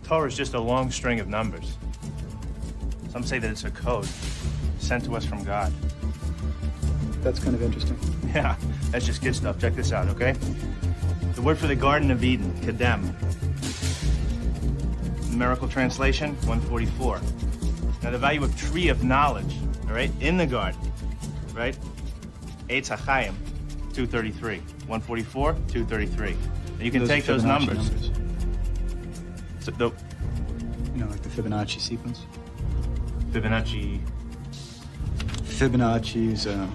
Torah is just a long string of numbers. Some say that it's a code sent to us from God. That's kind of interesting. Yeah, that's just good stuff. Check this out, okay? The word for the Garden of Eden, Kedem. Numerical translation, 144. Now the value of tree of knowledge, all right, in the garden, right? Eitz HaChaim, 233. 144, 233. And you can take those numbers. So like the Fibonacci sequence. Fibonacci. Fibonacci is an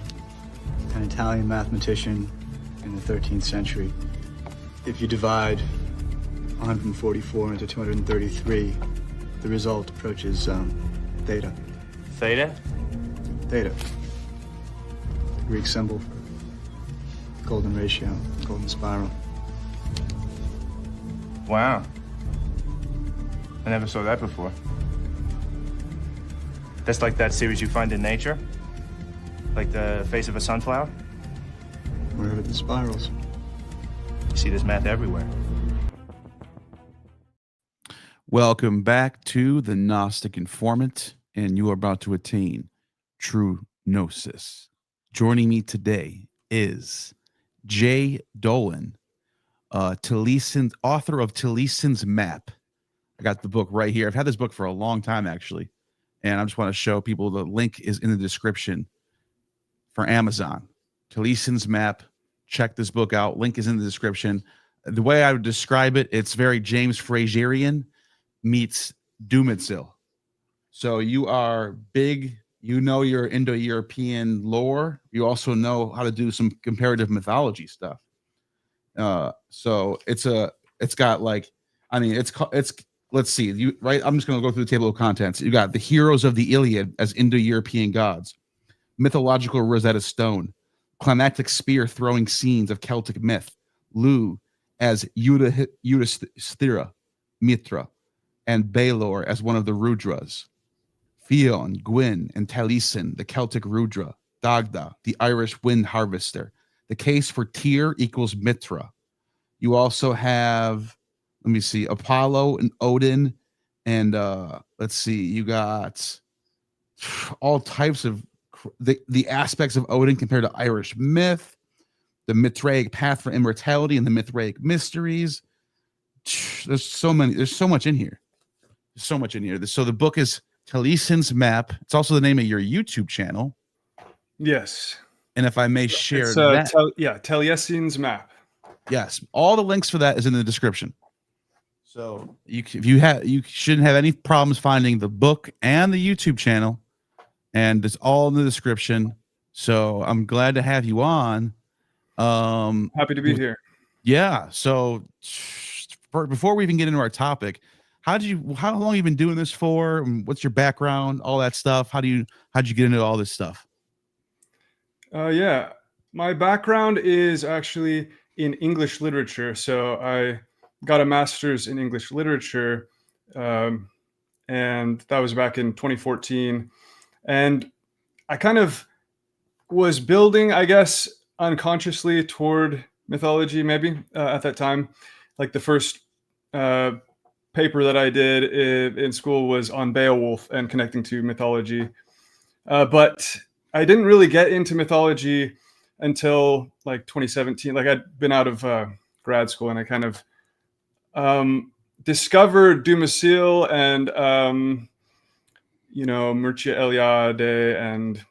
Italian mathematician in the 13th century. If you divide 144 into 233, the result approaches theta. Theta? Theta. The Greek symbol for golden ratio, golden spiral. Wow. I never saw that before. That's like that series you find in nature? Like the face of a sunflower? Wherever the spirals. You see this math everywhere. Welcome back to the Gnostic Informant, and you are about to attain true gnosis. Joining me today is Jay Dolan, author of Taliesin's Map. I got the book right here. I've had this book for a long time, actually, and I just want to show people the link is in the description for Amazon. Taliesin's Map. Check this book out. Link is in the description. The way I would describe it, it's very James Fraserian meets Doomizil. So you are big, you know your Indo-European lore. You also know how to do some comparative mythology stuff. So it's got like, I mean, it's let's see, I'm just going to go through the table of contents. You got the heroes of the Iliad as Indo-European gods, mythological Rosetta Stone, climactic spear throwing scenes of Celtic myth, Lu as Yudhisthira, Mitra, and Baelor as one of the Rudras, Fionn, Gwyn, and Taliesin, the Celtic Rudra, Dagda, the Irish wind harvester. The case for Tyr equals Mitra. You also have, let me see, Apollo and Odin, and let's see, you got all types of the aspects of Odin compared to Irish myth, the Mithraic path for immortality, and the Mithraic mysteries. There's so much in here. There's so much in here. So the book is Taliesin's Map. It's also the name of your YouTube channel. Yes. And if I may share it's, that. Taliesin's Map. Yes. All the links for that is in the description. So you shouldn't have any problems finding the book and the YouTube channel. And it's all in the description. So I'm glad to have you on. Happy to be here. Yeah. So before we even get into our topic, how long have you been doing this for? What's your background? All that stuff. How'd you get into all this stuff? Yeah, my background is actually in English literature. So I got a master's in English literature, and that was back in 2014. And I kind of was building, I guess, unconsciously toward mythology, maybe at that time. Like the first paper that I did in school was on Beowulf and connecting to mythology. But I didn't really get into mythology until like 2017. Like I'd been out of grad school, and I kind of discovered Dumasil and Mircea Eliade and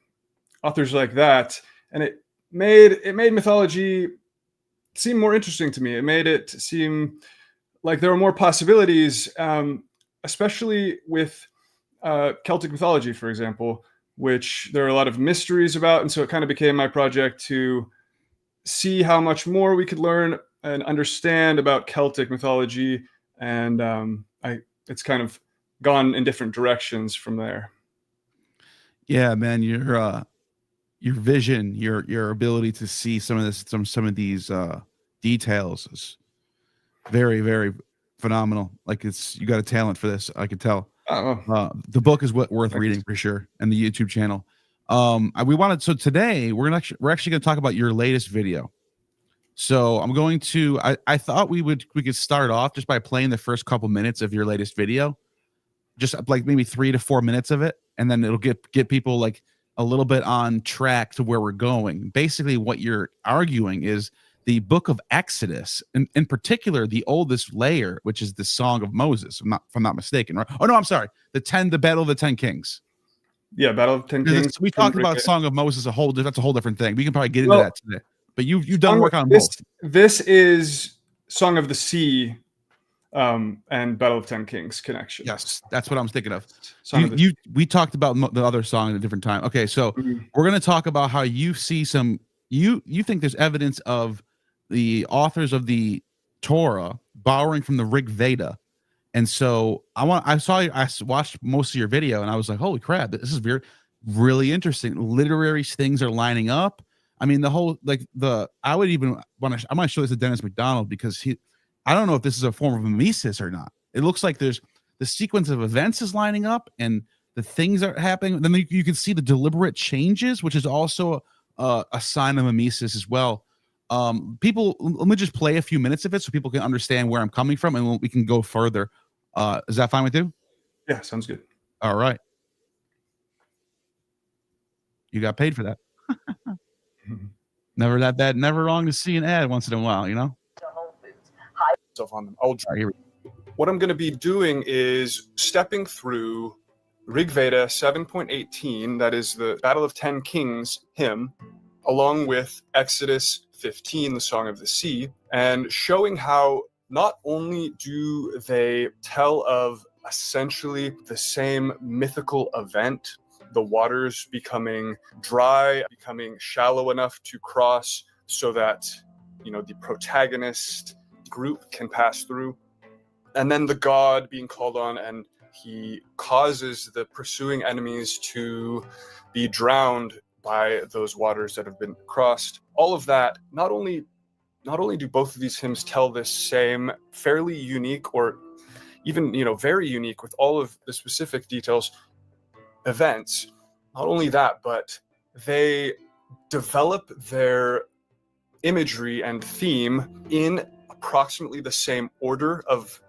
authors like that, and it made mythology seem more interesting to me. It made it seem like there were more possibilities, especially with Celtic mythology, for example, which there are a lot of mysteries about. And so it kind of became my project to see how much more we could learn and understand about Celtic mythology. And it's kind of gone in different directions from there. Yeah, man, your vision, your ability to see some of these details is very, very phenomenal. Like you got a talent for this. I could tell. The book is worth reading for sure, and the YouTube channel. So today we're actually going to talk about your latest video. So I'm going to. I thought we could start off just by playing the first couple minutes of your latest video, just like maybe 3 to 4 minutes of it, and then it'll get people like a little bit on track to where we're going. Basically, what you're arguing is the book of Exodus, in particular, the oldest layer, which is the Song of Moses, if I'm not mistaken, right? Oh no, I'm sorry. The Battle of the 10 Kings. Yeah, Battle of 10 Kings. We talked about Song of Moses, that's a whole different thing. We can probably get into that today. But you've done work on both. This is Song of the Sea and Battle of 10 Kings connection. Yes, that's what I'm thinking of. We talked about the other song at a different time. Okay, so we're going to talk about how you see you think there's evidence of the authors of the Torah borrowing from the RigVeda. And so I watched most of your video and I was like, holy crap, this is really interesting. Literary things are lining up. I mean, I might show this to Dennis McDonald because I don't know if this is a form of mimesis or not. It looks like there's the sequence of events is lining up and the things are happening. Then you can see the deliberate changes, which is also a sign of mimesis as well. People, let me just play a few minutes of it so people can understand where I'm coming from and we can go further. Is that fine with you? Yeah, sounds good. All right. You got paid for that. Never that bad. Never wrong to see an ad once in a while, you know? On them. What I'm going to be doing is stepping through RigVeda 7.18, that is the Battle of 10 Kings hymn, along with Exodus 15, the Song of the Sea, and showing how not only do they tell of essentially the same mythical event, the waters becoming dry, becoming shallow enough to cross so that, the protagonist group can pass through, and then the god being called on and he causes the pursuing enemies to be drowned by those waters that have been crossed. All of that, not only do both of these hymns tell this same fairly unique or even very unique with all of the specific details events, not only that, but they develop their imagery and theme in approximately the same order of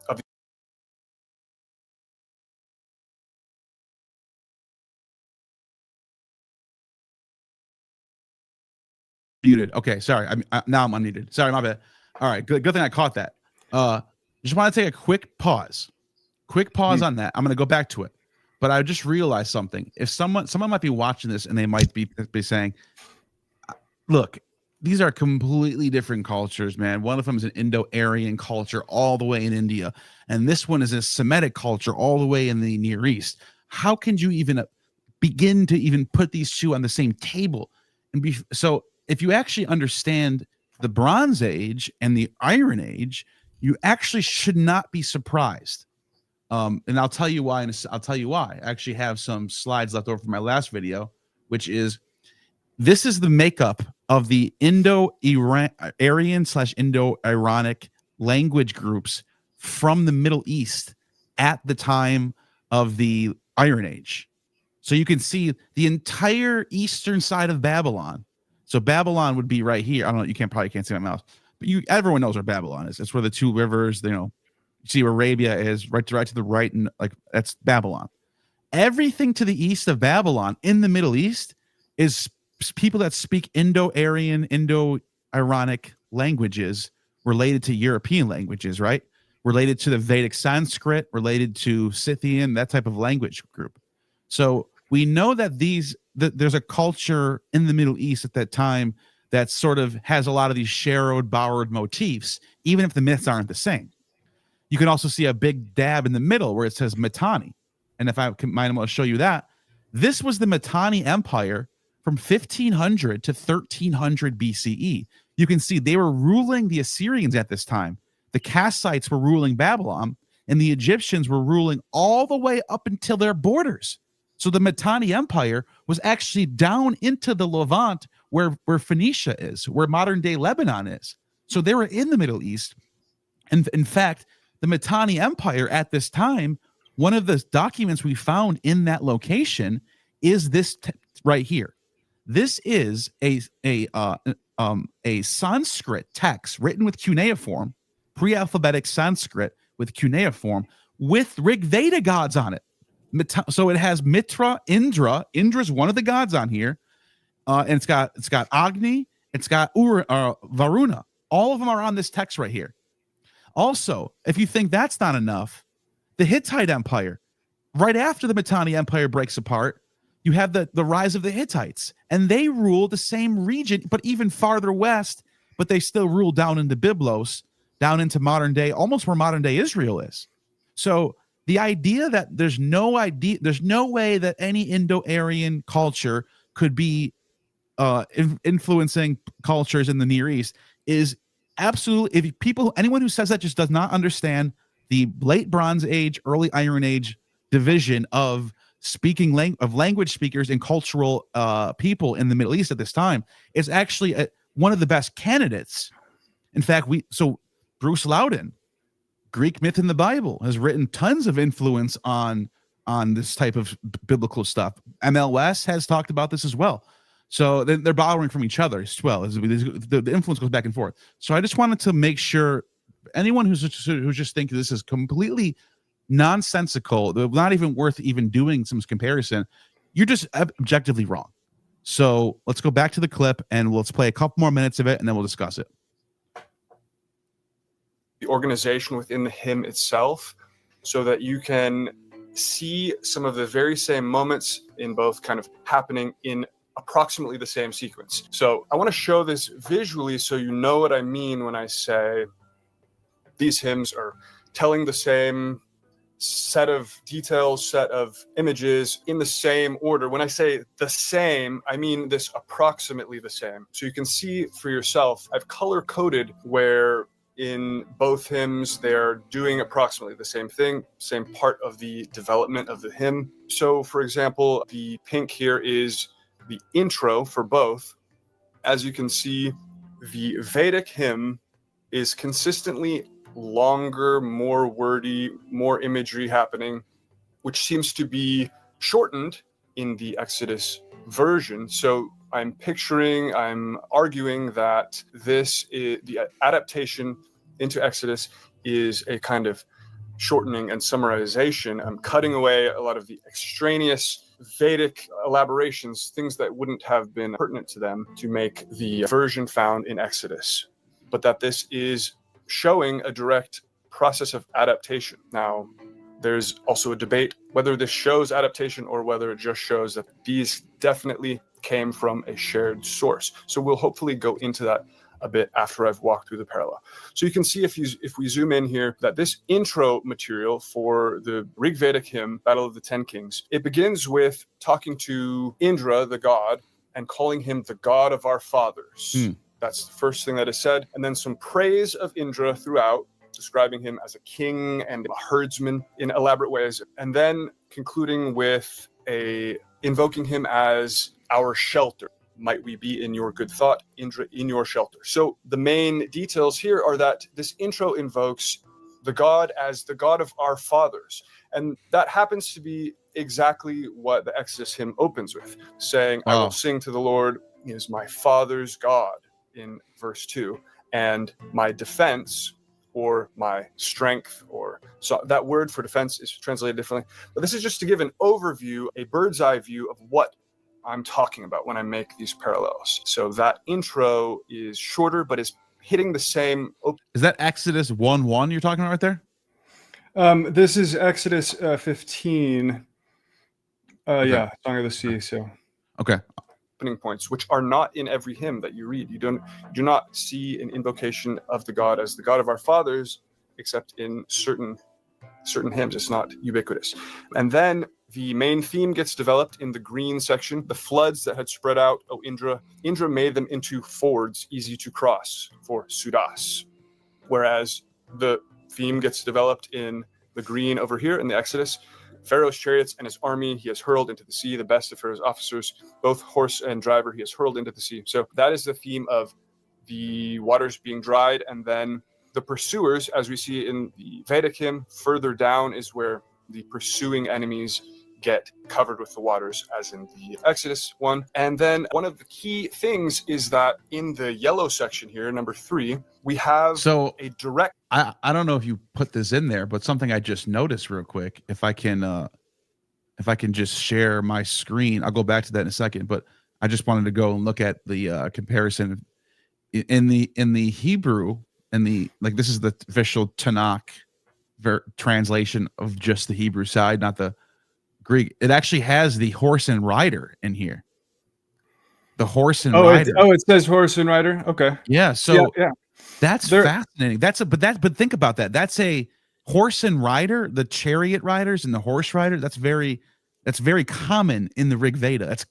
muted. Okay, sorry. Now I'm unmuted. Sorry, my bad. All right, good thing I caught that. Just want to take a quick pause on that. I'm going to go back to it, but I just realized something. If someone might be watching this and they might be saying, look, these are completely different cultures, man. One of them is an Indo-Aryan culture all the way in India, and this one is a Semitic culture all the way in the Near East. How can you even begin to even put these two on the same table? So if you actually understand the Bronze Age and the Iron Age, you actually should not be surprised. And I'll tell you why. I actually have some slides left over from my last video, which is this is the makeup of the Indo-Aryan / Indo-Iranic language groups from the Middle East at the time of the Iron Age. So you can see the entire eastern side of Babylon. So Babylon would be right here. I don't know. You probably can't see my mouse, but everyone knows where Babylon is. It's where the two rivers, you see where Arabia is, right to the right, and that's Babylon. Everything to the east of Babylon in the Middle East is people that speak Indo-Aryan, Indo-Iranic languages related to European languages, right? Related to the Vedic Sanskrit, related to Scythian, that type of language group. So we know that there's a culture in the Middle East at that time that sort of has a lot of these borrowed motifs, even if the myths aren't the same. You can also see a big dab in the middle where it says Mitanni. And if I might, I'm going to show you that. This was the Mitanni Empire from 1500 to 1300 BCE. You can see they were ruling the Assyrians at this time. The Kassites were ruling Babylon, and the Egyptians were ruling all the way up until their borders. So the Mitanni Empire was actually down into the Levant where Phoenicia is, where modern-day Lebanon is. So they were in the Middle East. And in fact, the Mitanni Empire at this time, one of the documents we found in that location is this right here. This is a a Sanskrit text written with cuneiform, pre-alphabetic Sanskrit with cuneiform, with RigVeda gods on it. So it has Mitra, Indra. Indra's one of the gods on here, and it's got Agni, it's got Varuna. All of them are on this text right here. Also, if you think that's not enough, the Hittite Empire, right after the Mitanni Empire breaks apart, you have the rise of the Hittites, and they rule the same region, but even farther west, but they still rule down into Byblos, down into modern day, almost where modern day Israel is. So the idea that there's no way that any Indo-Aryan culture could be influencing cultures in the Near East is absolutely, anyone who says that just does not understand the late Bronze Age, early Iron Age division of language speakers and cultural people in the Middle East at this time. Is actually one of the best candidates. In fact, Bruce Loudon, Greek myth in the Bible, has written tons of influence on this type of biblical stuff. MLS has talked about this as well. So they're borrowing from each other as well. The influence goes back and forth. So I just wanted to make sure anyone who's just thinking this is completely nonsensical, not even worth even doing some comparison, you're just objectively wrong. So let's go back to the clip and let's play a couple more minutes of it and then we'll discuss it. The organization within the hymn itself, so that you can see some of the very same moments in both kind of happening in approximately the same sequence. So I want to show this visually so you know what I mean when I say these hymns are telling the same set of details, set of images in the same order. When I say the same, I mean this approximately the same. So you can see for yourself, I've color coded where in both hymns they're doing approximately the same thing, same part of the development of the hymn. So for example, the pink here is the intro for both. As you can see, the Vedic hymn is consistently longer, more wordy, more imagery happening, which seems to be shortened in the Exodus version. So I'm arguing that this is the adaptation into Exodus is a kind of shortening and summarization. I'm cutting away a lot of the extraneous Vedic elaborations, things that wouldn't have been pertinent to them, to make the version found in Exodus. But that this is showing a direct process of adaptation. Now, there's also a debate whether this shows adaptation or whether it just shows that these definitely came from a shared source. So we'll hopefully go into that a bit after I've walked through the parallel. So you can see if we zoom in here, that this intro material for the RigVedic hymn, Battle of the Ten Kings, it begins with talking to Indra, the god, and calling him the god of our fathers. That's the first thing that is said. And then some praise of Indra throughout, describing him as a king and a herdsman in elaborate ways. And then concluding with invoking him as our shelter. Might we be in your good thought, Indra, in your shelter. So the main details here are that this intro invokes the God as the God of our fathers. And that happens to be exactly what the Exodus hymn opens with, saying, I will sing to the Lord, he is my father's God, in verse 2, and my defense, or my strength, or so that word for defense is translated differently. But this is just to give an overview, a bird's eye view of what I'm talking about when I make these parallels. So that intro is shorter, but is hitting the same. Is that Exodus 1:1 you're talking about right there? This is Exodus 15. Okay. Yeah, Song of the Sea. So okay. Opening points, which are not in every hymn that you read. You do not see an invocation of the God as the God of our fathers, except in certain hymns. It's not ubiquitous. And then the main theme gets developed in the green section. The floods that had spread out, Indra made them into fords easy to cross for Sudas. Whereas the theme gets developed in the green over here in the Exodus. Pharaoh's chariots and his army he has hurled into the sea. The best of Pharaoh's officers, both horse and driver, he has hurled into the sea. So that is the theme of the waters being dried. And then the pursuers, as we see in the Vedic hymn, further down is where the pursuing enemies get covered with the waters, as in the Exodus one. And then one of the key things is that in the yellow section here, number 3, we have a direct. I don't know if you put this in there, but something I just noticed real quick, if I can just share my screen, I'll go back to that in a second, but I just wanted to go and look at the comparison in the Hebrew, this is the official Tanakh translation of just the Hebrew side, not the Greek. It actually has the horse and rider in here. The horse and rider. It says horse and rider. Okay. Yeah. So yeah. That's fascinating. But think about that. That's a horse and rider, the chariot riders and the horse rider. That's very common in the RigVeda.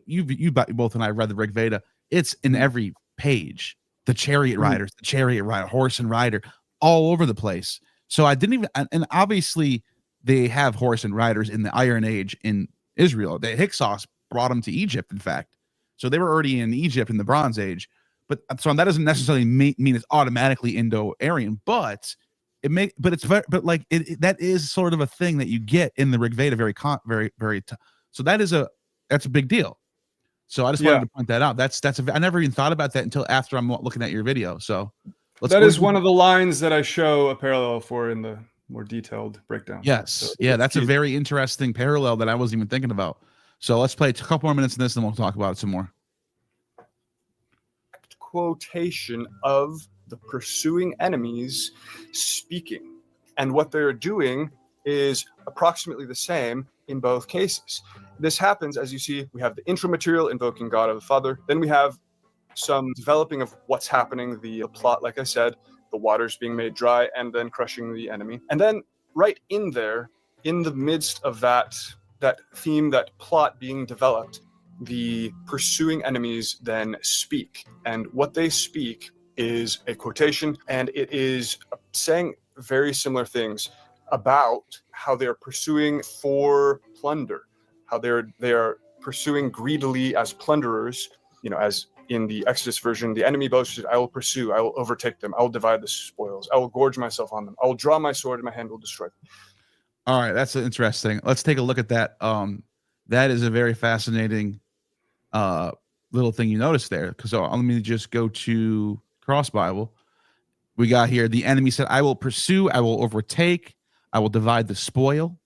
You both and I read the RigVeda. It's in every page. The chariot riders, the chariot rider, horse and rider, all over the place. So I didn't even, and obviously they have horse and riders in the Iron Age in Israel. The Hyksos brought them to Egypt, in fact. So they were already in Egypt in the Bronze Age. But so that doesn't necessarily mean it's automatically Indo-Aryan, but that is sort of a thing that you get in the RigVeda so that's a big deal. So I just wanted to point that out. I never even thought about that until after I'm looking at your video. So that is one of the lines that I show a parallel for in the more detailed breakdown. Yes. So that's a very interesting parallel that I wasn't even thinking about. So let's play a couple more minutes of this and we'll talk about it some more. Quotation of the pursuing enemies speaking, and what they're doing is approximately the same in both cases. This happens, as you see, we have the intro material invoking God of the Father, then we have some developing of what's happening, the plot, like I said, the waters being made dry and then crushing the enemy, and then right in there, in the midst of that theme, that plot being developed, the pursuing enemies then speak, and what they speak is a quotation, and it is saying very similar things about how they're pursuing for plunder, how they are pursuing greedily as plunderers, as in the Exodus version, the enemy boasted, I will pursue, I will overtake them, I will divide the spoils, I will gorge myself on them, I will draw my sword and my hand will destroy them. All right, that's interesting. Let's take a look at that. That is a very fascinating little thing you noticed there. So let me just go to Cross Bible. We got here, the enemy said, I will pursue, I will overtake, I will divide the spoil,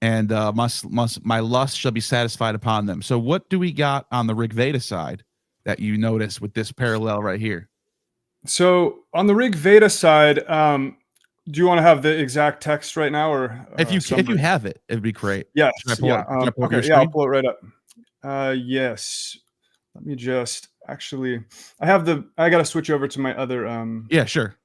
and my lust shall be satisfied upon them. So what do we got on the RigVeda side that you notice with this parallel right here? So on the RigVeda side, do you want to have the exact text right now, or if you have it, it'd be great. Yes. Okay. I'll pull it right up. Yes. Let me just I got to switch over to my other. Yeah, sure.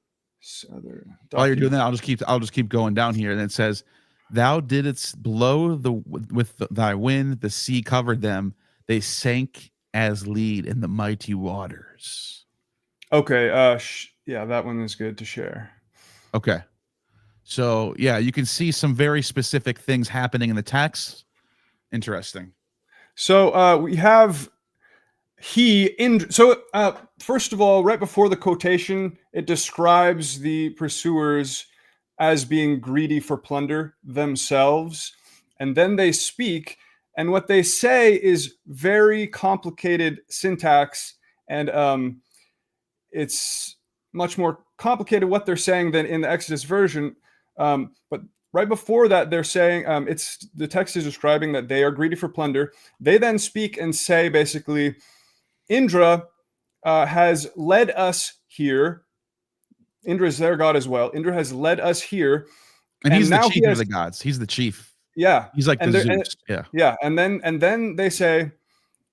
Other While you're doing that, I'll just keep going down here, and it says, "Thou didst blow with thy wind; the sea covered them; they sank as lead in the mighty waters." Okay. That one is good to share. Okay. So yeah, you can see some very specific things happening in the text. Interesting. So we have first of all, right before the quotation, it describes the pursuers as being greedy for plunder themselves, and then they speak, and what they say is very complicated syntax, and it's much more complicated what they're saying than in the Exodus version. But right before that, they're saying the text is describing that they are greedy for plunder. They then speak and say basically, Indra has led us here. Indra is their god as well. Indra has led us here, and he's the chief of the gods. He's the chief. Yeah, he's like the Zeus. Yeah, and then they say,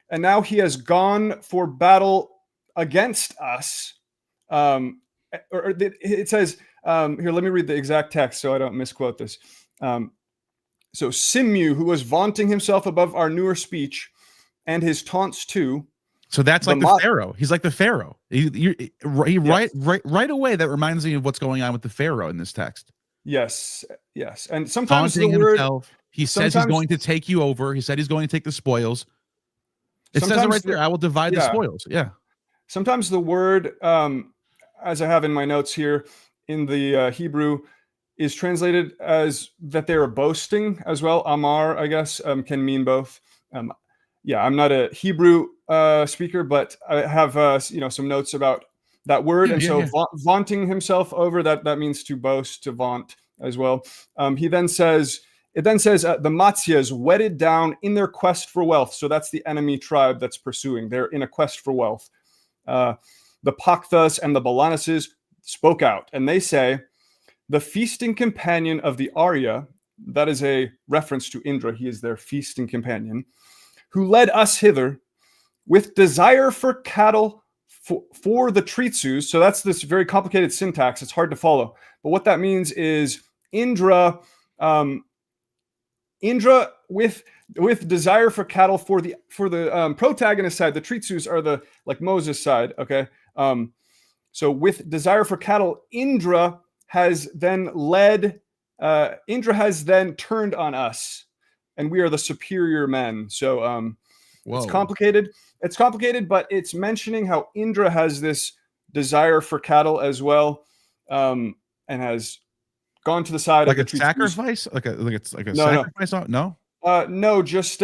and now he has gone for battle against us. It says here. Let me read the exact text so I don't misquote this. So Simmu, who was vaunting himself above our newer speech, and his taunts too. So that's like the Pharaoh. He's like the Pharaoh. Right away, that reminds me of what's going on with the Pharaoh in this text. Yes. And sometimes taunting himself. He says he's going to take you over. He said he's going to take the spoils. It says it right there. I will divide the spoils. Yeah. Sometimes the word, as I have in my notes here in the Hebrew, is translated as that they are boasting as well. Amar, I guess, can mean both. Yeah, I'm not a Hebrew speaker, but I have some notes about that word. Yeah, and yeah, so yeah. vaunting himself over, that means to boast, to vaunt as well. It then says the Matsyas wedded down in their quest for wealth. So that's the enemy tribe that's pursuing. They're in a quest for wealth. The Pakthas and the Balanuses spoke out, and they say, the feasting companion of the Arya, that is a reference to Indra, he is their feasting companion, who led us hither with desire for cattle for the Tritsus. So that's this very complicated syntax. It's hard to follow. But what that means is Indra with desire for cattle for the protagonist side. The Tritsus are the like Moses side. Okay. So with desire for cattle, Indra has then turned on us, and we are the superior men. So it's complicated. It's complicated, but it's mentioning how Indra has this desire for cattle as well, and has gone to the side like of the sacrifice, like a sacrifice. No, no, just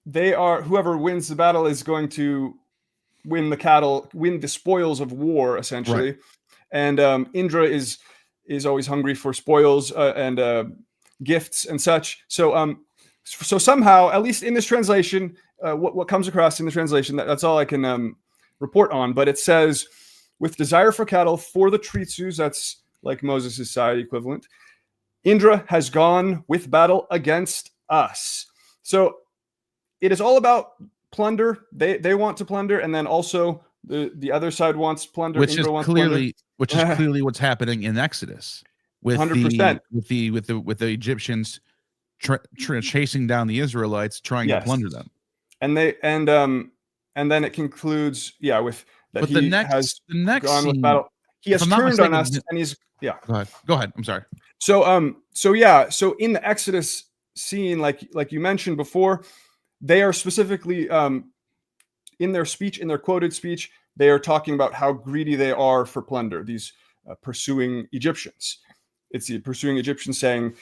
they are, whoever wins the battle is going to win the cattle, win the spoils of war, essentially. Right. And Indra is always hungry for spoils and gifts and such. So so somehow, at least in this translation, what comes across in the translation, that's all I can report on. But it says, with desire for cattle for the Tritsus, that's like Moses' side equivalent, Indra has gone with battle against us. So it is all about plunder. They want to plunder, and then also the other side wants plunder. Which is clearly what's happening in Exodus with 100%. the Egyptians chasing down the Israelites, trying to plunder them. And then it concludes, with that. But the next gone scene, with battle. He has turned on us, and he's Go ahead. I'm sorry. So so in the Exodus scene, like you mentioned before, they are specifically in their speech, in their quoted speech, they are talking about how greedy they are for plunder. These pursuing Egyptians. It's the pursuing Egyptians saying,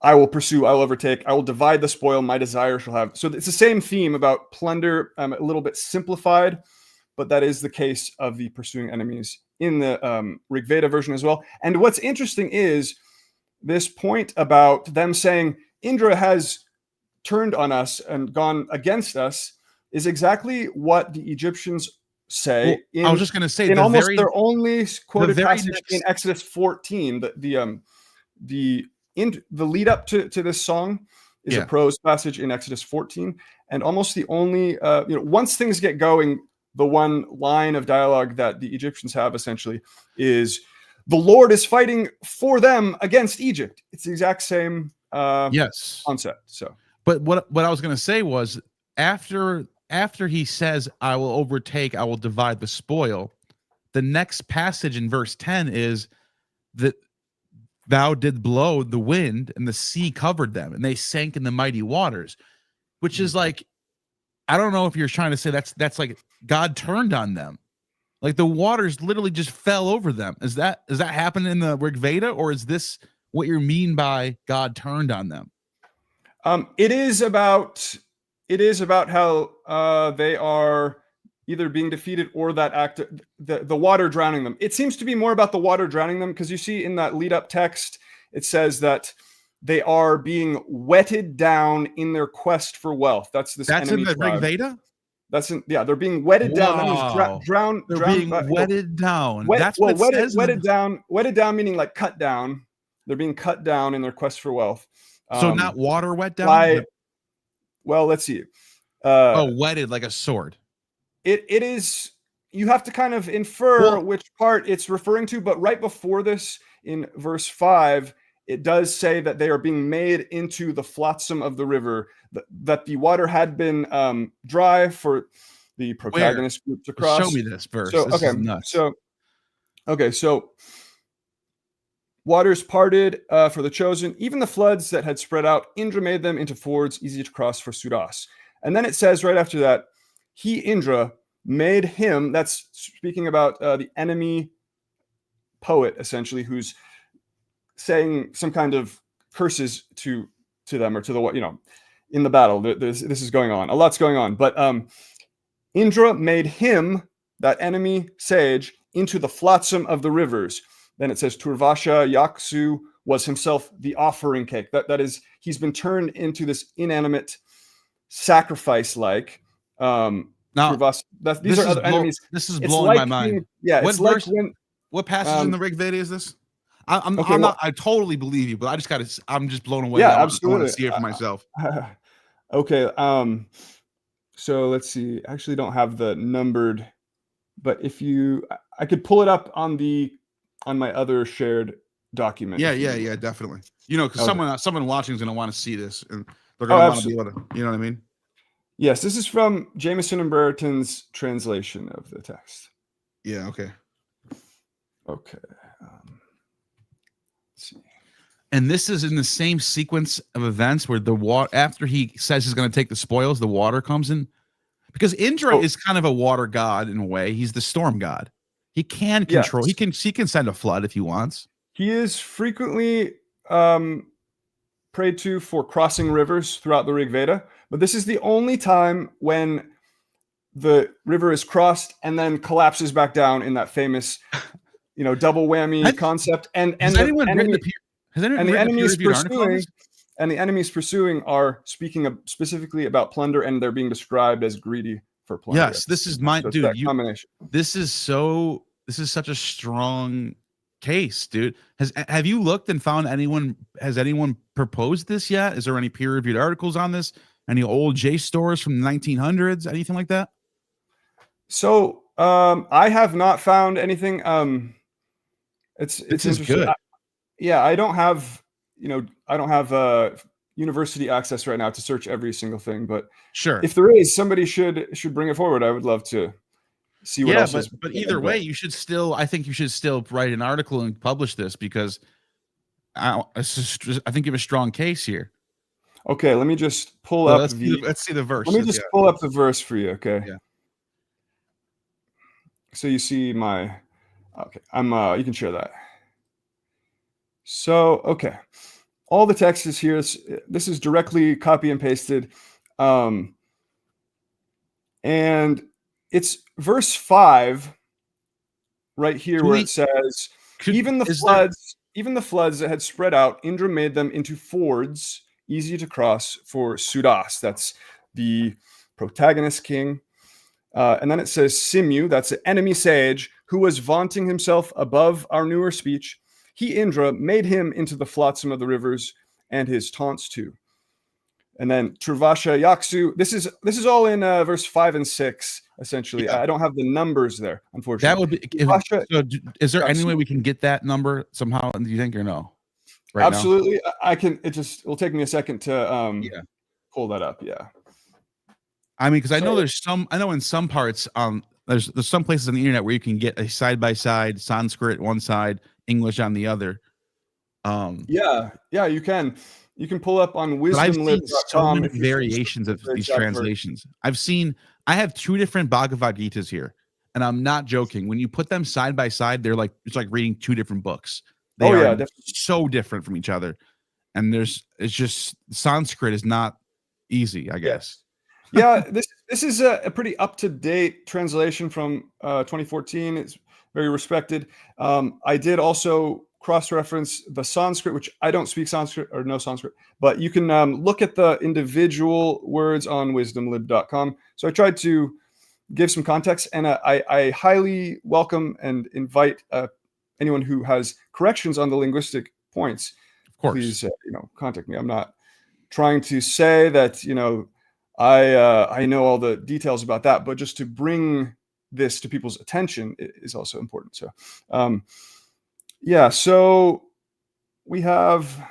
I will pursue, I will overtake, I will divide the spoil, my desire shall have. So it's the same theme about plunder, a little bit simplified, but that is the case of the pursuing enemies in the RigVeda version as well. And what's interesting is this point about them saying Indra has turned on us and gone against us is exactly what the Egyptians say. I was just going to say, in almost their only quoted passage in Exodus 14. The lead up to this song is a prose passage in Exodus 14, and almost the only once things get going, the one line of dialogue that the Egyptians have essentially is, the Lord is fighting for them against Egypt. It's the exact same concept. So, but what I was going to say was, after he says, I will overtake, I will divide the spoil, the next passage in verse 10 is that thou did blow the wind and the sea covered them and they sank in the mighty waters, which is like, I don't know if you're trying to say that's like God turned on them. Like the waters literally just fell over them. Is that happening in the RigVeda, or is this what you mean by God turned on them? It is about how they are either being defeated or that act, the water drowning them. It seems to be more about the water drowning them, because you see in that lead up text, it says that they are being wetted down in their quest for wealth. That's in the RigVeda? They're being wetted down. That means drown. They're being wetted down. That's what it says. Wetted down meaning like cut down. They're being cut down in their quest for wealth. So not water wet down? Well, let's see. Wetted like a sword. It is, you have to kind of infer which part it's referring to, but right before this, in verse 5, it does say that they are being made into the flotsam of the river, that the water had been dry for the protagonist group to cross. Show me this verse. So, this is nuts. So waters parted for the chosen, even the floods that had spread out, Indra made them into fords easy to cross for Sudas. And then it says right after that, he, Indra, made him, that's speaking about the enemy poet essentially who's saying some kind of curses to them or to the, you know, in the battle. This is going on. A lot's going on. But Indra made him, that enemy sage, into the flotsam of the rivers. Then it says Turvasha Yaksu was himself the offering cake. That is, he's been turned into this inanimate sacrifice-like. Now, these are other enemies. This is blowing my mind. Yeah, what it's verse, like when, what passage in the RigVeda is this? I'm okay, not. I totally believe you, but I just got to. I'm just blown away. Yeah, I absolutely. want to see it for myself. Okay. So let's see. I actually don't have the numbered, but if I could pull it up on my other shared document. Yeah, definitely. You know, because someone watching is going to want to see this, and they're Oh, going to want to be able to. You know what I mean? Yes, this is from Jameson and Brereton's translation of the text. Yeah. Okay. Okay. Let's see. And this is in the same sequence of events where the water, after he says he's going to take the spoils, the water comes in, because Indra is kind of a water god in a way. He's the storm god. He can control. Yes. He can send a flood if he wants. He is frequently prayed to for crossing rivers throughout the RigVeda, but this is the only time when the river is crossed and then collapses back down in that famous, you know, double whammy concept. And the enemies pursuing are speaking specifically about plunder, and they're being described as greedy for plunder. Yes, this is my dude. Combination. This is such a strong case, dude. Have you looked and found has anyone proposed this yet? Is there any peer-reviewed articles on this? Any old J stores from the 1900s? Anything like that? So I have not found anything. It's good. I don't have university access right now to search every single thing, but sure, if there is, somebody should bring it forward. I would love to see what else is. But either way, I think you should still write an article and publish this, because I think you have a strong case here. Okay, let me just pull up let's see the verse. Let me just pull up the verse for you, okay? Yeah. So you see my, okay, you can share that. So, okay, all the text is here. This is directly copy and pasted. And it's verse 5 right here where it says, even the floods that had spread out, Indra made them into fords easy to cross for Sudas. That's the protagonist king. And then it says Simyu, that's an enemy sage who was vaunting himself above our newer speech. He, Indra, made him into the flotsam of the rivers and his taunts too. And then Turvasha Yaksu. This is all in verse 5 and 6, essentially. Yeah. I don't have the numbers there, unfortunately. That would be. Is there any way we can get that number somehow? Do you think, or no? Right Absolutely, now? I can. It'll take me a second to pull that up. Yeah. I mean, because I know in some parts, there's some places on the internet where you can get a side-by-side Sanskrit one side, English on the other. Yeah, you can pull up on wisdomlib.com. I've seen so many variations of these translations. I have 2 different Bhagavad Gitas here, and I'm not joking. When you put them side by side, it's like reading 2 different books. They are definitely so different from each other, and it's just Sanskrit is not easy, I guess. Yeah, this is a pretty up-to-date translation from 2014. It's very respected. I did also cross-reference the Sanskrit, which I don't speak Sanskrit or know Sanskrit, but you can look at the individual words on wisdomlib.com. So I tried to give some context, and I highly welcome and invite anyone who has corrections on the linguistic points. Of course, please contact me. I'm not trying to say that I know all the details about that, but just to bring this to people's attention is also important. So, so we have.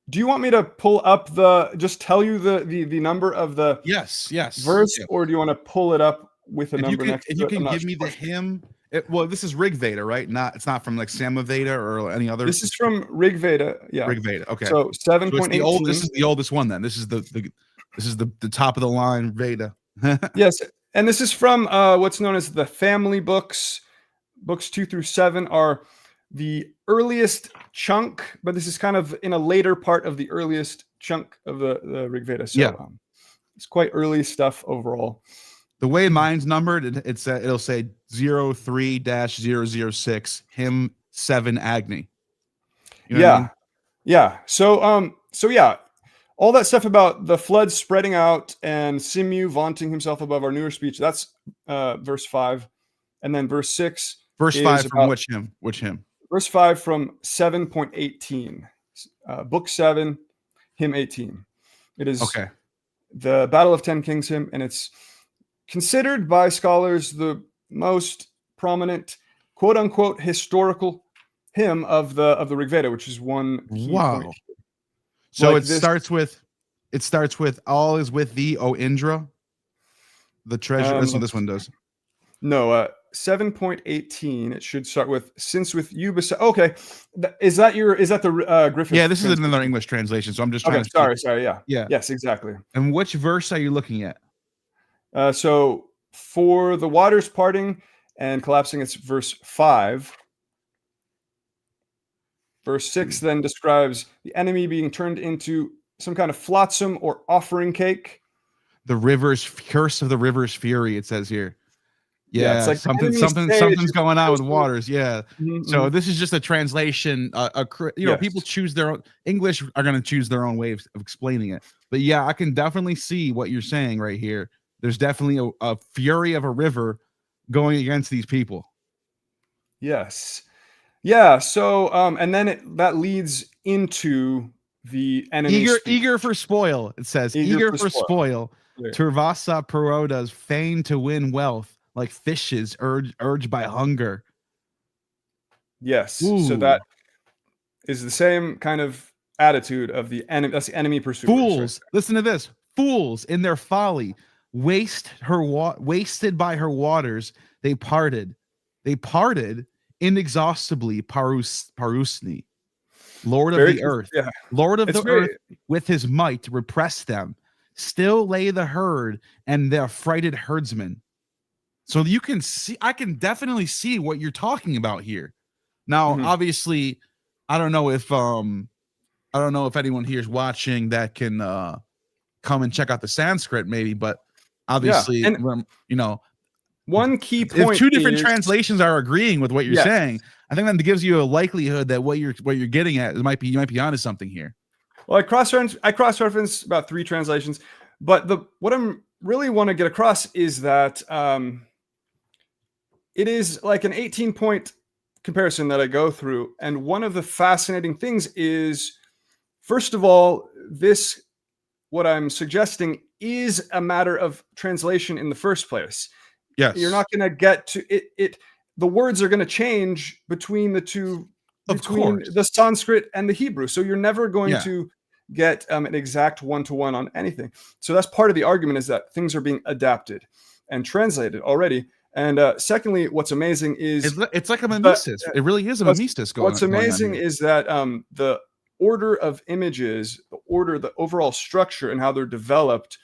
Do you want me to pull up just tell you the number of the verse, or do you want to pull it up with a number next to it? If you can give me the hymn. This is RigVeda, right? It's not from like Samaveda or any other. This is from RigVeda. Yeah, RigVeda. Okay. So 7.18. This is the oldest one. Then this is the top of the line Veda. Yes, and this is from what's known as the family books. Books 2 through 7 are the earliest chunk, but this is kind of in a later part of the earliest chunk of the RigVeda. So it's quite early stuff overall. The way mine's numbered, it'll say 03-006 hymn 7 Agni. You know what I mean? Yeah. So yeah, all that stuff about the flood spreading out and Simu vaunting himself above our newer speech. That's verse 5, and then verse 6. Verse 5 from which hymn? Which hymn? Verse 5 from 7.18, book 7, hymn 18. It is the Battle of 10 Kings hymn, and it's considered by scholars the most prominent, quote unquote, historical hymn of the RigVeda, which is one key point. So like starts with all is with thee, O Indra. The treasure. This one does. No, 7.18. It should start with since with you. Okay, is that the Griffith? Yeah, this is another English translation. So I'm just trying to. Sorry. Yeah. Yes, exactly. And which verse are you looking at? So for the waters parting and collapsing, it's verse 5. Verse 6 then describes the enemy being turned into some kind of flotsam or offering cake. The river's curse of the river's fury, it says here. Yeah, it's like something's going on with waters. Yeah. So this is just a translation. People choose their own. English are going to choose their own way of explaining it. But yeah, I can definitely see what you're saying right here. There's definitely a fury of a river going against these people. Yes. Yeah. So, and then that leads into the enemy. Eager for spoil. It says eager for spoil. Turvasa Perodas, fain to win wealth, like fishes urged by hunger. Yes. Ooh. So that is the same kind of attitude of the enemy. That's the enemy pursuers. Fools. Listen to this. Fools in their folly, wasted by her waters. They parted inexhaustibly. Parusni, Lord of the earth, Lord of the earth, with his might repressed them. Still lay the herd and the affrighted herdsmen. So you can see, I can definitely see what you're talking about here. Now, obviously, I don't know if anyone here is watching that can come and check out the Sanskrit, maybe, but obviously, one key point. If two different translations are agreeing with what you're saying, I think that gives you a likelihood that what you're getting at you might be onto something here. Well, I cross-reference about 3 translations, but what I'm really want to get across is that it is like an 18-point comparison that I go through, and one of the fascinating things is, first of all, what I'm suggesting is a matter of translation in the first place. Yes, you're not going to get to it. The words are going to change between the two, between the Sanskrit and the Hebrew. So you're never going to get an exact one-to-one on anything. So that's part of the argument, is that things are being adapted and translated already. And secondly, what's amazing is it's like a mimesis. It really is a mimesis going on. What's amazing is that the order of images, the overall structure and how they're developed,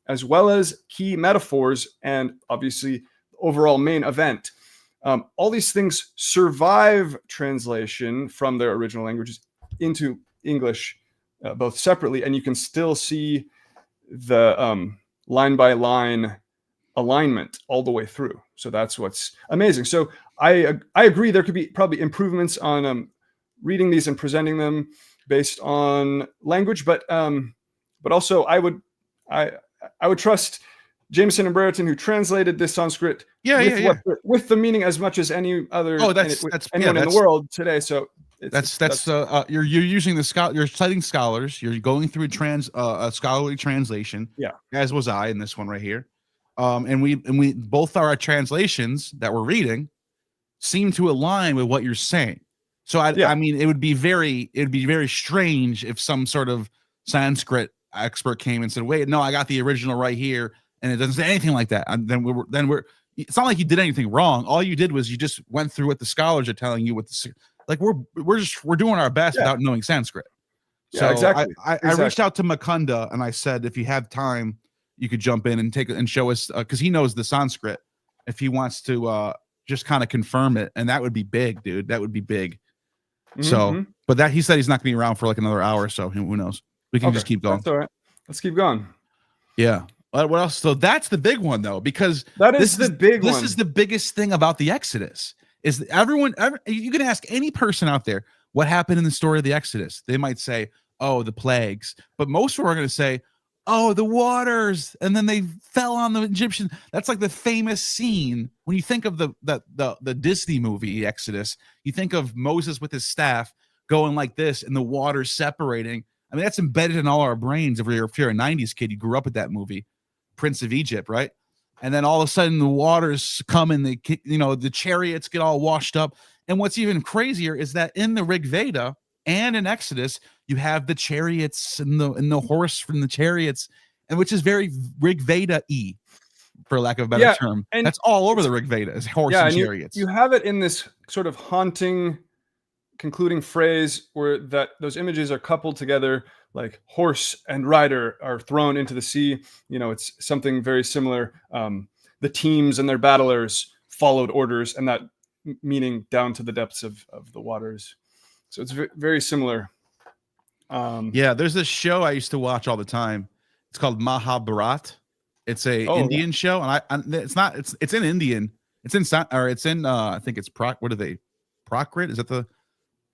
as well as key metaphors and obviously the overall main event, all these things survive translation from their original languages into English, both separately, and you can still see the line by line alignment all the way through. So that's what's amazing. So I agree there could be probably improvements on reading these and presenting them based on language, but also I would trust Jameson and Brereton, who translated this Sanskrit with the meaning as much as any other anyone in the world today. So you're using you're citing scholars, you're going through a scholarly translation, as was I in this one right here. And we both our translations that we're reading seem to align with what you're saying. So I mean, it'd be very strange if some sort of Sanskrit expert came and said, "Wait, no, I got the original right here," and it doesn't say anything like that. And then we're. It's not like you did anything wrong. All you did was you just went through what the scholars are telling you. We're doing our best without knowing Sanskrit. So exactly. I reached out to Mukunda and I said, if you have time, you could jump in and show us, because he knows the Sanskrit, if he wants to just kind of confirm it, and that would be big, dude. That would be big. So, but that he said he's not going to be around for like another hour or so. Who knows? We can just keep going. That's all right. Let's keep going. Yeah. What else? So that's the big one though, because this is the biggest thing about the Exodus is everyone, you can ask any person out there what happened in the story of the Exodus. They might say, oh, the plagues, but most of them are going to say, oh, the waters, and then they fell on the Egyptian. That's like the famous scene when you think of the Disney movie Exodus. You think of Moses with his staff going like this, and the waters separating. I mean, that's embedded in all our brains. If you're a '90s kid, you grew up with that movie, Prince of Egypt, right? And then all of a sudden, the waters come, and the chariots get all washed up. And what's even crazier is that in the RigVeda and in Exodus, you have the chariots and the horse from the chariots, and which is very RigVeda-y, for lack of a better term. And that's all over the RigVeda is horse and chariots. You have it in this sort of haunting concluding phrase where those images are coupled together, like horse and rider are thrown into the sea. It's something very similar. The teams and their battlers followed orders, and that meaning down to the depths of the waters. So it's very similar. There's this show I used to watch all the time. It's called Mahabharat. It's a Indian show, and it's in Indian. It's in I think it's what are they? Prakrit? Is that the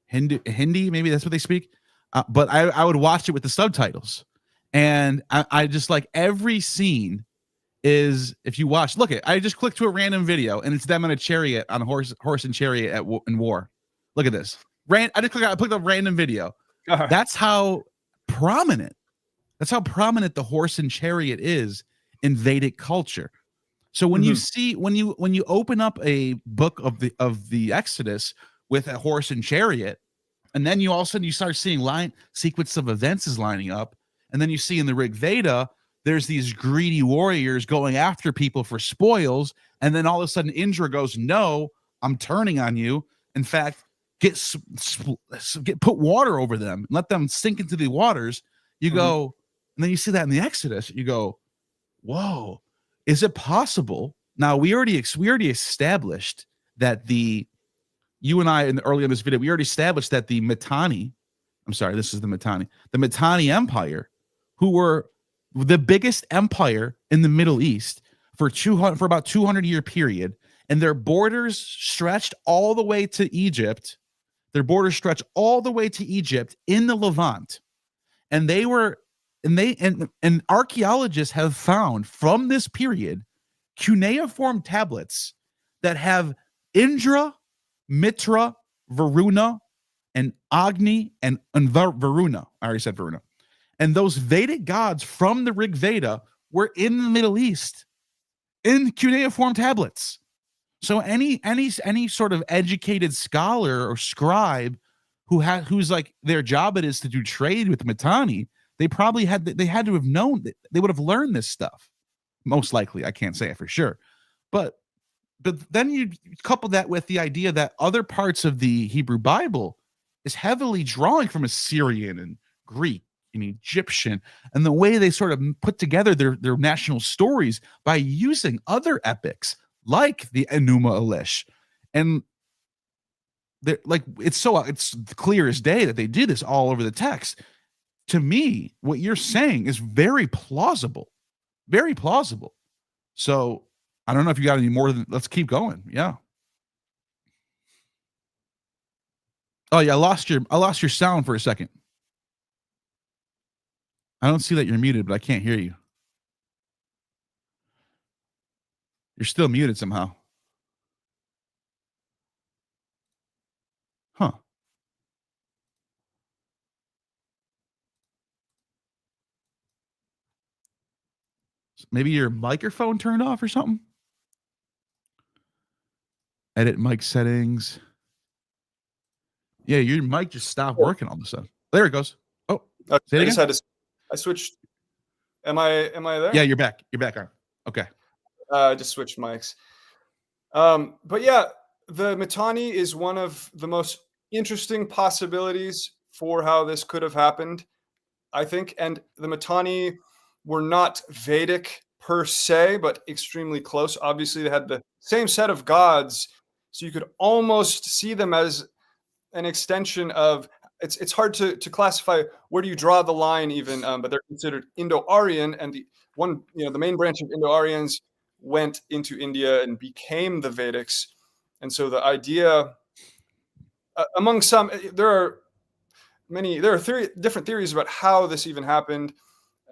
Hindi? Maybe that's what they speak. But I would watch it with the subtitles, and I just like every scene is, if you watch, I just clicked to a random video, and it's them in a chariot on a horse and chariot in war. Look at this. I clicked a random video. That's how prominent the horse and chariot is in Vedic culture. So when you open up a book of the Exodus with a horse and chariot, and then all of a sudden you start seeing sequence of events is lining up, and then you see in the RigVeda there's these greedy warriors going after people for spoils, and then all of a sudden Indra goes, "No, I'm turning on you." In fact, put water over them and let them sink into the waters. You go, and then you see that in the Exodus. You go, whoa, is it possible? Now we already established that you and I earlier in this video, we already established that the Mitanni Empire, who were the biggest empire in the Middle East for about 200-year period, and their borders stretched all the way to Egypt. Their borders stretch all the way to Egypt in the Levant. And and archaeologists have found from this period cuneiform tablets that have Indra, Mitra, Varuna, and Agni, and Varuna. I already said Varuna. And those Vedic gods from the RigVeda were in the Middle East in cuneiform tablets. So any sort of educated scholar or scribe who's like their job it is to do trade with the Mitanni, they had to have known that they would have learned this stuff. Most likely, I can't say it for sure, but then you couple that with the idea that other parts of the Hebrew Bible is heavily drawing from Assyrian and Greek and Egyptian, and the way they sort of put together their national stories by using other epics like the Enuma Elish. And it's clear as day that they do this all over the text. To me, what you're saying is very plausible. Very plausible. So I don't know if you got any more let's keep going. Yeah. Oh yeah, I lost your sound for a second. I don't see that you're muted, but I can't hear you. You're still muted somehow. Huh. Maybe your microphone turned off or something? Edit mic settings. Yeah, your mic just stopped working all of a sudden. There it goes. Oh, I switched. Am I there? Yeah, you're back. You're back on. Okay. I just switched mics. But yeah, the Mitanni is one of the most interesting possibilities for how this could have happened, I think. And the Mitanni were not Vedic per se, but extremely close. Obviously, they had the same set of gods, so you could almost see them as an extension of, it's hard to classify where do you draw the line even, but they're considered Indo-Aryan, and the main branch of Indo-Aryans went into India and became the Vedics. And so the idea, among some, there are different theories about how this even happened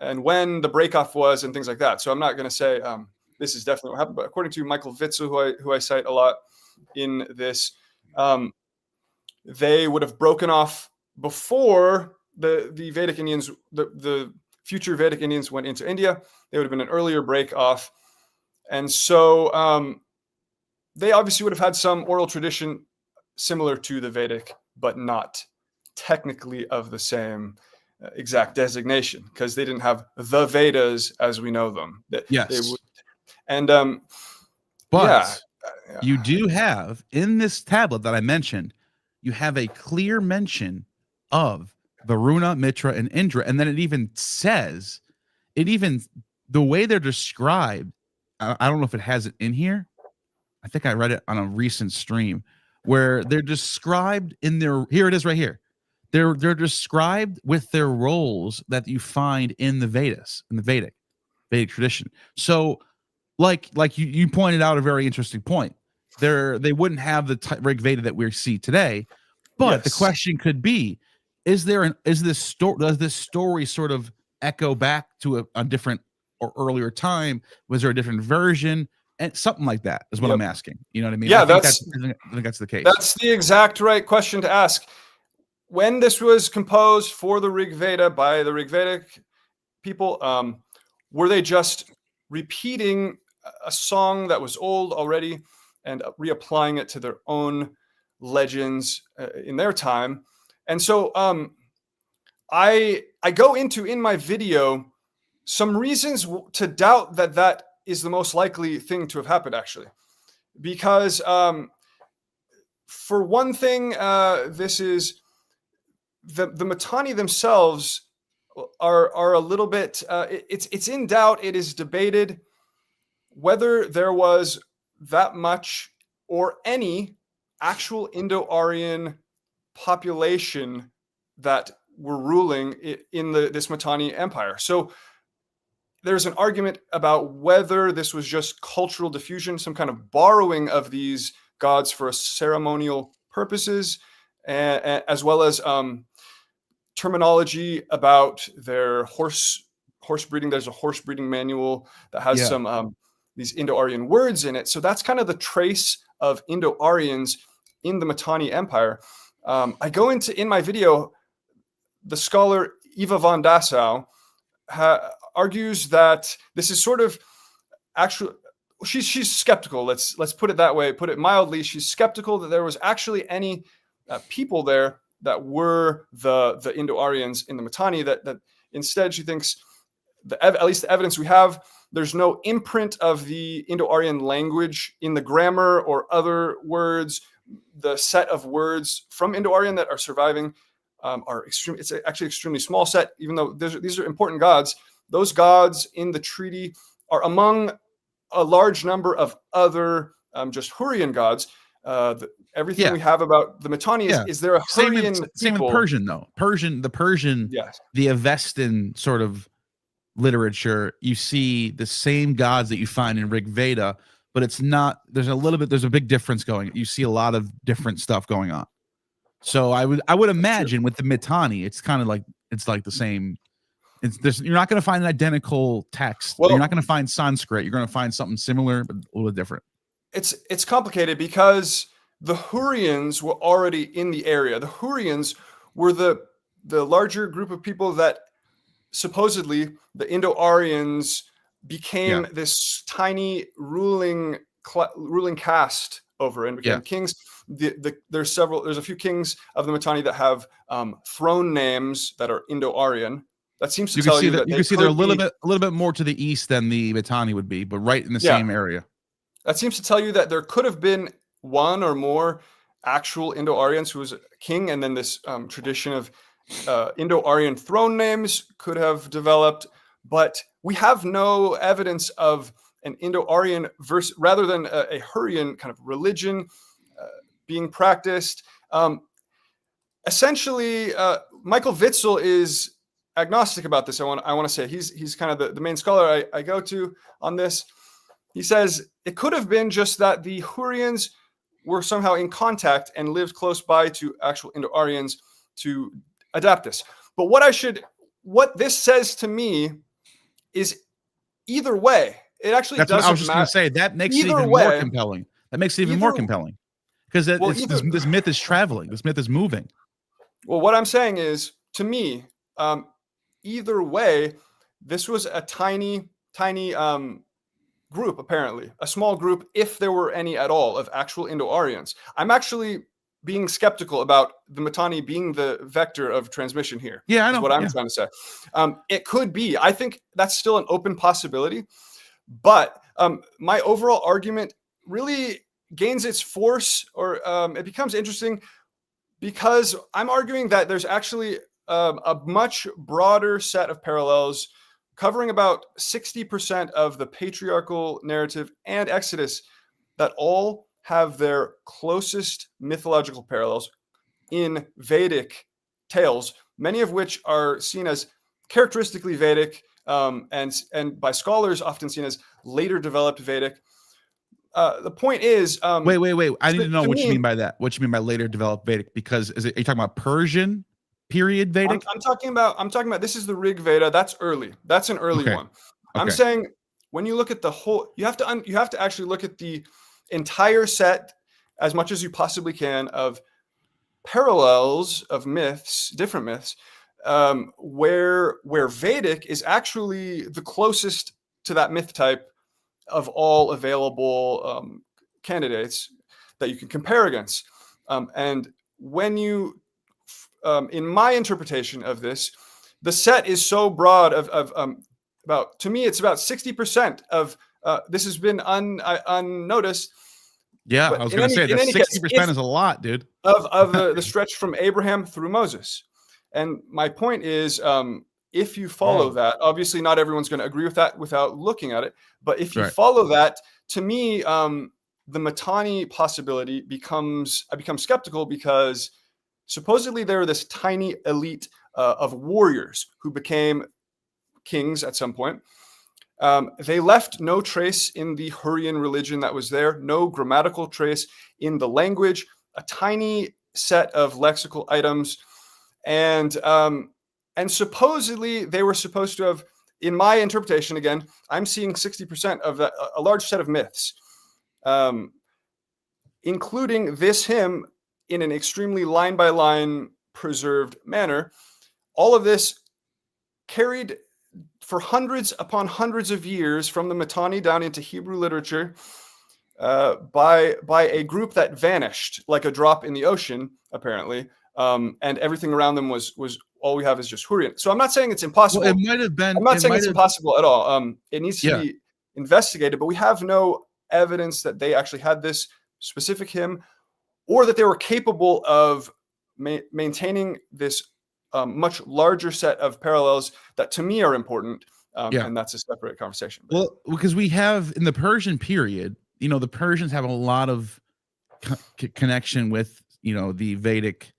and when the breakoff was and things like that. So I'm not going to say this is definitely what happened, but according to Michael Witzel, who I cite a lot in this, they would have broken off before the Vedic Indians, the future Vedic Indians went into India. They would have been an earlier break off. And so they obviously would have had some oral tradition similar to the Vedic, but not technically of the same exact designation, because they didn't have the Vedas as we know them. Yes. They would, and but you do have in this tablet that I mentioned, you have a clear mention of Varuna, Mitra, and Indra, and then it even says, the way they're described. I don't know if it has it in here. I think I read it on a recent stream where they're described in their. Here it is, right here. They're described with their roles that you find in the Vedas, in the Vedic tradition. So, like you pointed out a very interesting point. They wouldn't have the RigVeda that we see today, but the question could be: does this story sort of echo back to a different or earlier time? Was there a different version? And something like that is what I'm asking. You know what I mean? Yeah, I think that's the case. That's the exact right question to ask. When this was composed for the RigVeda by the Rigvedic people, were they just repeating a song that was old already and reapplying it to their own legends in their time? And so I go into in my video some reasons to doubt that is the most likely thing to have happened, actually, because for one thing, this is the Mitanni themselves are a little bit. It's in doubt. It is debated whether there was that much or any actual Indo-Aryan population that were ruling in this Mitanni Empire. So there's an argument about whether this was just cultural diffusion, some kind of borrowing of these gods for ceremonial purposes, as well as terminology about their horse breeding. There's a horse breeding manual that has some these Indo-Aryan words in it. So that's kind of the trace of Indo-Aryans in the Mitanni Empire. I go into, in my video, the scholar Eva von Dassau argues that this is sort of actually, she's skeptical. Let's put it that way, put it mildly. She's skeptical that there was actually any people there that were the Indo-Aryans in the Mitanni, that instead she thinks, at least the evidence we have, there's no imprint of the Indo-Aryan language in the grammar or other words. The set of words from Indo-Aryan that are surviving are extreme. It's actually extremely small set, even though these are important gods. Those gods in the treaty are among a large number of other just Hurrian gods. Everything we have about the Mitanni is there a Hurrian same in Persian, though. The Persian, the Avestan sort of literature, you see the same gods that you find in RigVeda, but it's not. There's a big difference going. You see a lot of different stuff going on. So I would imagine with the Mitanni, it's kind of like the same. You're not going to find an identical text. Well, you're not going to find Sanskrit. You're going to find something similar, but a little bit different. It's complicated because the Hurrians were already in the area. The Hurrians were the larger group of people that supposedly the Indo-Aryans became this tiny ruling caste over and became kings. There's a few kings of the Mitanni that have throne names that are Indo-Aryan. That seems to tell you that you can see they're a little bit more to the east than the Mitanni would be, but right in the same area. That seems to tell you that there could have been one or more actual Indo-Aryans who was a king, and then this tradition of Indo-Aryan throne names could have developed. But we have no evidence of an Indo-Aryan rather than a Hurrian kind of religion being practiced. essentially, Michael Witzel is agnostic about this. I want to say he's kind of the main scholar I go to on this. He says it could have been just that the Hurrians were somehow in contact and lived close by to actual Indo-Aryans to adapt this. But what this says to me is either way, it actually That's doesn't what I was just matter. going to say. That makes it Either even way- more compelling. That makes it even more either- compelling because Well, this myth is traveling. This myth is moving. Well, what I'm saying is, to me, either way, this was a tiny group, apparently, a small group, if there were any at all, of actual Indo-Aryans. I'm actually being skeptical about the Mitanni being the vector of transmission here. Yeah, I know. Is what I'm trying to say. It could be. I think that's still an open possibility. But my overall argument really gains its force, or it becomes interesting, because I'm arguing that there's actually a much broader set of parallels covering about 60% of the patriarchal narrative and Exodus that all have their closest mythological parallels in Vedic tales, many of which are seen as characteristically Vedic, and by scholars often seen as later developed Vedic. The point is, Wait. I need to know to what you me- mean by that. What you mean by later developed Vedic? Because are you talking about Persian period Vedic? I'm talking about this is the RigVeda. That's early. That's an early Okay. one. I'm Okay. saying when you look at the whole, you have to actually look at the entire set as much as you possibly can of parallels of myths, different myths, where Vedic is actually the closest to that myth type of all available candidates that you can compare against. And when you, in my interpretation of this, the set is so broad of about, to me, it's about 60% of this has been unnoticed. Yeah, But I was in going to any- say in that any case, 60% is a lot, dude. of the stretch from Abraham through Moses. And my point is, if you follow that, obviously not everyone's going to agree with that without looking at it. But if you Right. follow that, to me, the Mitanni possibility I become skeptical, because supposedly they were this tiny elite of warriors who became kings at some point. They left no trace in the Hurrian religion that was there, no grammatical trace in the language, a tiny set of lexical items. And supposedly they were supposed to have, in my interpretation, again, I'm seeing 60% of that, a large set of myths, including this hymn in an extremely line by line preserved manner. All of this carried for hundreds upon hundreds of years from the Mitanni down into Hebrew literature by a group that vanished like a drop in the ocean, apparently. And everything around them was all we have is just Hurrian. So I'm not saying it's impossible. Well, it might have been. I'm not saying it's impossible at all. It needs to Yeah. be investigated, but we have no evidence that they actually had this specific hymn, or that they were capable of maintaining this much larger set of parallels that to me are important. Yeah. And that's a separate conversation. Well, because we have in the Persian period, the Persians have a lot of connection with, the Vedic,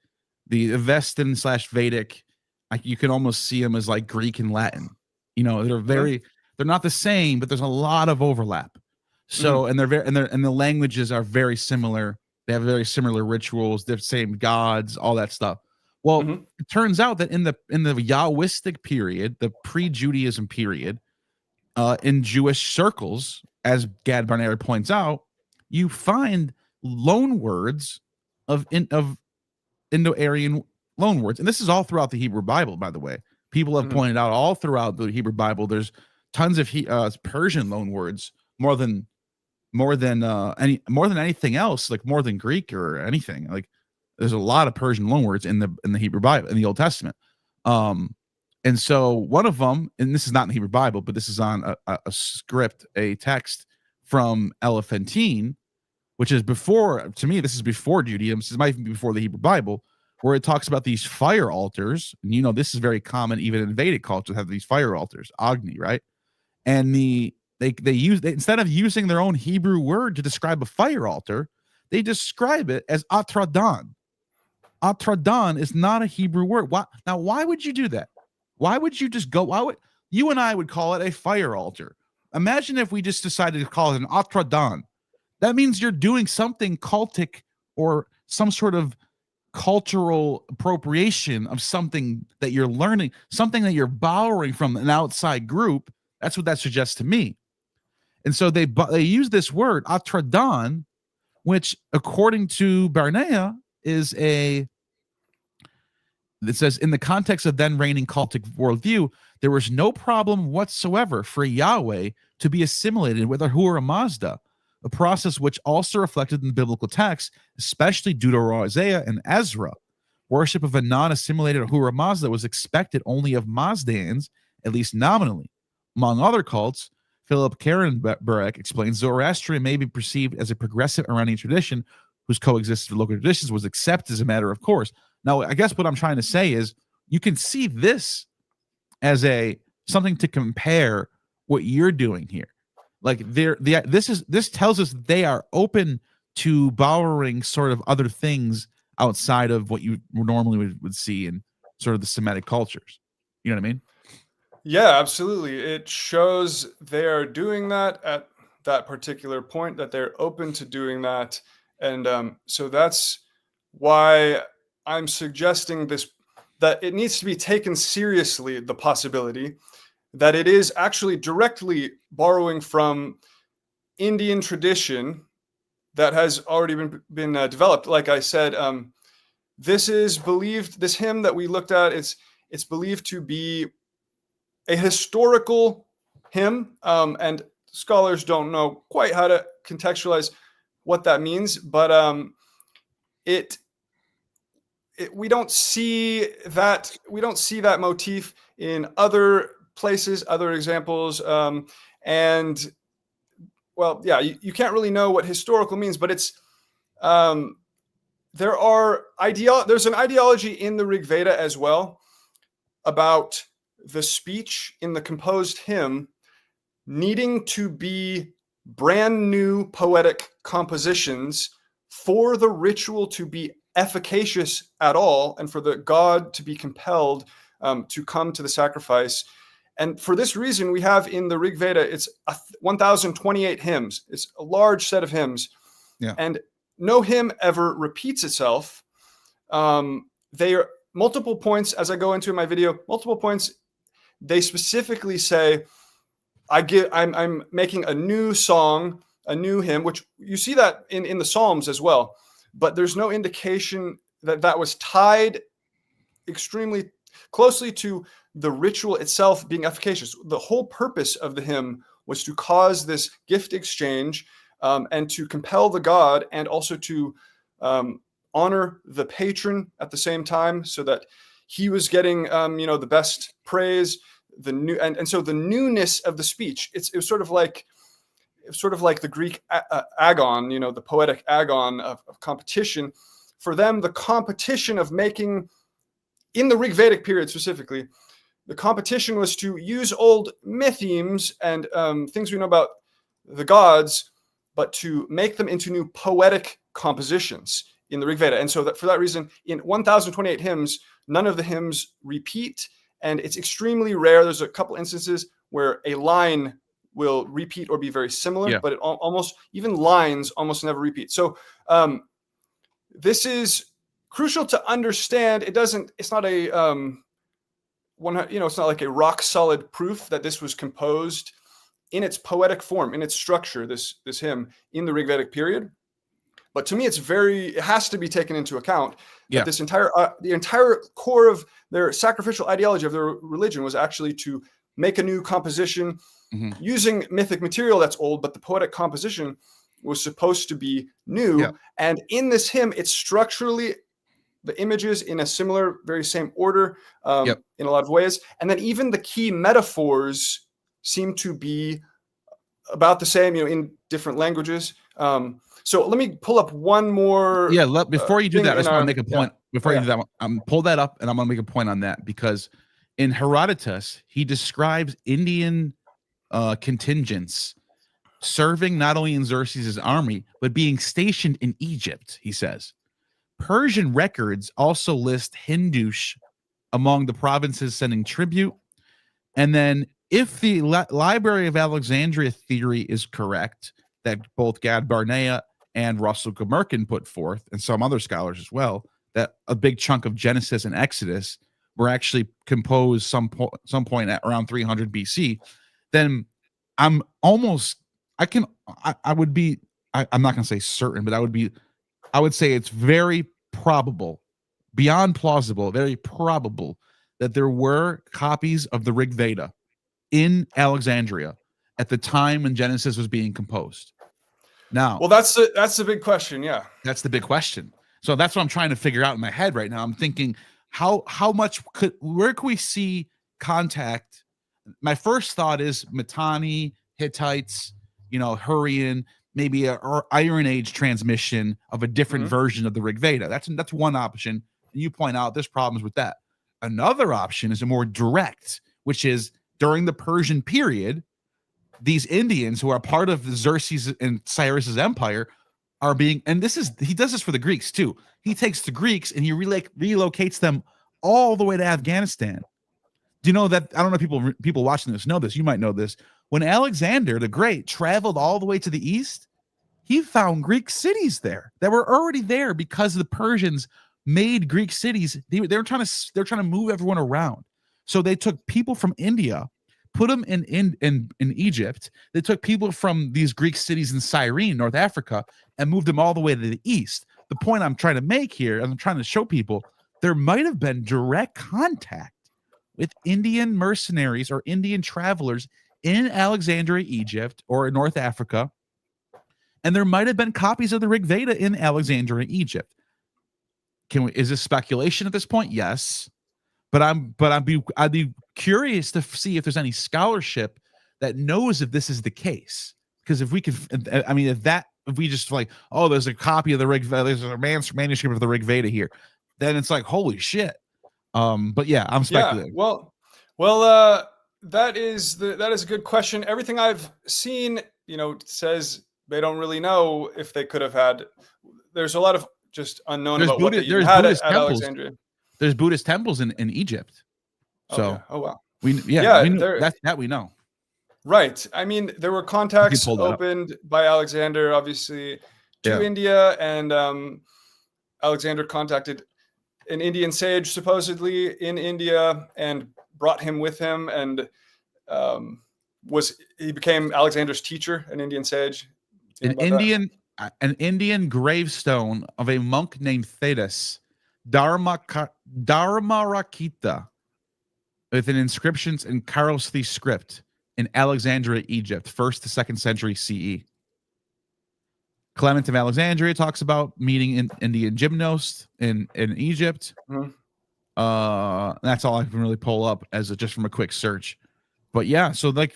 the Avestan / Vedic. Like you can almost see them as like Greek and Latin. They're not the same, but there's a lot of overlap. So, and the languages are very similar. They have very similar rituals, the same gods, all that stuff. Well, it turns out that in the Yahwistic period, the pre-Judaism period, in Jewish circles, as Gad Barnard points out, you find loan words of Indo-Aryan loan words, and this is all throughout the Hebrew Bible, by the way. People have pointed out all throughout the Hebrew Bible, there's tons of Persian loan words, more than anything else, like more than Greek or anything. Like there's a lot of Persian loan words in the Hebrew Bible, in the Old Testament. And so one of them, and this is not in the Hebrew Bible, but this is on a script, a text from Elephantine, which is before, to me, this is before Judaism. This might even be before the Hebrew Bible, where it talks about these fire altars. And this is very common, even in Vedic culture, have these fire altars, Agni, right? And they instead of using their own Hebrew word to describe a fire altar, they describe it as atradan. Atradan is not a Hebrew word. Why would you do that? Why would you just go? Why would you and I would call it a fire altar? Imagine if we just decided to call it an Atradan. That means you're doing something cultic or some sort of cultural appropriation of something that you're learning, something that you're borrowing from an outside group. That's what that suggests to me. And so they use this word Atradan, which according to Barnea is it says in the context of then reigning cultic worldview, there was no problem whatsoever for Yahweh to be assimilated with Ahura Mazda, a process which also reflected in the biblical text, especially Deuteronomy, Isaiah, and Ezra. Worship of a non-assimilated Ahura Mazda was expected only of Mazdans, at least nominally. Among other cults, Philip Karenberek explains Zoroastrian may be perceived as a progressive Iranian tradition whose coexistence with local traditions was accepted as a matter of course. Now, I guess what I'm trying to say is you can see this as something to compare what you're doing here. Like this tells us they are open to borrowing sort of other things outside of what you normally would see in sort of the Semitic cultures. You know what I mean? Yeah, absolutely. It shows they are doing that at that particular point, that they're open to doing that. And so that's why I'm suggesting this, that it needs to be taken seriously, the possibility that it is actually directly borrowing from Indian tradition that has already been developed. Like I said, this is believed, this hymn that we looked at, it's believed to be a historical hymn, and scholars don't know quite how to contextualize what that means, but we don't see that motif in other places, other examples, and well, yeah, you can't really know what historical means, but it's there's an ideology in the RigVeda as well about the speech in the composed hymn needing to be brand new poetic compositions for the ritual to be efficacious at all, and for the god to be compelled to come to the sacrifice. And for this reason, we have in the RigVeda, it's 1,028 hymns. It's a large set of hymns. Yeah. And no hymn ever repeats itself. They are multiple points, as I go into my video, multiple points. They specifically say, I'm making a new song, a new hymn, which you see that in the Psalms as well. But there's no indication that was tied extremely closely to the ritual itself being efficacious. The whole purpose of the hymn was to cause this gift exchange and to compel the god, and also to honor the patron at the same time, so that he was getting the best praise. And so the newness of the speech, it was sort of like the Greek agon, the poetic agon of competition. For them, the competition of making, in the Rigvedic period specifically, the competition was to use old mythemes and things we know about the gods, but to make them into new poetic compositions in the Rigveda. And so for that reason, in 1,028 hymns, none of the hymns repeat, and it's extremely rare. There's a couple instances where a line will repeat or be very similar, but it almost, even lines almost never repeat. So this is crucial to understand. It's not a it's not like a rock solid proof that this was composed in its poetic form, in its structure, this hymn in the Rigvedic period. But to me, it has to be taken into account that this the entire core of their sacrificial ideology of their religion was actually to make a new composition using mythic material that's old, but the poetic composition was supposed to be new. Yeah. And in this hymn, it's structurally the images in a similar, very same order in a lot of ways. And then even the key metaphors seem to be about the same, in different languages. So let me pull up one more. Yeah, before you do that, I just want to make a point. Before you do that, pull that up, and I'm going to make a point on that, because in Herodotus, he describes Indian contingents serving not only in Xerxes' army, but being stationed in Egypt, he says. Persian records also list Hindush among the provinces sending tribute. And then if the Library of Alexandria theory is correct, that both Gad Barnea and Russell Gmerkin put forth, and some other scholars as well, that a big chunk of Genesis and Exodus were actually composed some point at around 300 BC, then I'm almost, I would be, I'm not going to say certain, but I would say it's very probable, beyond plausible, very probable that there were copies of the RigVeda in Alexandria at the time when Genesis was being composed. Now, well, that's the big question. Yeah, that's the big question. So that's what I'm trying to figure out in my head right now. I'm thinking, how much where could we see contact? My first thought is Mitanni, Hittites, Hurrian, maybe a Iron Age transmission of a different version of the RigVeda. That's one option. And you point out there's problems with that. Another option is a more direct, which is during the Persian period, these Indians who are part of Xerxes and Cyrus's empire are being, and he does this for the Greeks too. He takes the Greeks and he relocates them all the way to Afghanistan. Do you know that? I don't know, people watching this know this. You might know this. When Alexander the Great traveled all the way to the east, he found Greek cities there that were already there because the Persians made Greek cities. They're trying to move everyone around. So they took people from India, put them in Egypt. They took people from these Greek cities in Cyrene, North Africa, and moved them all the way to the east. The point I'm trying to make here, and I'm trying to show people, there might have been direct contact with Indian mercenaries or Indian travelers in Alexandria, Egypt, or in North Africa, and there might have been copies of the RigVeda in Alexandria, Egypt. Is this speculation at this point? Yes. But I'd be curious to see if there's any scholarship that knows if this is the case. Because if we could, I mean, if we just like, oh, there's a copy of the RigVeda, there's a manuscript of the RigVeda here, then it's like, holy shit. But yeah, I'm speculating. Yeah, well, that is a good question. Everything I've seen, says they don't really know if they could have had. There's a lot of just unknown about what they even had at Alexandria. There's Buddhist temples in Egypt. So, oh wow, we know, that we know. Right. I mean, there were contacts opened by Alexander, obviously, to India, and Alexander contacted an Indian sage, supposedly in India, and brought him with him, and he became Alexander's teacher, an Indian sage. An Indian gravestone of a monk named Thetis Dharmarakita, with an inscriptions in Kharosthi script in Alexandria, Egypt, 1st to 2nd century CE. Clement of Alexandria talks about meeting in Indian gymnos in Egypt. That's all I can really pull up just from a quick search. But yeah, so that's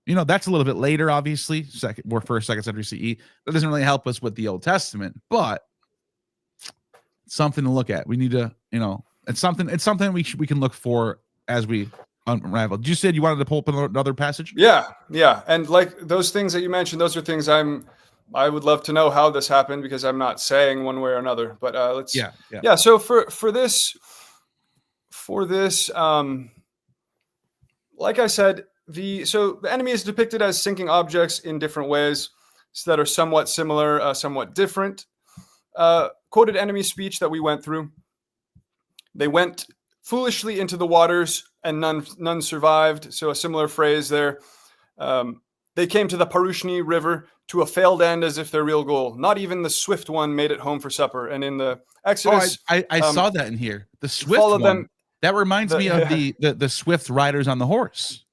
a little bit later, obviously, 1st, 2nd century CE. That doesn't really help us with the Old Testament, but something to look at. We need to, it's something we can look for as we unravel. You said you wanted to pull up another passage? Yeah. And like those things that you mentioned, those are things I would love to know how this happened, because I'm not saying one way or another. But let's. Yeah. So for this, like I said, the enemy is depicted as sinking objects in different ways that are somewhat similar, somewhat different. Quoted enemy speech that we went through. They went foolishly into the waters, and none survived. So a similar phrase there. They came to the Parushni River to a failed end as if their real goal. Not even the swift one made it home for supper. And in the Exodus, I saw that in here. The swift one. That reminds me of the swift riders on the horse.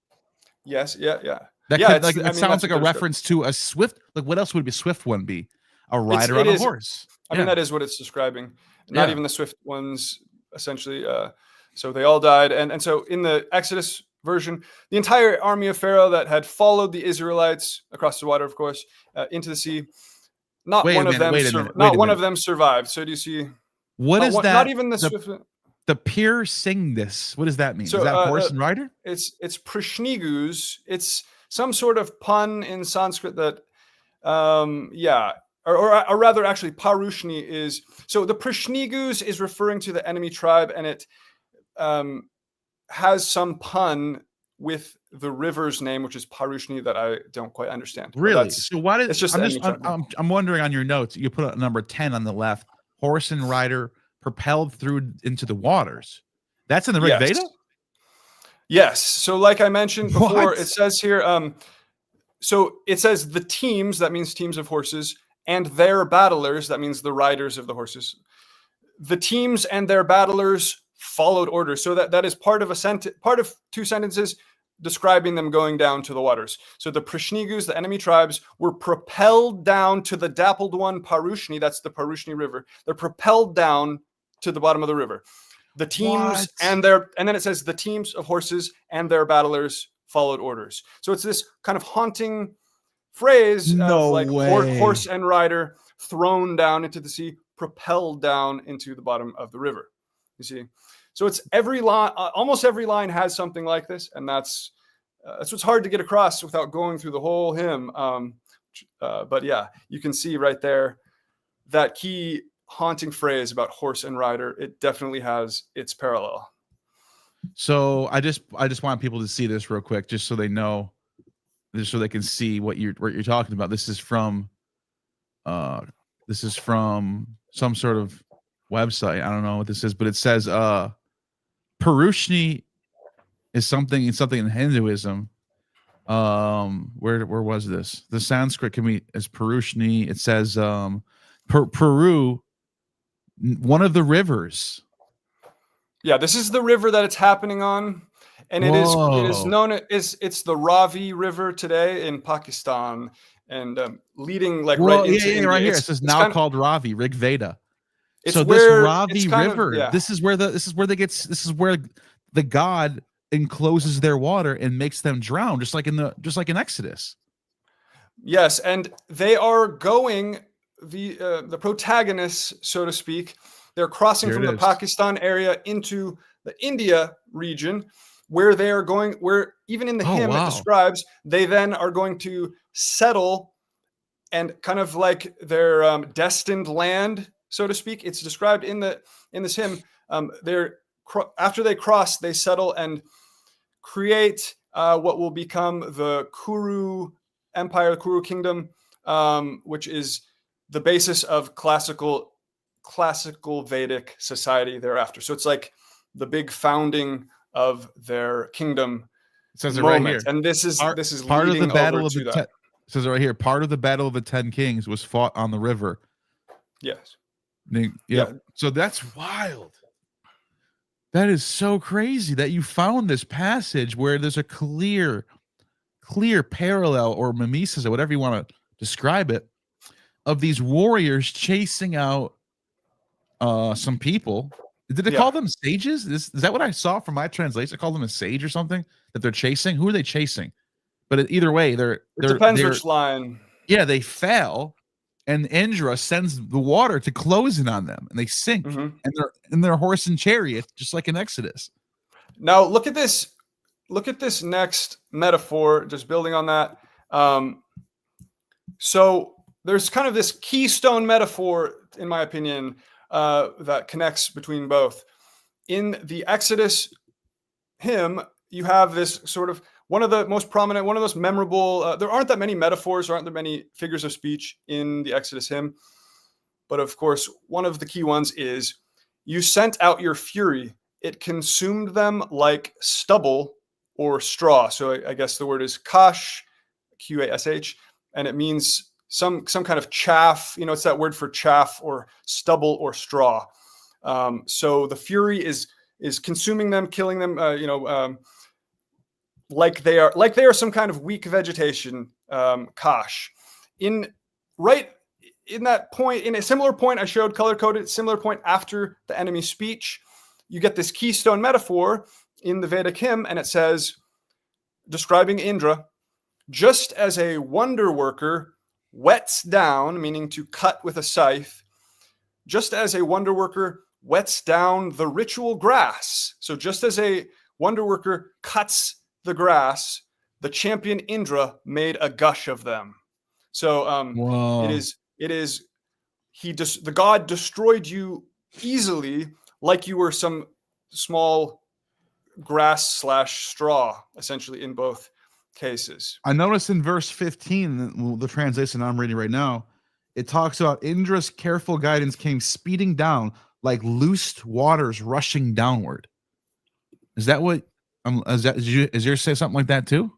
Yes. Yeah. That sounds like a reference to a swift. Like, what else would a swift one be? A rider on a horse. I mean, that is what it's describing. Not even the swift ones, essentially. So they all died. And so in the Exodus version, the entire army of Pharaoh that had followed the Israelites across the water, of course, into the sea, not one of them survived. So do you see? What is that? Not even the swift. The pure sing this. What does that mean? So, is that horse and rider? It's prishnigus. It's some sort of pun in Sanskrit that, or rather, actually, Parushni is, so the Prishnigus is referring to the enemy tribe, and it has some pun with the river's name, which is Parushni, that I don't quite understand. Really? So why did it's just I'm wondering on your notes, you put a number 10 on the left, horse and rider propelled through into the waters. That's in the RigVeda? Yes. So like I mentioned before, What? it says here, so it says the teams, that means teams of horses, and their battlers, that means the riders of the horses. The teams and their battlers followed orders. So that is part of two sentences describing them going down to the waters. So the Prishnigus, the enemy tribes, were propelled down to the dappled one, Parushni. That's the Parushni River. They're propelled down to the bottom of the river. The teams and then it says the teams of horses and their battlers followed orders. So it's this kind of haunting phrase of like horse and rider thrown down into the sea, propelled down into the bottom of the river. You see, so it's every line, almost every line has something like this, and that's what's hard to get across without going through the whole hymn. But yeah, you can see right there that key haunting phrase about horse and rider. It definitely has its parallel. So I just want people to see this real quick, just so they know, just so they can see what you're talking about. This is from some sort of website. I don't know what this is, but it says Parushni is something in Hinduism. Where was this? The Sanskrit is Parushni. It says Peru, one of the rivers. Yeah, this is the river that it's happening on, and it is known as it's the Ravi River today in Pakistan, and leading like right into India. Right here. It says now called Ravi, RigVeda. So this Ravi River, this is where the god encloses their water and makes them drown, just like in Exodus. Yes, and they are going, the protagonists, so to speak, they're crossing from the Pakistan area into the India region, where they are going, where even in the hymn it describes, they then are going to settle and kind of like their destined land, so to speak. It's described in this hymn. After they cross, they settle and create what will become the Kuru Empire, the Kuru Kingdom, which is the basis of classical Vedic society thereafter. So it's like the big founding of their kingdom. It says it right here. And this is part of the battle of the it says it right here. Part of the battle of the 10 kings was fought on the river. Yes. Yeah. So that's wild. That is so crazy that you found this passage where there's a clear parallel or mimesis or whatever you want to describe it, of these warriors chasing out some people. Did they call them sages? Is that what I saw from my translation? I called them a sage or something that they're chasing. Who are they chasing? But either way, it depends which line. Yeah, they fell, and Indra sends the water to close in on them, and they sink, and they're in their horse and chariot, just like in Exodus. Now look at this. Look at this next metaphor. Just building on that. So there's kind of this keystone metaphor, in my opinion, that connects between both. In the Exodus hymn, you have this sort of one of the most prominent, one of those memorable, there aren't that many metaphors, there aren't that many figures of speech in the Exodus hymn. But of course, one of the key ones is, you sent out your fury. It consumed them like stubble or straw. So I guess the word is kash, Q-A-S-H, and it means some kind of chaff. You know, it's that word for chaff or stubble or straw. So the fury is consuming them, killing them, like they are some kind of weak vegetation, kash. In that point, in a similar point, I showed color-coded, similar point after the enemy speech, you get this keystone metaphor in the Vedic hymn, and it says, describing Indra, just as a wonder worker wets down, meaning to cut with a scythe, just as a wonder worker wets down the ritual grass. So just as a wonder worker cuts the grass, the champion Indra made a gush of them. So it It is the god destroyed you easily, like you were some small grass/straw, essentially, in both cases. I noticed in verse 15, the translation I'm reading right now, it talks about Indra's careful guidance came speeding down like loosed waters rushing downward. Is that what? Is yours say something like that too?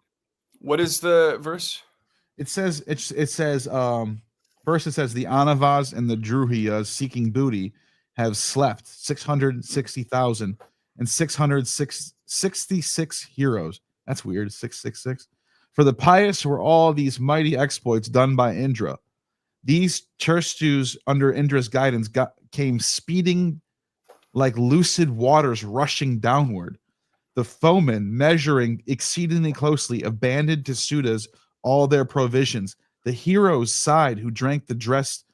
What is the verse? It says first it says the Anavas and the Druhiyas seeking booty have slept 660,000 and 666 heroes. That's weird. 666. For the pious were all these mighty exploits done by Indra. These Chershtus under Indra's guidance came speeding like lucid waters rushing downward. The foemen, measuring exceedingly closely, abandoned to Sudas all their provisions. The heroes sighed who drank the dress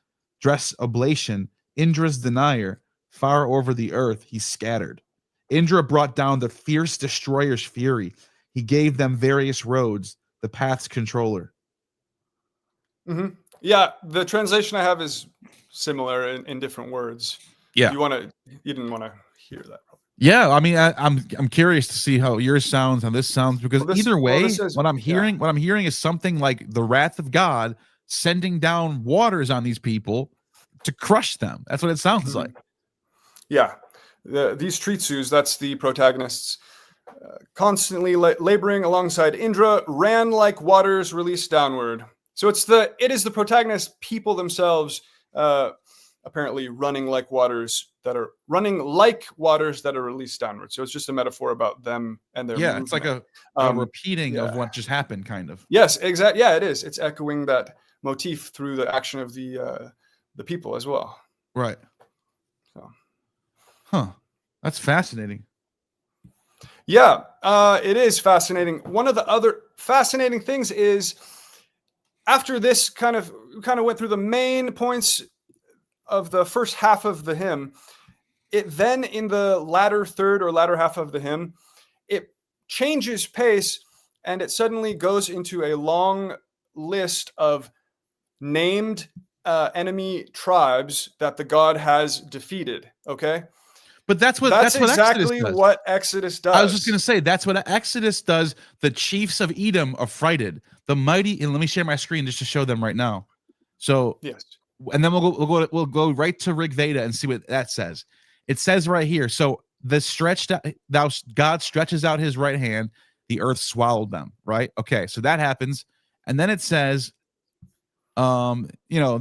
oblation. Indra's denier, far over the earth, he scattered. Indra brought down the fierce destroyer's fury. He gave them various roads, the path's controller. Mm-hmm. Yeah, the translation I have is similar in different words. Yeah, you didn't want to hear that. Yeah, I mean, I'm curious to see how yours sounds, how this sounds, because either way, what I'm hearing is something like the wrath of God sending down waters on these people to crush them. That's what it sounds like. Yeah, these Tritsus, that's the protagonists, constantly laboring alongside Indra, ran like waters released downward. So it is the protagonist people themselves, apparently running like waters that are released downward. So it's just a metaphor about them and their movement. It's like a repeating of what just happened, kind of. Yes, exactly. Yeah, it is. It's echoing that motif through the action of the people as well. Right. So. That's fascinating. Yeah, it is fascinating. One of the other fascinating things is after this kind of went through the main points of the first half of the hymn, it then in the latter third or latter half of the hymn, it changes pace and it suddenly goes into a long list of named enemy tribes that the god has defeated. Okay. But that's exactly what Exodus does. I was just going to say, that's what Exodus does. The chiefs of Edom affrighted the mighty. And let me share my screen just to show them right now. So yes. And then we'll go right to RigVeda and see what that says. It says right here. So God stretches out his right hand, the earth swallowed them. Right. Okay. So that happens. And then it says, thou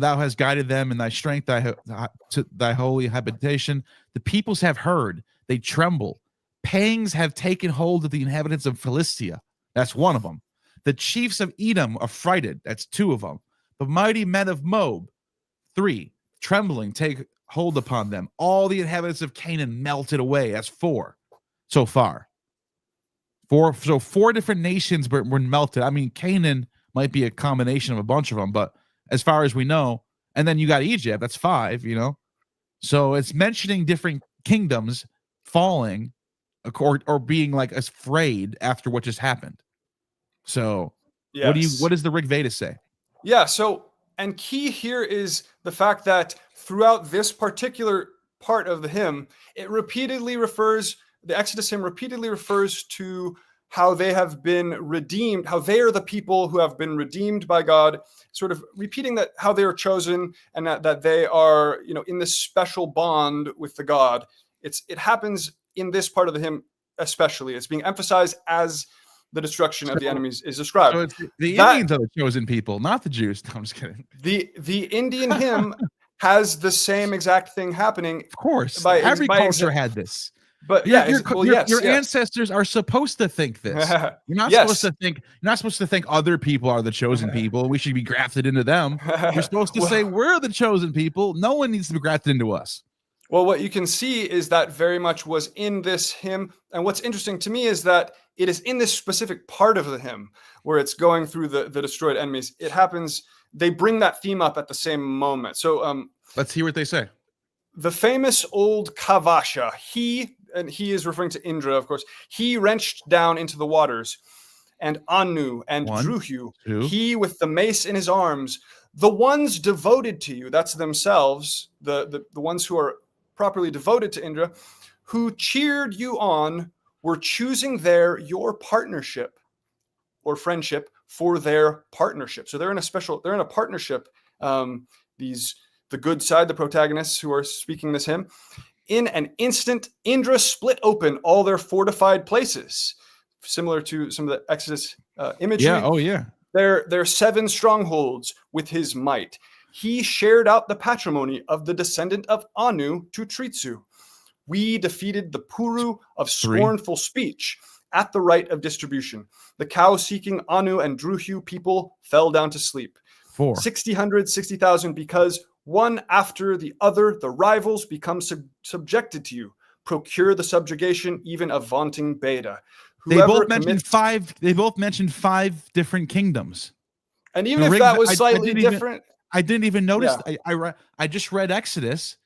hast guided them in thy strength, to thy holy habitation. The peoples have heard, they tremble. Pangs have taken hold of the inhabitants of Philistia. That's one of them. The chiefs of Edom affrighted. That's two of them. The mighty men of Moab. 3, trembling take hold upon them. All the inhabitants of Canaan melted away. That's 4 so far. 4 different nations were melted. I mean, Canaan might be a combination of a bunch of them, but as far as we know, and then you got Egypt, that's 5, So it's mentioning different kingdoms falling or being like afraid after what just happened. So yes. What does the RigVeda say? Yeah, and key here is the fact that throughout this particular part of the hymn, the Exodus hymn repeatedly refers to how they have been redeemed, how they are the people who have been redeemed by God, sort of repeating that how they are chosen and that they are, in this special bond with the God. It happens in this part of the hymn especially. It's being emphasized as the destruction of the enemies is described. So it's the Indians are the chosen people, not the Jews. No, I'm just kidding. The Indian hymn has the same exact thing happening. Of course, every culture had this. But your ancestors are supposed to think this. You're not supposed to think. You're not supposed to think other people are the chosen people. We should be grafted into them. You're supposed to say we're the chosen people. No one needs to be grafted into us. Well, what you can see is that very much was in this hymn. And what's interesting to me is that it is in this specific part of the hymn where it's going through the destroyed enemies. It happens. They bring that theme up at the same moment. So let's hear what they say. The famous old Kavasha, he is referring to Indra, of course. He wrenched down into the waters, and Anu and Druhu, he with the mace in his arms, The ones devoted to you, that's themselves, the ones who are properly devoted to Indra, who cheered you on, were choosing your partnership or friendship for their partnership. So they're in a partnership. The good side, the protagonists who are speaking this hymn, in an instant, Indra split open all their fortified places, similar to some of the Exodus imagery. Yeah. Oh, yeah. Their 7 strongholds with his might. He shared out the patrimony of the descendant of Anu to Tritsu. We defeated the Puru of scornful speech at the right of distribution. The cow-seeking Anu and Druhyu people fell down to sleep. 4. 60,000, because one after the other, the rivals become subjected to you. Procure the subjugation even of vaunting Beta. They both mentioned 5. They both mentioned 5 different kingdoms. And even if that was slightly different, I didn't even notice. Yeah. I just read Exodus,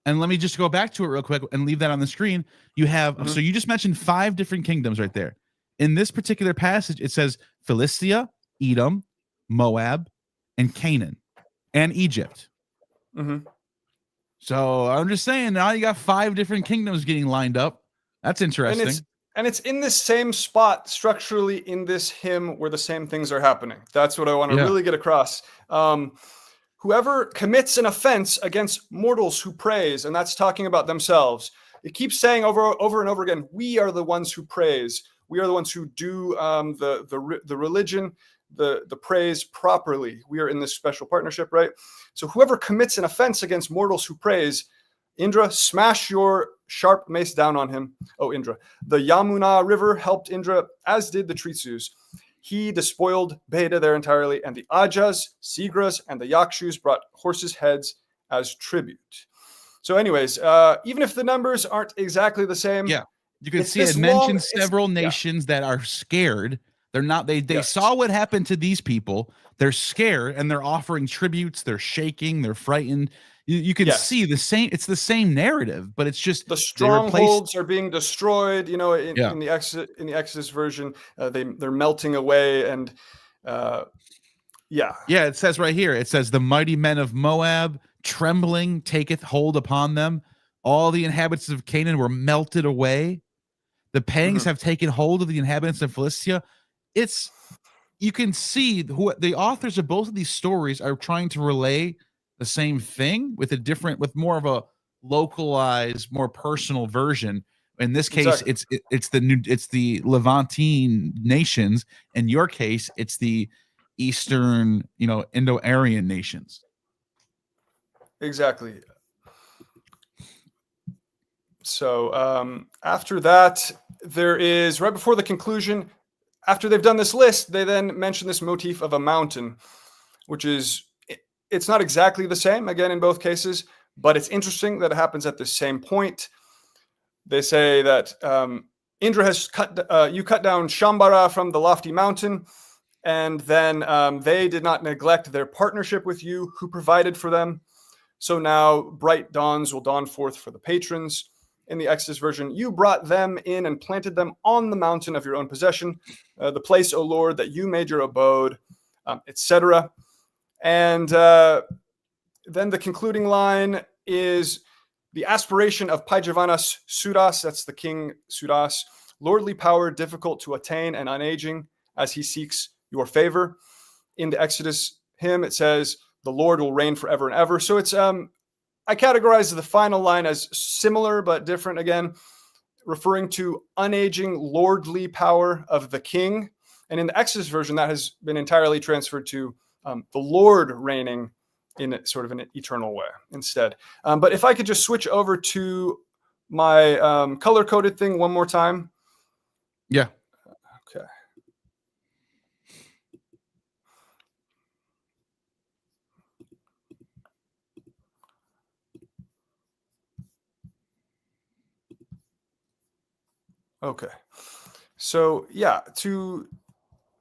and let me just go back to it real quick and leave that on the screen. You have so you just mentioned 5 different kingdoms right there. In this particular passage, it says Philistia, Edom, Moab, and Canaan, and Egypt. So I'm just saying, now you got 5 different kingdoms getting lined up. That's interesting. And it's in this same spot structurally in this hymn where the same things are happening. That's what I want to really get across. Whoever commits an offense against mortals who praise, and that's talking about themselves. It keeps saying over and over again, we are the ones who praise. We are the ones who do the religion, the praise properly. We are in this special partnership, right? So whoever commits an offense against mortals who praise, Indra, smash your sharp mace down on him. Oh, Indra. The Yamuna River helped Indra, as did the Tritsus. He despoiled Beta there entirely, and the Ajas, Sigras, and the Yakshus brought horses' heads as tribute. So anyways, even if the numbers aren't exactly the same. Yeah, you can see it mentions several nations that are scared. They're not, they saw what happened to these people. They're scared, and they're offering tributes. They're shaking. They're frightened. You can see the same. It's the same narrative, but it's just the strongholds are being destroyed. You know, in the Exodus version, they're melting away, and it says right here. It says the mighty men of Moab, trembling, taketh hold upon them. All the inhabitants of Canaan were melted away. The pangs have taken hold of the inhabitants of Philistia. You can see who the authors of both of these stories are trying to relay the same thing with with more of a localized, more personal version. In this case, it's the Levantine nations. In your case, it's the Eastern, Indo-Aryan nations. Exactly. So after that, there is, right before the conclusion, after they've done this list, they then mention this motif of a mountain, which is, it's not exactly the same, again, in both cases, but it's interesting that it happens at the same point. They say that Indra has cut down Shambhara from the lofty mountain, and then they did not neglect their partnership with you, who provided for them. So now bright dawns will dawn forth for the patrons. In the Exodus version, you brought them in and planted them on the mountain of your own possession, the place, O Lord, that you made your abode, etc. And then the concluding line is the aspiration of Paijavanas Sudas, that's the king Sudas, lordly power difficult to attain and unaging as he seeks your favor. In the Exodus hymn, it says, the Lord will reign forever and ever. So it's, I categorize the final line as similar but different again, referring to unaging lordly power of the king. And in the Exodus version, that has been entirely transferred to the Lord reigning in sort of an eternal way instead. But if I could just switch over to my color-coded thing one more time. Yeah. Okay. Okay. So,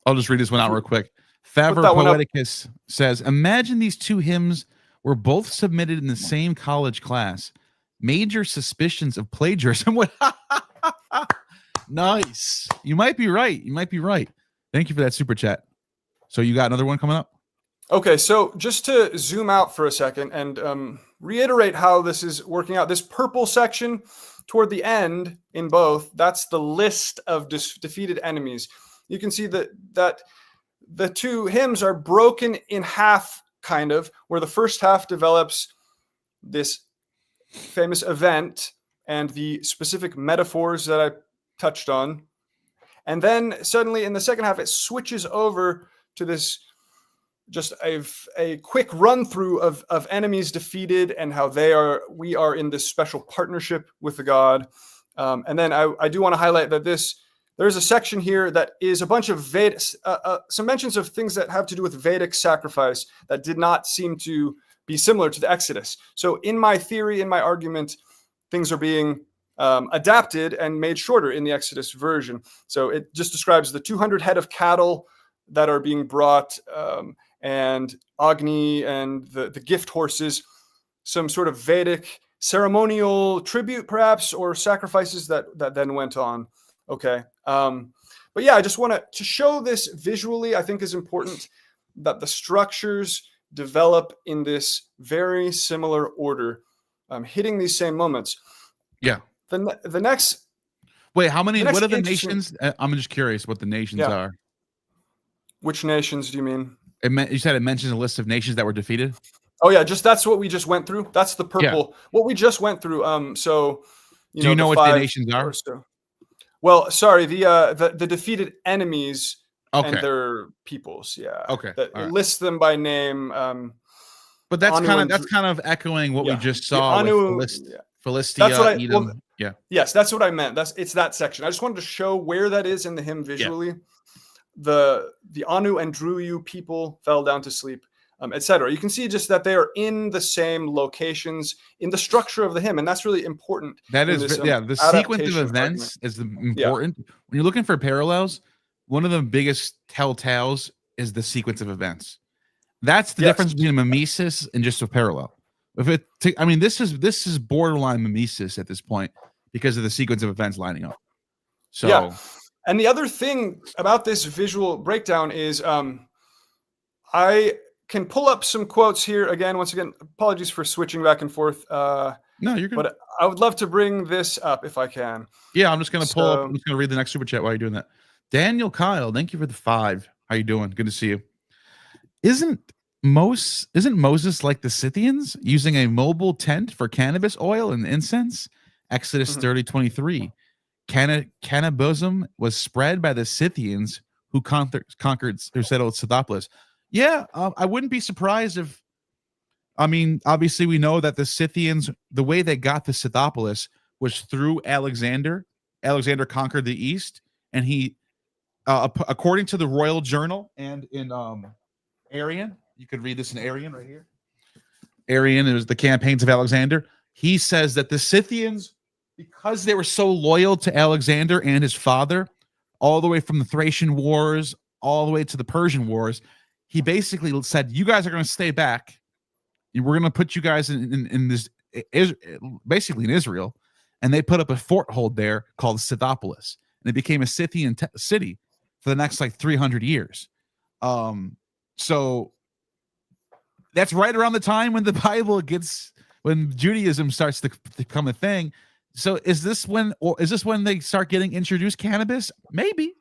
I'll just read this one out real quick. Faber Poeticus says, imagine these two hymns were both submitted in the same college class. Major suspicions of plagiarism. Nice. You might be right. Thank you for that super chat. So you got another one coming up? Okay, so just to zoom out for a second and reiterate how this is working out, this purple section toward the end in both, that's the list of defeated enemies. You can see that the two hymns are broken in half, kind of, where the first half develops this famous event and the specific metaphors that I touched on. And then suddenly in the second half, it switches over to this just a quick run through of enemies defeated and how we are in this special partnership with the God. And then I do want to highlight that there's a section here that is a bunch of some mentions of things that have to do with Vedic sacrifice that did not seem to be similar to the Exodus. So in my theory, in my argument, things are being adapted and made shorter in the Exodus version. So it just describes the 200 head of cattle that are being brought, and Agni and the gift horses, some sort of Vedic ceremonial tribute, perhaps, or sacrifices that then went on. Okay. But yeah, I just want to show this visually, I think is important, that the structures develop in this very similar order, hitting these same moments. Yeah. The next. Wait, how many? What are the nations? I'm just curious what the nations are. Which nations do you mean? You said it mentions a list of nations that were defeated. Oh yeah, that's what we just went through. That's the purple. Yeah. What we just went through. So do you know what the nations are? So. Well, sorry, the defeated enemies and their peoples. Yeah. Okay. Right. List them by name. But that's kind of echoing what we just saw with Philistia, Edom. Yeah. Yes, that's what I meant. It's that section. I just wanted to show where that is in the hymn visually. Yeah. The Anu and Druyu people fell down to sleep, etc. You can see just that they are in the same locations in the structure of the hymn, and that's really important. That is, the sequence of events is important. Yeah. When you're looking for parallels, one of the biggest telltales is the sequence of events. That's the difference between a mimesis and just a parallel. This is borderline mimesis at this point because of the sequence of events lining up. So. Yeah. And the other thing about this visual breakdown is I can pull up some quotes here. Once again, apologies for switching back and forth. No, you're good. But I would love to bring this up if I can. Yeah, I'm just going to pull up. I'm just going to read the next super chat while you're doing that. Daniel Kyle, thank you for the 5. How you doing? Good to see you. Isn't Moses like the Scythians, using a mobile tent for cannabis oil and incense? Exodus 30:23. Cannabism was spread by the Scythians who settled Scythopolis. Yeah, I wouldn't be surprised if. Obviously, we know that the Scythians, the way they got to Scythopolis was through Alexander. Alexander conquered the East, and he, according to the Royal Journal and in Arrian, you could read this in Arrian right here. Arrian is the campaigns of Alexander. He says that the Scythians, because they were so loyal to Alexander and his father, all the way from the Thracian Wars, all the way to the Persian Wars, he basically said, you guys are going to stay back. We're going to put you guys in this, basically in Israel. And they put up a fort hold there called Scythopolis. And it became a Scythian city for the next 300 years. So that's right around the time when the Bible when Judaism starts to become a thing. So is this when they start getting introduced cannabis? Maybe.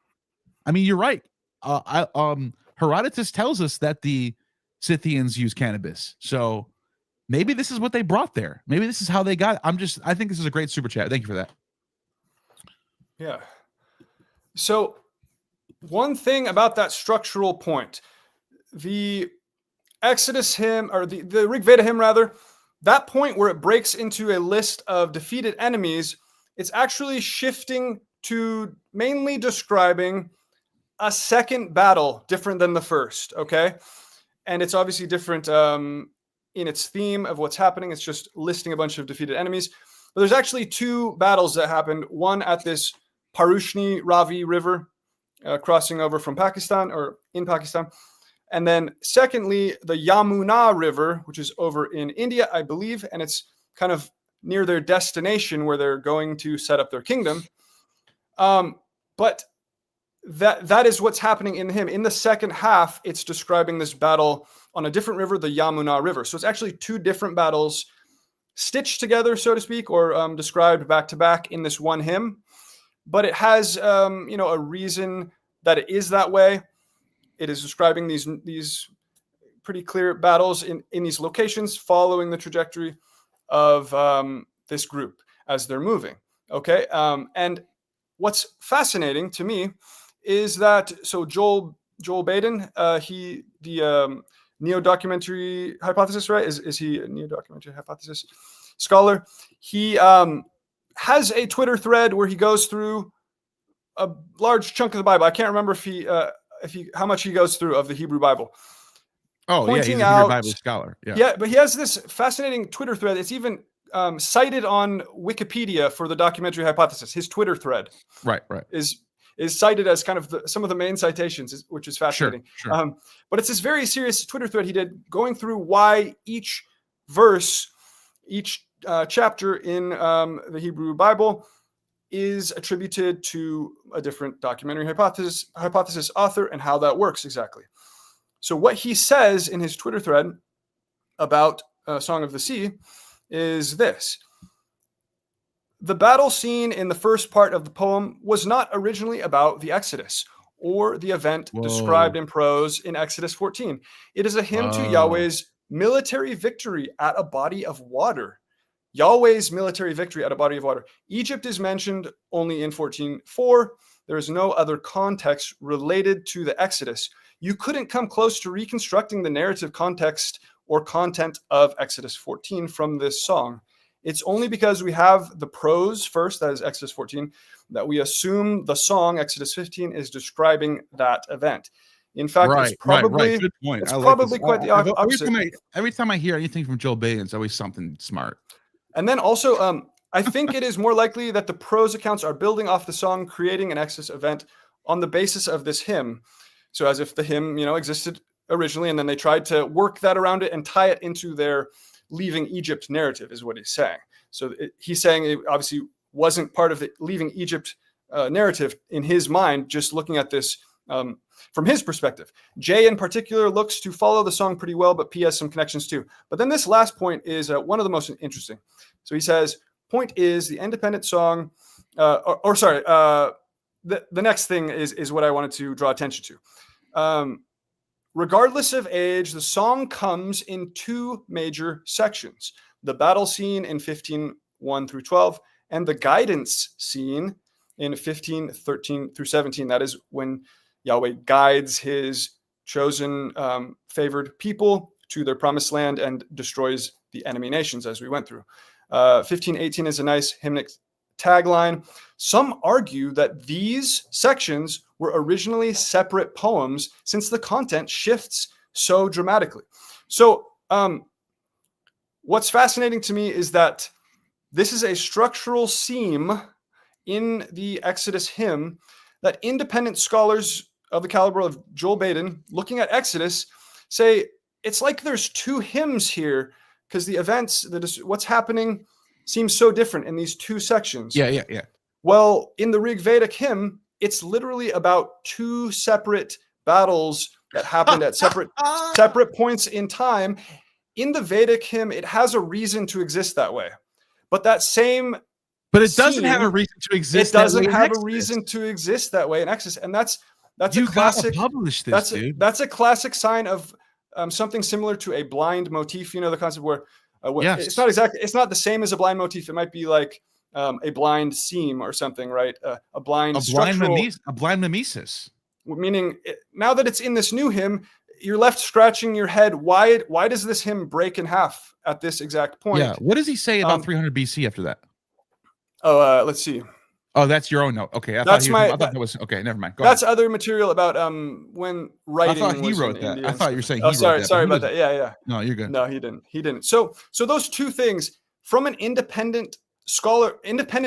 You're right. Herodotus tells us that the Scythians use cannabis. So maybe this is what they brought there. Maybe this is how they got it. I think this is a great super chat. Thank you for that. Yeah. So one thing about that structural point, the Exodus hymn, or the RigVeda hymn rather, that point where it breaks into a list of defeated enemies, it's actually shifting to mainly describing a second battle different than the first, okay? And it's obviously different in its theme of what's happening. It's just listing a bunch of defeated enemies. But there's actually 2 battles that happened, one at this Parushni Ravi River, crossing over from Pakistan, or in Pakistan. And then secondly, the Yamuna River, which is over in India, I believe, and it's kind of near their destination where they're going to set up their kingdom. But that is what's happening in the hymn. In the second half, it's describing this battle on a different river, the Yamuna River. So it's actually two different battles stitched together, so to speak, or described back to back in this one hymn. But it has, a reason that it is that way. It is describing these pretty clear battles in these locations, following the trajectory of this group as they're moving. Okay, and what's fascinating to me is that Joel Baden, the neo-documentary hypothesis, right? Is he a neo-documentary hypothesis scholar? He has a Twitter thread where he goes through a large chunk of the Bible. I can't remember how much he goes through of the Hebrew Bible. Oh, yeah, he's a Hebrew Bible scholar. Yeah, but he has this fascinating Twitter thread. It's even cited on Wikipedia for the documentary hypothesis. His Twitter thread, right, is cited as kind of some of the main citations, which is fascinating. Sure. But it's this very serious Twitter thread he did, going through why each verse, each chapter in the Hebrew Bible is attributed to a different documentary hypothesis author, and how that works exactly. So what he says in his Twitter thread about Song of the Sea is this: the battle scene in the first part of the poem was not originally about the Exodus or the event described in prose in Exodus 14. It is a hymn to Yahweh's military victory at a body of water. Yahweh's military victory at a body of water. Egypt is mentioned only in 14:4. There is no other context related to the Exodus. You couldn't come close to reconstructing the narrative context or content of Exodus 14 from this song. It's only because we have the prose first, that is Exodus 14, that we assume the song, Exodus 15, is describing that event. In fact, it's probably, Good point. It's probably quite the opposite. Every time I hear anything from Joel Baden, it's always something smart. And then also, I think it is more likely that the prose accounts are building off the song, creating an Exodus event on the basis of this hymn. So as if the hymn, existed originally, and then they tried to work that around it and tie it into their leaving Egypt narrative, is what he's saying. So he's saying it obviously wasn't part of the leaving Egypt narrative in his mind, just looking at this from his perspective. Jay in particular looks to follow the song pretty well, but P has some connections too. But then this last point is one of the most interesting. So he says, point is the independent song, the next thing is what I wanted to draw attention to. Regardless of age, the song comes in two major sections: the battle scene in 15:1 through 12, and the guidance scene in 15:13 through 17. That is when Yahweh guides his chosen, favored people to their promised land and destroys the enemy nations, as we went through. 15:18 is a nice hymnic tagline. Some argue that these sections were originally separate poems, since the content shifts so dramatically. So what's fascinating to me is that this is a structural seam in the Exodus hymn that independent scholars of the caliber of Joel Baden, looking at Exodus, say it's like there's two hymns here, because the events, what's happening seems so different in these two sections. Yeah. Well, in the RigVedic hymn, it's literally about two separate battles that happened at separate points in time. In the Vedic hymn, it has a reason to exist that way. But that same But it doesn't have a reason to exist. It doesn't have a reason to exist that way in Exodus. And that's you a classic. Publish this, dude. That's a classic sign of something similar to a blind motif. You know, the concept where yes. It's not the same as a blind motif. It might be like a blind seam or something, right? A blind mimesis. Meaning, now that it's in this new hymn, you're left scratching your head. Why does this hymn break in half at this exact point? Yeah. What does he say about 300 BC after that? Let's see. Oh, that's your own note. Okay, I thought that was okay. Never mind. That's other material about when writing. I thought he wrote that. India. I thought you were saying. Sorry about that. Yeah. No, you're good. No, he didn't. So those two things, from an independent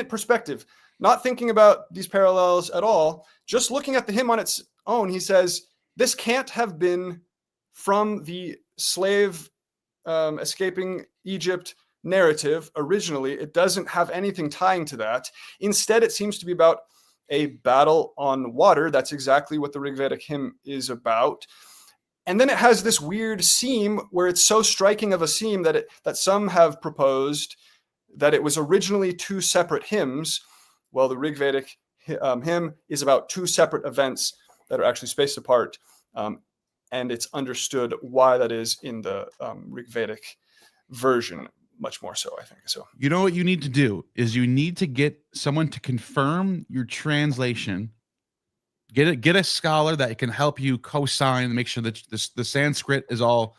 perspective, not thinking about these parallels at all, just looking at the hymn on its own, he says this can't have been from the slave escaping Egypt narrative originally. It doesn't have anything tying to that. Instead, it seems to be about a battle on water. That's exactly what the RigVedic hymn is about. And then it has this weird seam where it's so striking of a seam that some have proposed that it was originally two separate hymns. Well, the RigVedic hymn is about two separate events that are actually spaced apart. And it's understood why that is in the RigVedic version, much more so, I think. So, you know what you need to do is you need to get someone to confirm your translation. Get a scholar that can help you co-sign and make sure that the Sanskrit is all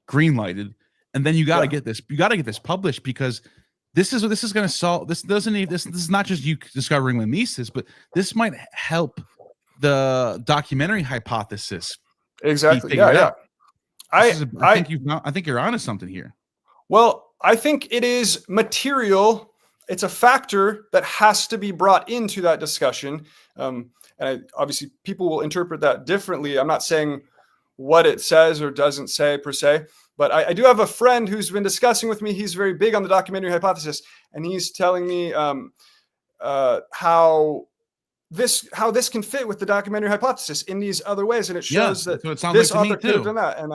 green lighted, and then you got to get this. You got to get this published, because this is going to solve. This is not just you discovering mimesis, but this might help the documentary hypothesis. Exactly. Yeah. I think you're onto something here. Well, I think it is material. It's a factor that has to be brought into that discussion. And obviously, people will interpret that differently. I'm not saying what it says or doesn't say per se, but I do have a friend who's been discussing with me. He's very big on the documentary hypothesis, and he's telling me how this can fit with the documentary hypothesis in these other ways, and it shows that this author could have done that. And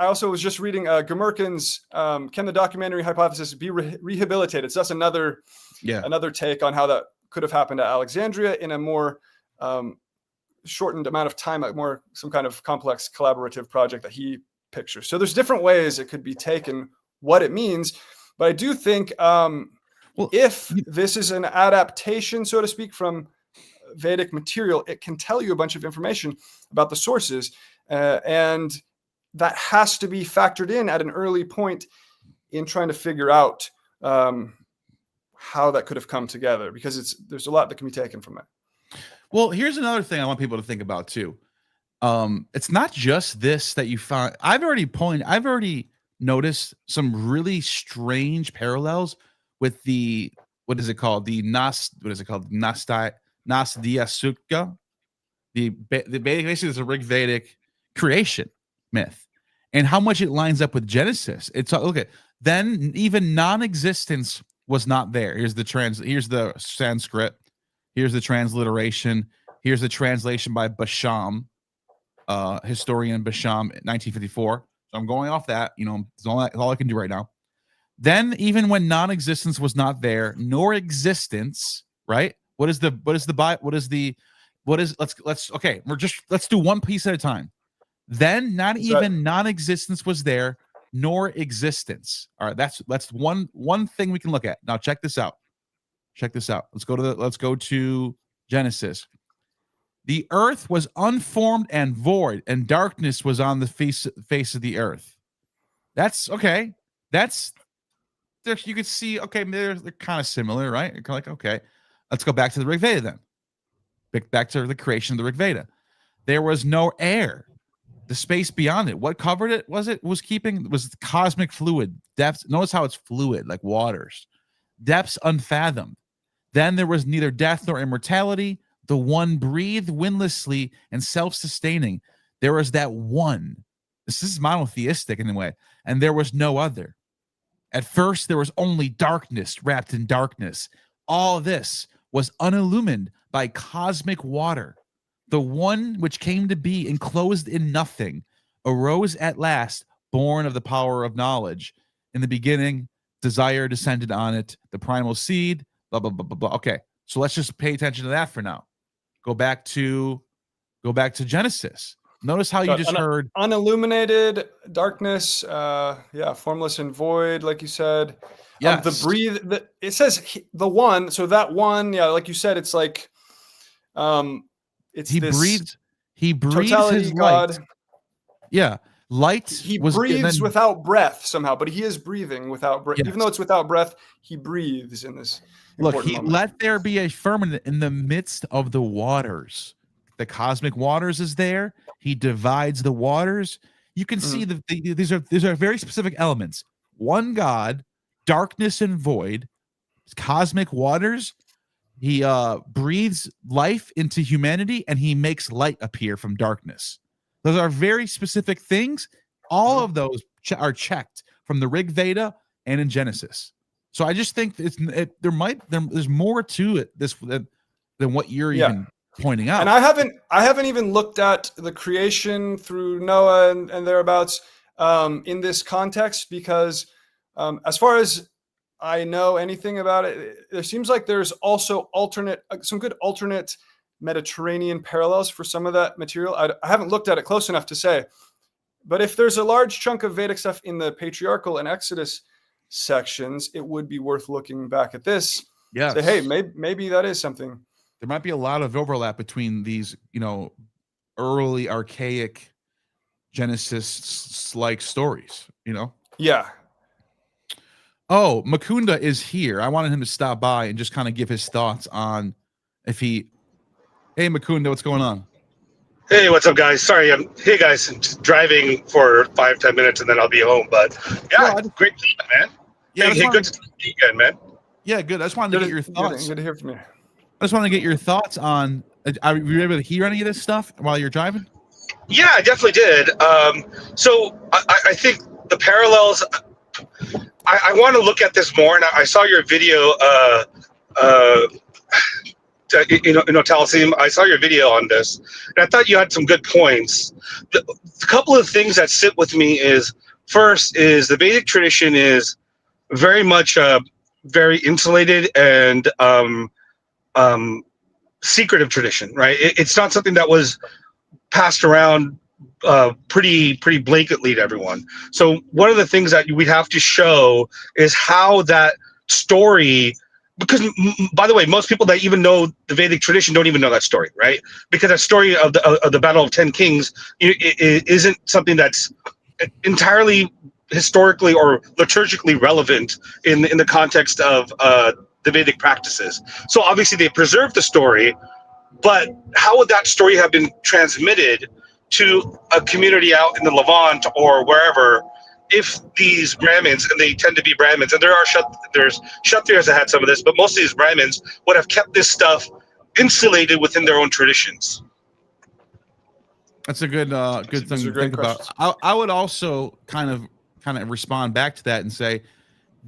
I also was just reading Gomurkin's "Can the Documentary Hypothesis Be Rehabilitated?" So that's another take on how that could have happened at Alexandria in a more shortened amount of time, some kind of complex collaborative project that he pictures. So there's different ways it could be taken, what it means. But I do think if this is an adaptation, so to speak, from Vedic material, it can tell you a bunch of information about the sources, and that has to be factored in at an early point in trying to figure out how that could have come together, because there's a lot that can be taken from it. Well, here's another thing I want people to think about too. It's not just this that you find. I've already noticed some really strange parallels with the Nasdaya Sukha. Basically it's a RigVedic creation myth, and how much it lines up with Genesis. It's okay. Then even non-existence was not there. Here's the Sanskrit. Here's the transliteration. Here's the translation by Basham, historian Basham, 1954. So I'm going off that. It's all I can do right now. Then even when non-existence was not there, nor existence, right? Let's do one piece at a time. Then non-existence was there, nor existence. All right, that's one thing we can look at. Now check this out. Let's go to Genesis. The earth was unformed and void, and darkness was on the face of the earth. That's okay. You could see, okay, they're kind of similar, right? You're kind of like, okay, let's go back to the RigVeda then. Back to the creation of the RigVeda. There was no air. The space beyond it. What covered it? Was cosmic fluid. Depths. Notice how it's fluid, like waters. Depths unfathomed. Then there was neither death nor immortality. The one breathed windlessly and self-sustaining. There was that one. This is monotheistic in a way. And there was no other. At first, there was only darkness wrapped in darkness. All this was unillumined by cosmic water. The one which came to be enclosed in nothing arose at last, born of the power of knowledge. In the beginning, desire descended on it, the primal seed, blah, blah, blah, blah, blah. Okay, so let's just pay attention to that for now. Go back to Genesis. Notice how you just heard unilluminated darkness, formless and void, like you said. Yeah, it says the one. So that one, like you said, it's like, he breathes his God. Light. Yeah, light. He breathes without breath somehow, but he is breathing without breath. Yes. Even though it's without breath, he breathes in this. Look, let there be a firmament in the midst of the waters. The cosmic waters is there. He divides the waters. You can see these are very specific elements. One God, darkness and void, cosmic waters. He breathes life into humanity, and he makes light appear from darkness. Those are very specific things. All of those are checked from the RigVeda and in Genesis. So I just think there's more to it than what you're even pointing out. And I haven't even looked at the creation through Noah and thereabouts in this context, because as far as I know anything about it, there seems like there's also some good alternate Mediterranean parallels for some of that material. I haven't looked at it close enough to say, but if there's a large chunk of Vedic stuff in the Patriarchal and Exodus sections, it would be worth looking back at this. Yeah. Say, hey, maybe that is something. There might be a lot of overlap between these, early archaic Genesis-like stories, Yeah. Oh, Mukunda is here. I wanted him to stop by and just kind of give his thoughts on Hey, Mukunda, what's going on? Hey, what's up, guys? Sorry, I'm just driving for 5-10 minutes and then I'll be home. But great to see you, man. Yeah, hey, good to see you again, man. Yeah, good. I just wanted to get your thoughts. Good to hear from you. I just want to get your thoughts on. Were you able to hear any of this stuff while you're driving? Yeah, I definitely did. So I think the parallels. I want to look at this more, and I saw your video. Talasim, I saw your video on this, and I thought you had some good points. The couple of things that sit with me is, first is the Vedic tradition is very much very insulated and secretive tradition, right? It's not something that was passed around pretty blankly to everyone. So one of the things that we have to show is how that story, because by the way, most people that even know the Vedic tradition don't even know that story, right? Because that story of the Battle of 10 Kings isn't something that's entirely historically or liturgically relevant in the context of the Vedic practices. So obviously they preserved the story, but how would that story have been transmitted to a community out in the Levant or wherever if these Brahmins, and they tend to be Brahmins, and there's Kshatriyas that had some of this, but most of these Brahmins would have kept this stuff insulated within their own traditions? That's a good thing to think about. I would also kind of respond back to that and say,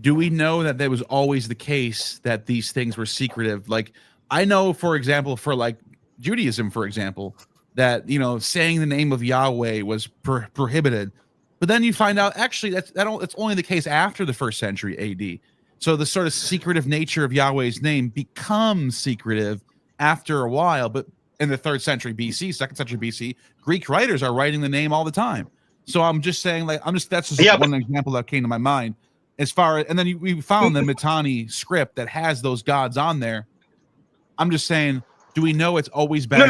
do we know that that was always the case, that these things were secretive? Like, I know, for example, for like Judaism, for example, that saying the name of Yahweh was prohibited, but then you find out actually that's only the case after the 1st century AD. So the sort of secretive nature of Yahweh's name becomes secretive after a while. But in the 3rd century BC, 2nd century BC, Greek writers are writing the name all the time. So I'm just saying, that's just one example that came to my mind. As far as, and then we found the Mitanni script that has those gods on there. I'm just saying, do we know it's always been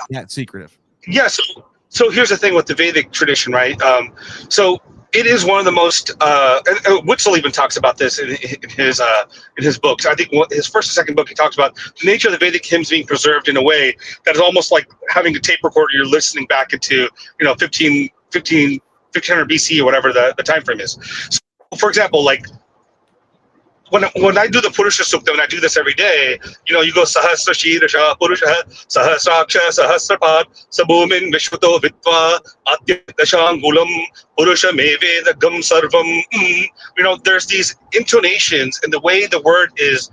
that secretive? Yes. Yeah, so here's the thing with the Vedic tradition, right? So it is one of the most, and Witzel even talks about this in his books. I think his first and second book, he talks about the nature of the Vedic hymns being preserved in a way that is almost like having a tape recorder. You're listening back into 1500 BC or whatever the time frame is. So, for example, like when I do the Purusha Sukta, and I do this every day, you go Sahasra Shirasha Purusha Sahasraksha Sahasrapad Sabumin Vishwato Vitva Atyadashangulam Purusha Meve Gam Sarvam. There's these intonations and the way the word is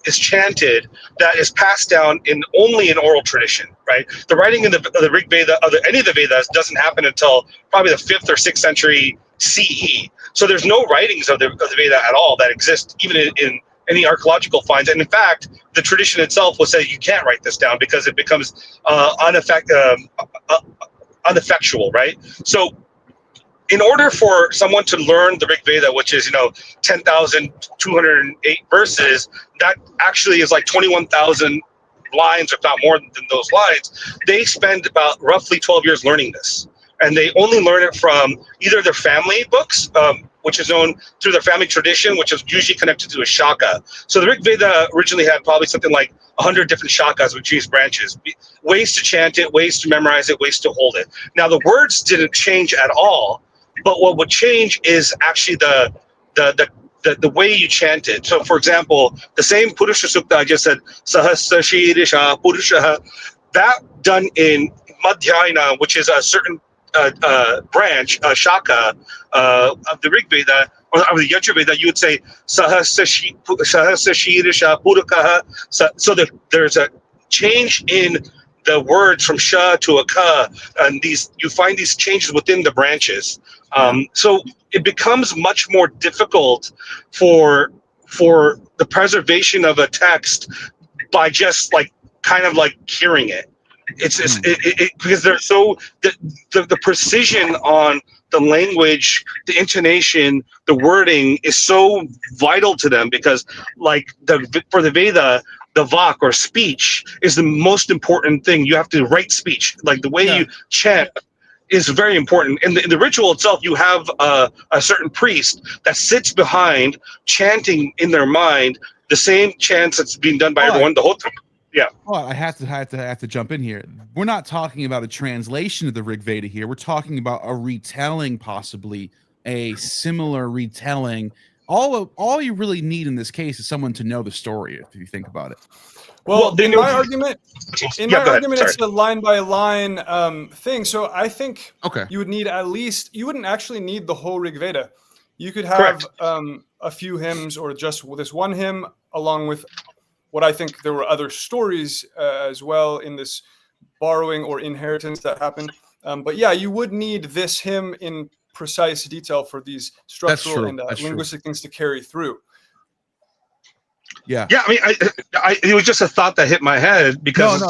chanted that is passed down only in oral tradition, right? The writing in the RigVeda, any of the Vedas, doesn't happen until probably the 5th or 6th century CE. So there's no writings of the Veda at all that exist, even in any archaeological finds. And in fact, the tradition itself will say you can't write this down because it becomes ineffectual, right? So in order for someone to learn the RigVeda, which is 10,208 verses, that actually is like 21,000 lines, if not more than those lines. They spend about roughly 12 years learning this. And they only learn it from either their family books, which is known through their family tradition, which is usually connected to a shaka. So the RigVeda originally had probably something like 100 different shakas with these branches, ways to chant it, ways to memorize it, ways to hold it. Now the words didn't change at all, but what would change is actually the way you chant it. So for example, the same Purusha Sukta I just said, Sahasra Shirisha Purusha, that done in Madhyayana, which is a certain branch, shaka of the RigVeda or of the Yajurveda, you would say Sahasrashirasha Purakaha. So there's a change in the words from sha to a ka, and you find these changes within the branches. So it becomes much more difficult for the preservation of a text by just like kind of like hearing it. It's because they're so the precision on the language, the intonation, the wording is so vital to them, because like for the Veda, the vak or speech is the most important thing. You have to write speech, like the way you chant is very important. In the ritual itself, you have a certain priest that sits behind chanting in their mind the same chants that's being done by everyone the whole time. Yeah. Well, I have to jump in here. We're not talking about a translation of the RigVeda here. We're talking about a retelling, possibly a similar retelling. All you really need in this case is someone to know the story, if you think about it. Well, in my argument, it's a line by line thing. So I think you would need you wouldn't actually need the whole RigVeda. You could have a few hymns or just this one hymn, along with what I think there were other stories as well in this borrowing or inheritance that happened. But yeah, you would need this hymn in precise detail for these structural and linguistic things to carry through. Yeah. I mean, it was just a thought that hit my head, because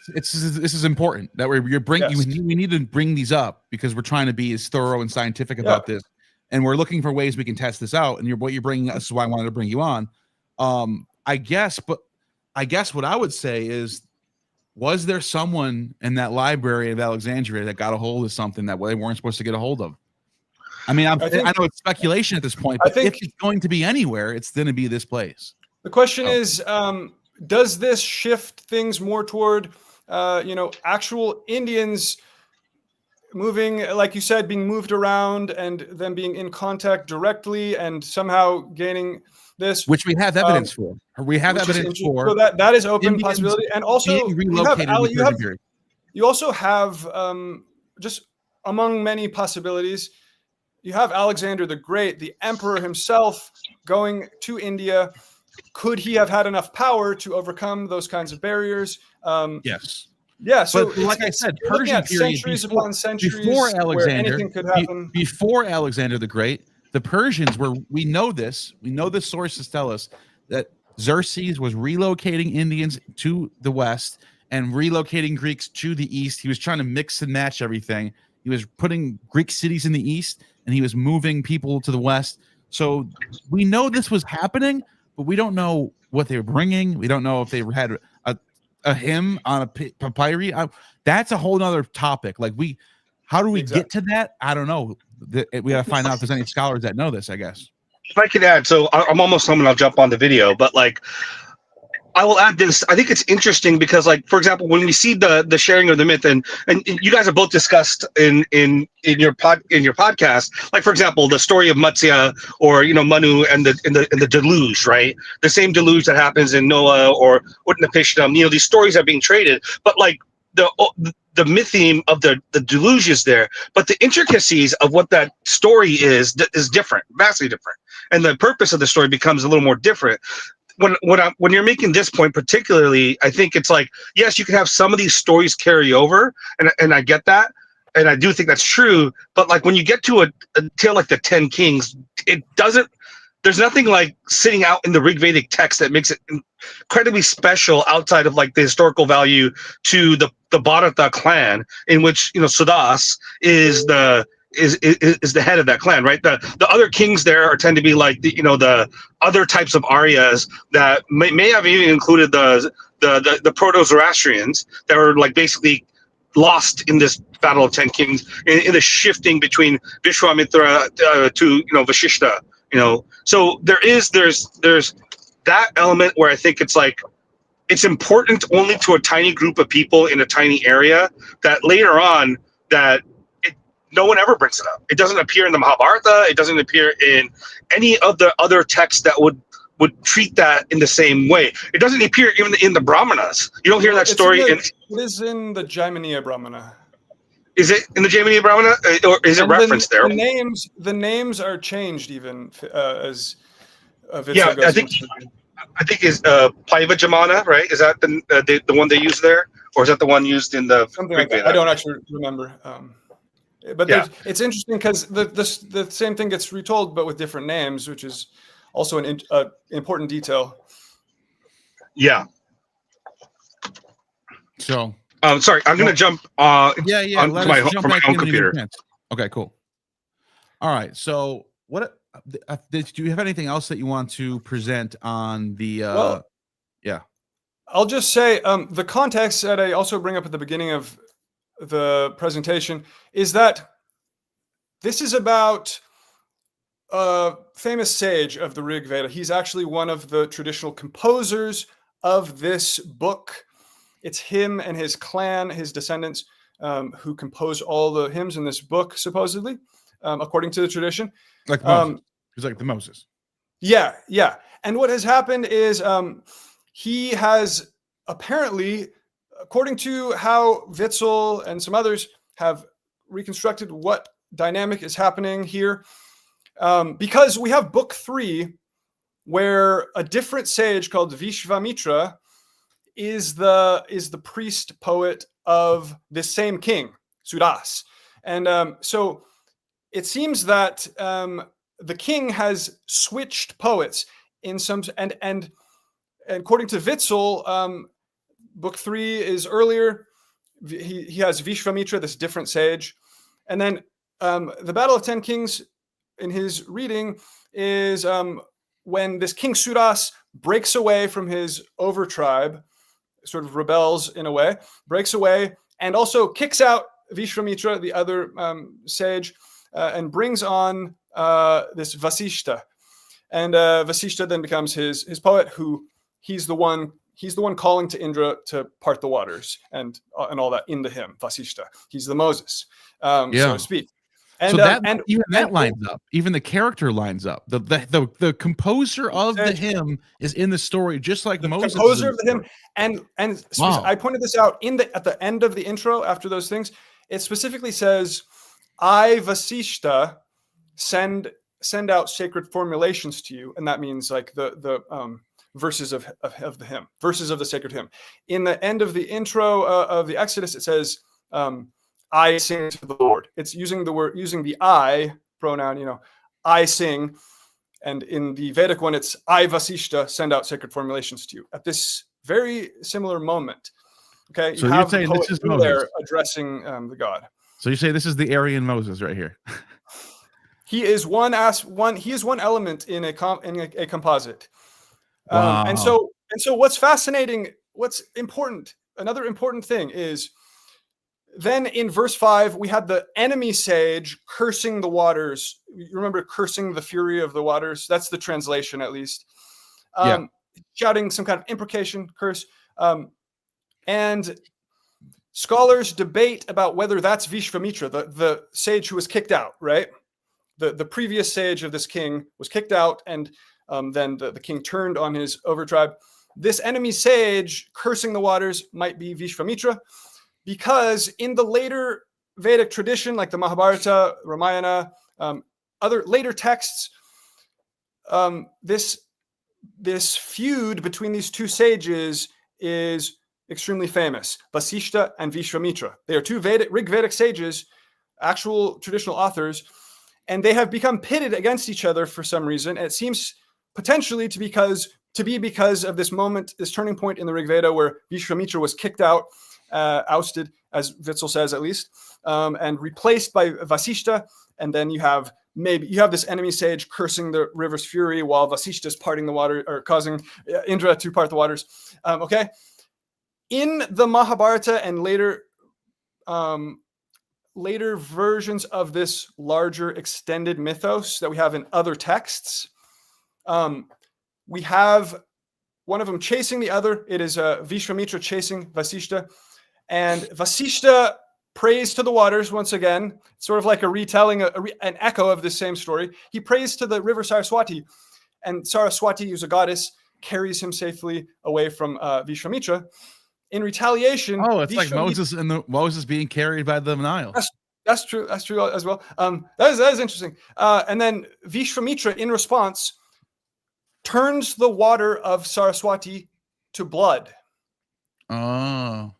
this is important that we need to bring these up, because we're trying to be as thorough and scientific about this, and we're looking for ways we can test this out. And what you're bringing us is why I wanted to bring you on. I guess what I would say is, was there someone in that library of Alexandria that got a hold of something that they weren't supposed to get a hold of? I mean, I know it's speculation at this point, but if it's going to be anywhere, it's going to be this place. The question is, does this shift things more toward, actual Indians moving, like you said, being moved around and them being in contact directly and somehow gaining this, which we have evidence for. We have evidence for. So that is open Indians possibility, and also you also have just among many possibilities, you have Alexander the Great, the emperor himself, going to India. Could he have had enough power to overcome those kinds of barriers? Yes. Yeah. So, but like I said, Persian period centuries upon centuries before Alexander, anything could happen. Before Alexander the Great, the Persians were. We know this. We know the sources tell us that Xerxes was relocating Indians to the west and relocating Greeks to the east. He was trying to mix and match everything. He was putting Greek cities in the east, and he was moving people to the west. So we know this was happening, but we don't know what they were bringing. We don't know if they had a hymn on a papyri. That's a whole nother topic. Like how do we get to that? I don't know. We got to find out if there's any scholars that know this, I guess. If I could add, so I'm almost home and I'll jump on the video, but like, I will add this. I think it's interesting because, like, for example, when we see the sharing of the myth, and you guys have both discussed in your podcast, like, for example, the story of Matsya or Manu and the deluge, right? The same deluge that happens in Noah or Utnapishtim. These stories are being traded, but like the myth theme of the deluge is there, but the intricacies of what that story is different, vastly different, and the purpose of the story becomes a little more different. When you're making this point particularly, I think it's like, yes, you can have some of these stories carry over, and I get that, and I do think that's true. But like when you get to a tale like the 10 Kings, it doesn't. There's nothing like sitting out in the RigVedic text that makes it incredibly special outside of like the historical value to the Bharata clan, in which Sudas is the head of that clan, right? The other kings there tend to be like the other types of Aryas that may have even included the Proto-Zoroastrians that were like basically lost in this battle of 10 kings in the shifting between Vishwamitra to Vashishta. So there's that element where I think it's like it's important only to a tiny group of people in a tiny area, that later on no one ever brings it up. It doesn't appear in the Mahabharata. It doesn't appear in any of the other texts that would treat that in the same way. It doesn't appear even in the Brahmanas. You don't hear that story. It is in the Jaiminiya Brahmana. Is it in the Jaimini Brahmana, or is it And referenced there? The names are changed even as Yeah, Witzel goes into. I think is Paiva Jamana, right? Is that the one they use there, or is that the one used in the Something like that. I don't actually remember. But Yeah. it's interesting because the same thing gets retold, but with different names, which is also an important detail. So, sorry, I'm going to jump yeah. onto Let my us jump from my back own in when you get a computer. chance. Okay, cool. All right. So, what do you have anything else that you want to present on the? Yeah. I'll just say the context that I also bring up at the beginning of the presentation is that this is about a famous sage of the RigVeda. He's actually one of the traditional composers of this book. It's him and his clan, his descendants, who compose all the hymns in this book, supposedly, according to the tradition. Like Moses. He's like the Moses. Yeah. And what has happened is he has apparently, according to how Witzel and some others have reconstructed what dynamic is happening here, because we have book 3, where a different sage called Vishvamitra is the priest poet of this same king, Sudas. And so it seems that the king has switched poets in some, and according to Witzel, book 3 is earlier. He has Vishvamitra, this different sage. And then the Battle of 10 Kings in his reading is when this King Sudas breaks away from his overtribe, sort of rebels in a way, breaks away, and also kicks out Vishvamitra, the other sage, and brings on this Vasishta. And Vasishta then becomes his poet, who he's the one calling to Indra to part the waters and all that in the hymn, Vasishta. He's the Moses, so to speak. And, so that lines up. Even the character lines up. The composer of the hymn is in the story, just like Moses. The composer of the hymn, and wow. I pointed this out at the end of the intro. After those things, it specifically says, "I Vasishta send out sacred formulations to you," and that means like the verses of the hymn, verses of the sacred hymn. In the end of the intro of the Exodus, it says, "I sing to the Lord." It's using the I pronoun, I sing. And in the Vedic one, it's I Vasishta send out sacred formulations to you. At this very similar moment, okay, so you're saying this is Moses there addressing the God. So you say this is the Aryan Moses right here. He is one element in a composite. Wow. And so what's fascinating, what's important, another important thing is, then in verse 5, we had the enemy sage cursing the waters. You remember cursing the fury of the waters? That's the translation, at least. Shouting some kind of imprecation, curse. And scholars debate about whether that's Vishvamitra, the sage who was kicked out, right? The previous sage of this king was kicked out, and then the king turned on his overtribe. This enemy sage cursing the waters might be Vishvamitra, because in the later Vedic tradition, like the Mahabharata, Ramayana, other later texts, this feud between these two sages is extremely famous. Vasishta and Vishvamitra. They are two RigVedic sages, actual traditional authors, and they have become pitted against each other for some reason. And it seems potentially to be because of this moment, this turning point in the RigVeda where Vishvamitra was kicked out, ousted, as Witzel says at least, and replaced by Vasishta. And then you have this enemy sage cursing the river's fury while Vasishta is parting the water, or causing Indra to part the waters. Okay, in the Mahabharata and later versions of this larger extended mythos that we have in other texts, we have one of them chasing the other. It is Vishvamitra chasing Vasishta. And Vasishta prays to the waters once again, sort of like a retelling, an echo of this same story. He prays to the river Saraswati, and Saraswati, who's a goddess, carries him safely away from Vishvamitra. in retaliation, Oh, it's like Vishwamitra, Moses being carried by the Nile. That's true. That's true as well. That is interesting. And then Vishwamitra, in response, turns the water of Saraswati to blood. Oh,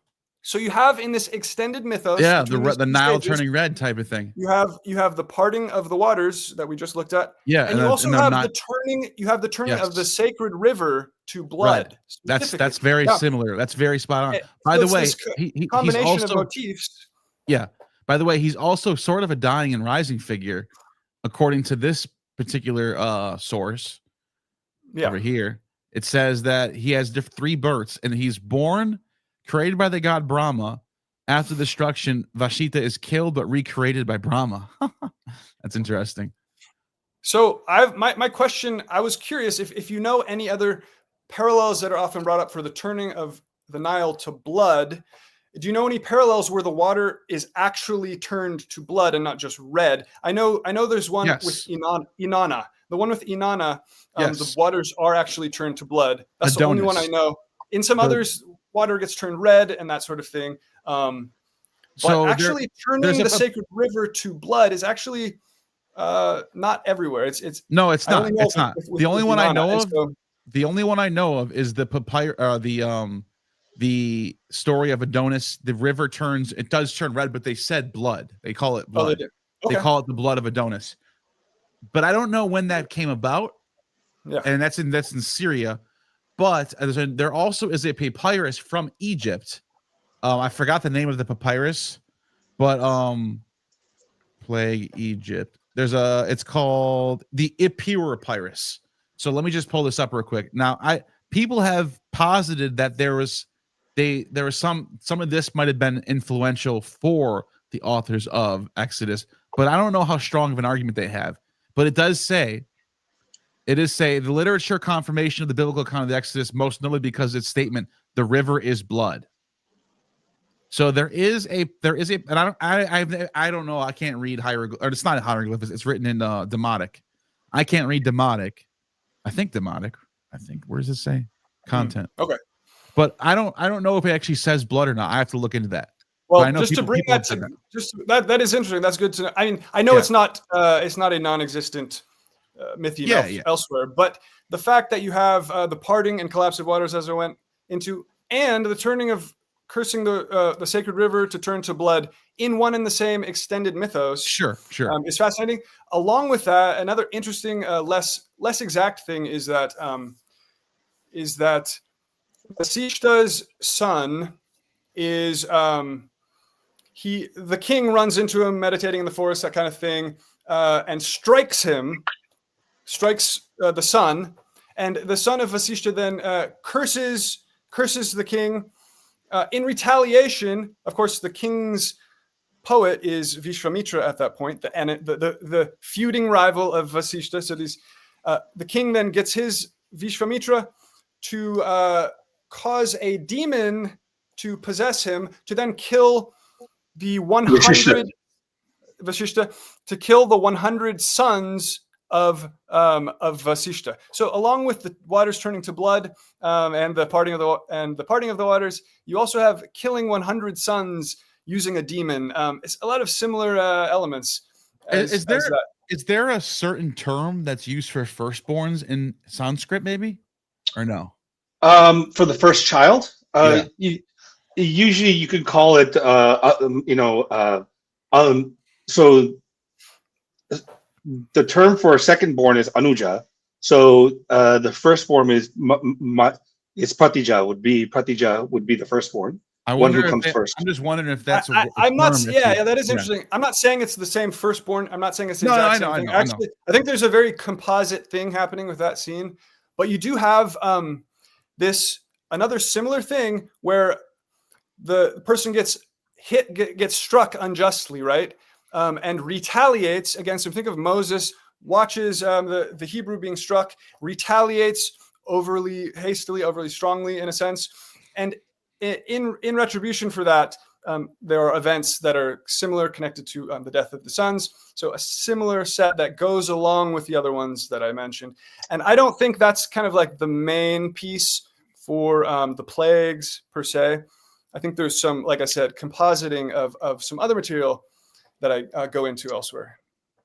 so you have in this extended mythos, yeah, the Nile stages, turning red type of thing. You have the parting of the waters that we just looked at. Yeah, and you also have the turning. You have the turning of the sacred river to blood. Right. That's very similar. That's very spot on. By the way, he's also, of motifs. Yeah. By the way, he's also sort of a dying and rising figure, according to this particular source. Yeah. Over here, it says that he has 3 births, and he's born, created by the god Brahma. After destruction, Vashita is killed but recreated by Brahma. That's interesting. So my question, I was curious if you know any other parallels that are often brought up for the turning of the Nile to blood. Do you know any parallels where the water is actually turned to blood and not just red? I know there's one with Inanna. The one with Inanna, the waters are actually turned to blood. That's the only one I know. In some others, water gets turned red and that sort of thing. But actually turning the sacred river to blood is actually not everywhere. It's not. It's not. The only one I know of. The only one I know of is the the story of Adonis. The river turns. It does turn red, but they said blood. They call it blood. They do. Okay. They call it the blood of Adonis. But I don't know when that came about. Yeah. And that's in Syria. But there also is a papyrus from Egypt. I forgot the name of the papyrus, but plague Egypt. It's called the Epir papyrus. So let me just pull this up real quick. Now, people have posited that there was some of this might have been influential for the authors of Exodus, but I don't know how strong of an argument they have. But it does say the literature confirmation of the biblical account of the Exodus, most notably because its statement, the river is blood. So there is a, and I don't know. I can't read hieroglyphs, or it's not hieroglyphs. It's written in Demotic. I can't read Demotic. I think Demotic. Where does it say? Content. Okay. But I don't know if it actually says blood or not. I have to look into that. Well, just to bring that to that is interesting. That's good to know. I mean, I know it's not a non-existent myth elsewhere, but the fact that you have the parting and collapse of waters, as I went into, and the turning of cursing the sacred river to turn to blood in one and the same extended mythos, sure, is fascinating. Along with that, another interesting, less exact thing is that Vasishta's son is the king runs into him meditating in the forest, that kind of thing, and strikes the son, and the son of Vasishta then curses the king. In retaliation, of course, the king's poet is Vishwamitra at that point, the feuding rival of Vasishta. So the king then gets his Vishwamitra to cause a demon to possess him, to then kill the 100 Vasishta, to kill the 100 sons of Vasishta. So along with the waters turning to blood and the parting of the waters, you also have killing 100 sons using a demon. It's a lot of similar elements. Is there a certain term that's used for firstborns in Sanskrit, maybe, or no? For the first child, usually you could call it, so the term for a second-born is anuja. So the firstborn is pratija. Would be the firstborn. One who comes first. I'm just wondering if that's. I'm not. Yeah, that is interesting. I'm not saying it's the same firstborn. I'm not saying it's the exact same thing. Actually, I think there's a very composite thing happening with that scene. But you do have another similar thing where the person gets struck unjustly, right? And retaliates against him. Think of Moses, watches the Hebrew being struck, retaliates overly hastily, overly strongly in a sense. And in retribution for that, there are events that are similar, connected to the death of the sons. So a similar set that goes along with the other ones that I mentioned. And I don't think that's kind of like the main piece for the plagues per se. I think there's some, like I said, compositing of some other material that I go into elsewhere.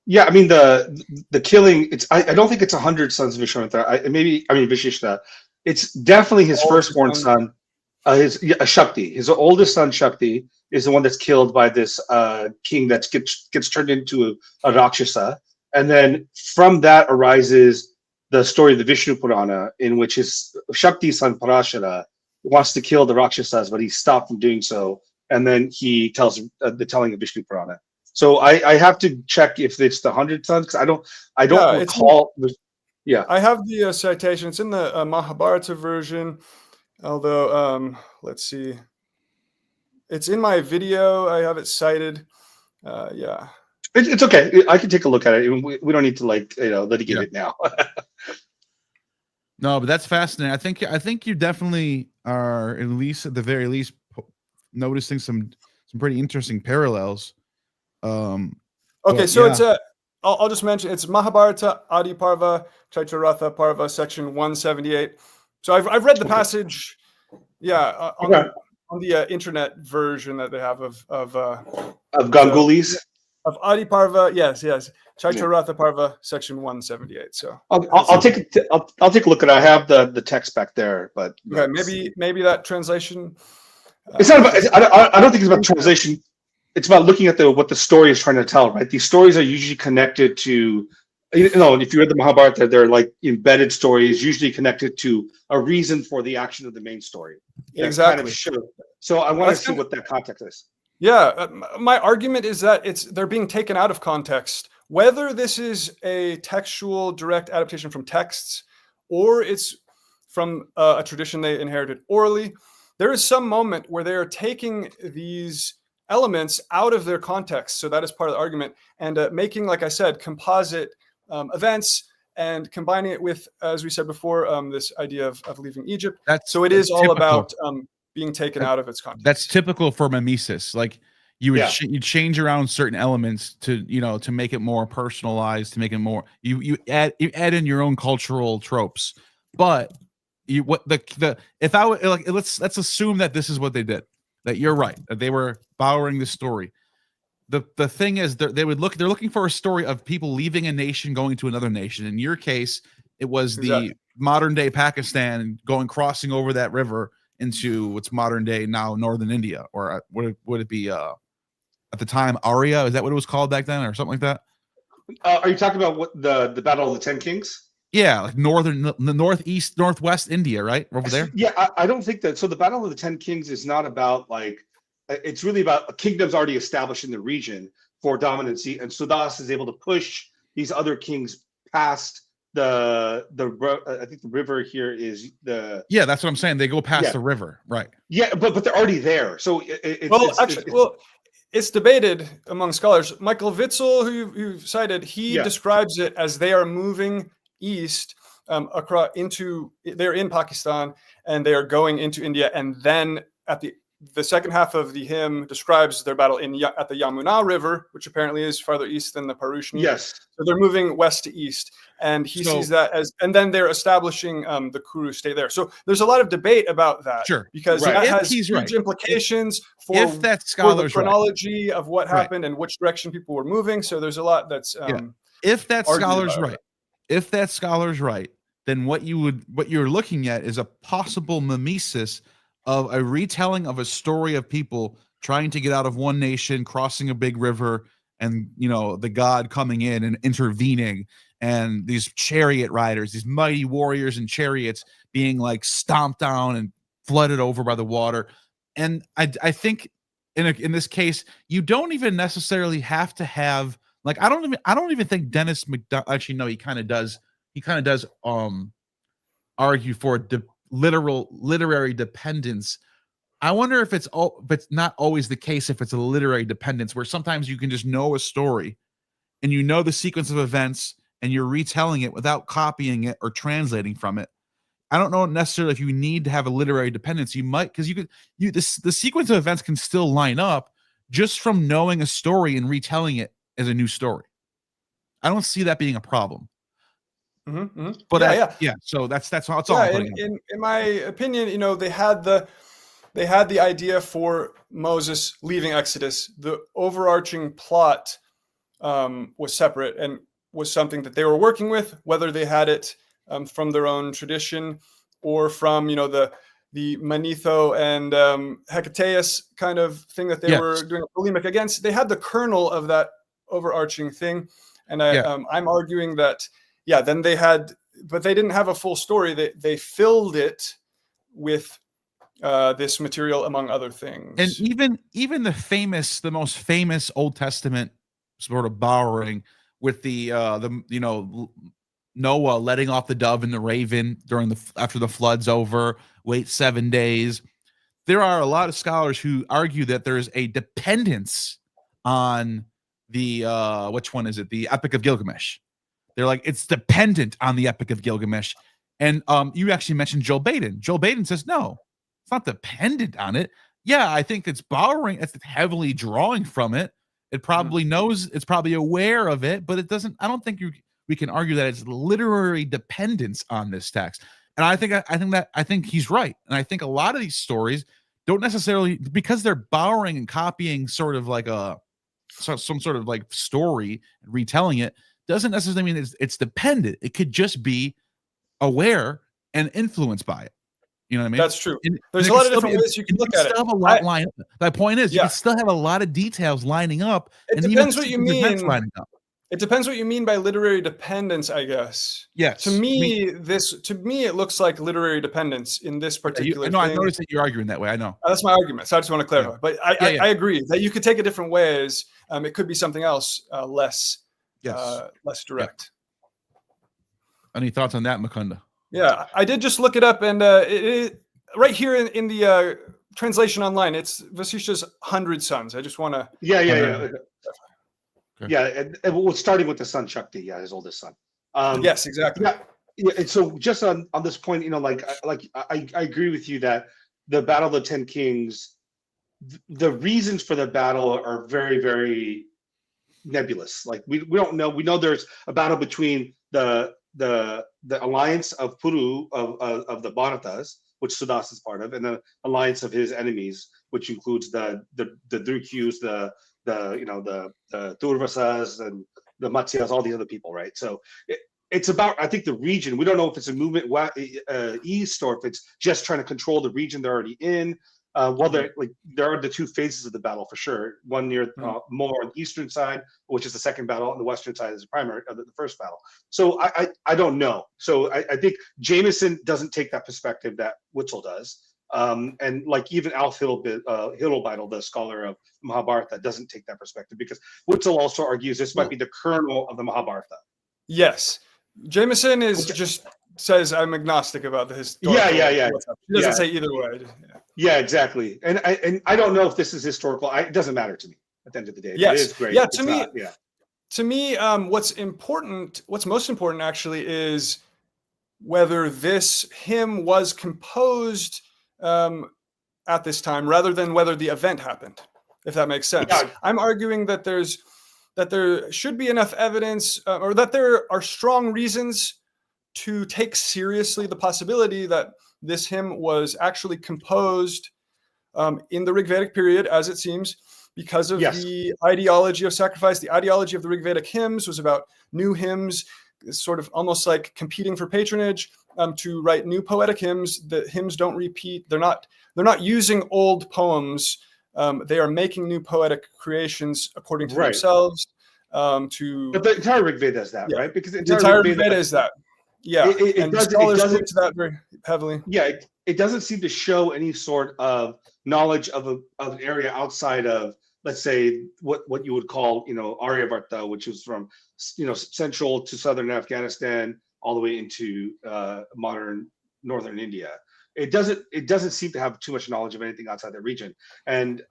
Yeah, I mean the killing. I don't think it's 100 sons of Vishwamitra. Vishishta. It's definitely his firstborn son. Shakti. His oldest son Shakti is the one that's killed by this king that gets turned into a Rakshasa, and then from that arises the story of the Vishnu Purana, in which his Shakti's son Parashara wants to kill the Rakshasas, but he's stopped from doing so, and then he tells the telling of Vishnu Purana. So I have to check if it's the 100 sons, because I don't recall. I have the citation. It's in the Mahabharata version, although let's see. It's in my video. I have it cited. Yeah. It's okay. I can take a look at it. We don't need to litigate it now. No, but that's fascinating. I think you definitely are, at least at the very least, noticing some pretty interesting parallels. Okay, so it's I'll just mention it's Mahabharata Adi Parva Chaityaratha Parva section 178. So I've read the passage, on the internet version that they have of Gangulis. Of Adi Parva, yes, Chaityaratha Parva section 178. So I'll take a look at it. I have the text back there, but maybe that translation. It's not about. I don't think it's about translation. It's about looking at what the story is trying to tell, right? These stories are usually connected to, if you read the Mahabharata, they're like embedded stories, usually connected to a reason for the action of the main story. Exactly. So I want to see what that context is. Yeah, my argument is that they're being taken out of context. Whether this is a textual direct adaptation from texts or it's from a tradition they inherited orally, there is some moment where they are taking these elements out of their context. So that is part of the argument, and making, like I said, composite events and combining it with, as we said before, this idea of leaving Egypt. It is all about being taken out of its context. That's typical for mimesis. Like you would you change around certain elements to to make it more personalized, to make it more you add in your own cultural tropes. But let's assume that this is what they did. That you're right. That they were borrowing the story. The thing is, they're looking for a story of people leaving a nation, going to another nation. In your case, it was the modern day Pakistan crossing over that river into what's modern day now northern India, or would it be at the time Arya? Is that what it was called back then, or something like that? Are you talking about what the Battle of the 10 Kings? Yeah, like northeast, northwest India, right over there. Yeah, I don't think that. So the Battle of the 10 Kings is not about it's really about kingdoms already established in the region for dominancy, and Sudas is able to push these other kings past I think the river here is the. Yeah, that's what I'm saying. They go past the river, right? Yeah, but they're already there. So it's debated among scholars. Michael Witzel, who you cited, he describes it as they are moving east across they're in Pakistan and they are going into India, and then at the second half of the hymn describes their battle at the Yamuna River, which apparently is farther east than the Parushni. Yes. So they're moving west to east, and he sees that and then they're establishing the Kuru state there. So there's a lot of debate about that, because that has huge implications for the chronology of what happened and which direction people were moving. So there's a lot that's if that scholar's right. If that scholar's right, then what you're looking at is a possible mimesis of a retelling of a story of people trying to get out of one nation, crossing a big river, and the god coming in and intervening, and these chariot riders, these mighty warriors in chariots being stomped down and flooded over by the water. And I think in this case, you don't even necessarily have to have I don't even think Dennis actually, no, he kind of does argue for literary dependence. I wonder if it's not always the case, if it's a literary dependence where sometimes you can just know a story and the sequence of events and you're retelling it without copying it or translating from it. I don't know necessarily if you need to have a literary dependence. You might, because the sequence of events can still line up just from knowing a story and retelling it as a new story. I don't see that being a problem. But so that's all. In my opinion, they had they had the idea for Moses leaving Exodus. The overarching plot was separate and was something that they were working with, whether they had it from their own tradition or from, the Manetho and Hecataeus kind of thing that they were doing a polemic against. They had the kernel of that overarching thing. And I'm arguing that, then they had, but they didn't have a full story. They filled it with this material, among other things. And even the most famous Old Testament sort of borrowing with the Noah letting off the dove and the raven after the flood's over, wait 7 days. There are a lot of scholars who argue that there's a dependence on the which one is it? The Epic of Gilgamesh. They're like, it's dependent on the Epic of Gilgamesh. And you actually mentioned Joel Baden. Joel Baden says, no, it's not dependent on it. Yeah, I think it's borrowing, it's heavily drawing from it. It probably knows, it's probably aware of it, but it doesn't, I don't think we can argue that it's literary dependence on this text. And I think he's right. And I think a lot of these stories don't necessarily, because they're borrowing and copying sort of like some sort of like story and retelling it, doesn't necessarily mean it's dependent. It could just be aware and influenced by it. You know what I mean? That's true. There's a lot of different ways you can look at it. Have a lot line up. My point is, you can still have a lot of details lining up. It depends what you mean. It depends what you mean by literary dependence, I guess. Yes. To me, it looks like literary dependence in this particular thing. I noticed that you're arguing that way. I know. That's my argument. So I just want to clarify. Yeah. But I agree that you could take it different ways. It could be something else, less direct. Yeah. Any thoughts on that, Mukunda? Yeah, I did just look it up, and right here in the translation online, it's Vasishtha's 100 sons. I just want to. Yeah. And starting with the son Shakti, his oldest son. Yes, exactly. Yeah. And so just on this point, I agree with you that the Battle of the 10 Kings, the reasons for the battle are very, very nebulous. Like we don't know. We know there's a battle between the alliance of Puru of the Bharatas, which Sudas is part of, and the alliance of his enemies, which includes the Drukyus, the Durvasas and the Matsyas, all the other people, right? So it's about, I think, the region. We don't know if it's a movement east or if it's just trying to control the region they're already in. There are the two phases of the battle for sure. One near more on the eastern side, which is the second battle, and the western side is the primary of the first battle. So I don't know. So I think Jameson doesn't take that perspective that Witzel does. And like even Alf Hillelbeidel, the scholar of Mahabharata, doesn't take that perspective because Witzel also argues this might be the kernel of the Mahabharata. Yes, Jameson just says I'm agnostic about the historical. Yeah. He doesn't say either way. Yeah, exactly. And I don't know if this is historical. It doesn't matter to me at the end of the day. Yes. It is great. Yeah, to me, what's most important actually is whether this hymn was composed at this time rather than whether the event happened, if that makes sense. Yeah. I'm arguing that there should be enough evidence or that there are strong reasons to take seriously the possibility that this hymn was actually composed in the RigVedic period, as it seems, because of the ideology of sacrifice. The ideology of the RigVedic hymns was about new hymns, sort of almost like competing for patronage to write new poetic hymns. The hymns don't repeat. They're not using old poems. They are making new poetic creations according to themselves. But the entire RigVeda is that, right? Because the entire RigVeda is that. Yeah, it doesn't to that very heavily. Yeah, it doesn't seem to show any sort of knowledge of an area outside of, let's say, what you would call, Aryavarta, which is from, central to southern Afghanistan all the way into modern northern India. It doesn't seem to have too much knowledge of anything outside that region. And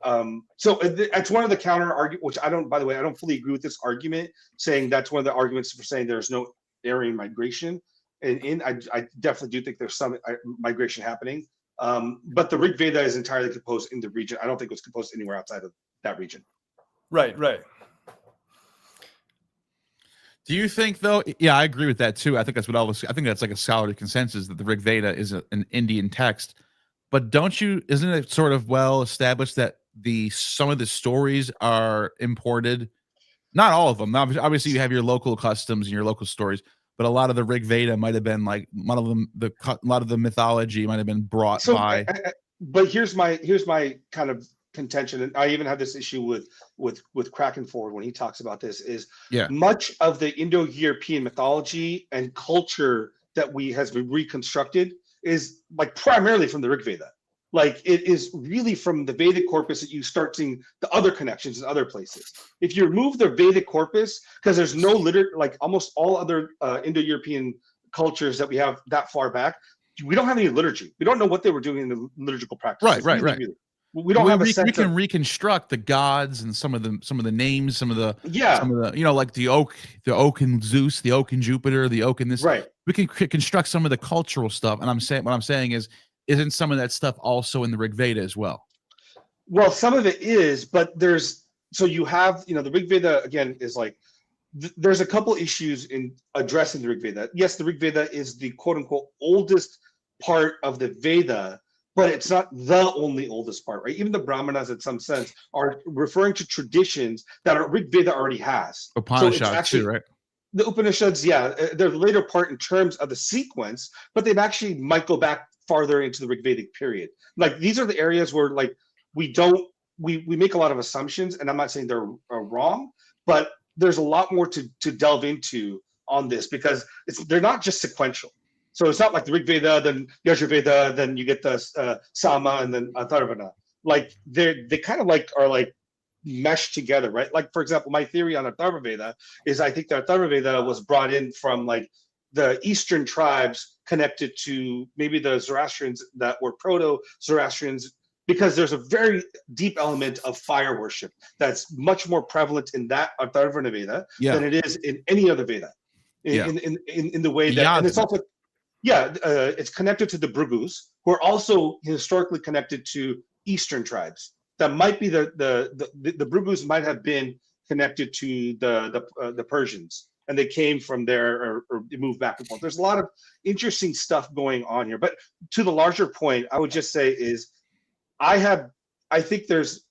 so that's one of the counter arguments, which I don't fully agree with this argument, saying that's one of the arguments for saying there's no Aryan migration. And I definitely do think there's some migration happening. But the RigVeda is entirely composed in the region. I don't think it was composed anywhere outside of that region. Right. Do you think, though? Yeah, I agree with that too. I think that's like a scholarly consensus that the RigVeda is an Indian text. But isn't it sort of well established that some of the stories are imported? Not all of them. Obviously, you have your local customs and your local stories, but a lot of the RigVeda might have been like a lot of the mythology might have been brought by. But here's my kind of contention, and I even have this issue with Krakenford when he talks about this. Is much of the Indo-European mythology and culture that has been reconstructed is like primarily from the RigVeda. Like it is really from the Vedic corpus that you start seeing the other connections in other places. If you remove the Vedic corpus, because there's no like almost all other Indo-European cultures that we have that far back, we don't have any liturgy. We don't know what they were doing in the liturgical practice. Right. We don't have a sense. We can reconstruct the gods and some of the names, some of the like the oak and Zeus, the oak and Jupiter, the oak and this. Right. We can construct some of the cultural stuff, and what I'm saying is, isn't some of that stuff also in the RigVeda as well? Well, some of it is, but you have the RigVeda again is like there's a couple issues in addressing the RigVeda. Yes, the RigVeda is the quote unquote oldest part of the Veda, but it's not the only oldest part, right? Even the Brahmanas, in some sense, are referring to traditions that our RigVeda already has. Upanishads too, right? The Upanishads, they're the later part in terms of the sequence, but they actually might go back farther into the Rigvedic period. Like these are the areas where like we make a lot of assumptions, and I'm not saying they're wrong, but there's a lot more to delve into on this because they're not just sequential. So it's not like the RigVeda, then Yajurveda, then you get the Sama, and then Atharvana. Like they kind of like are like meshed together, right? Like for example, my theory on Atharvaveda is I think that Atharvaveda was brought in from like the Eastern tribes connected to maybe the Zoroastrians that were proto-Zoroastrians, because there's a very deep element of fire worship that's much more prevalent in that Atharvana Veda than it is in any other Veda. In the way that, and it's also it's connected to the Bhrigus, who are also historically connected to Eastern tribes. That might be the Bhrigus might have been connected to the Persians, and they came from there or moved back and forth. There's a lot of interesting stuff going on here. But to the larger point, I would just say is I think there's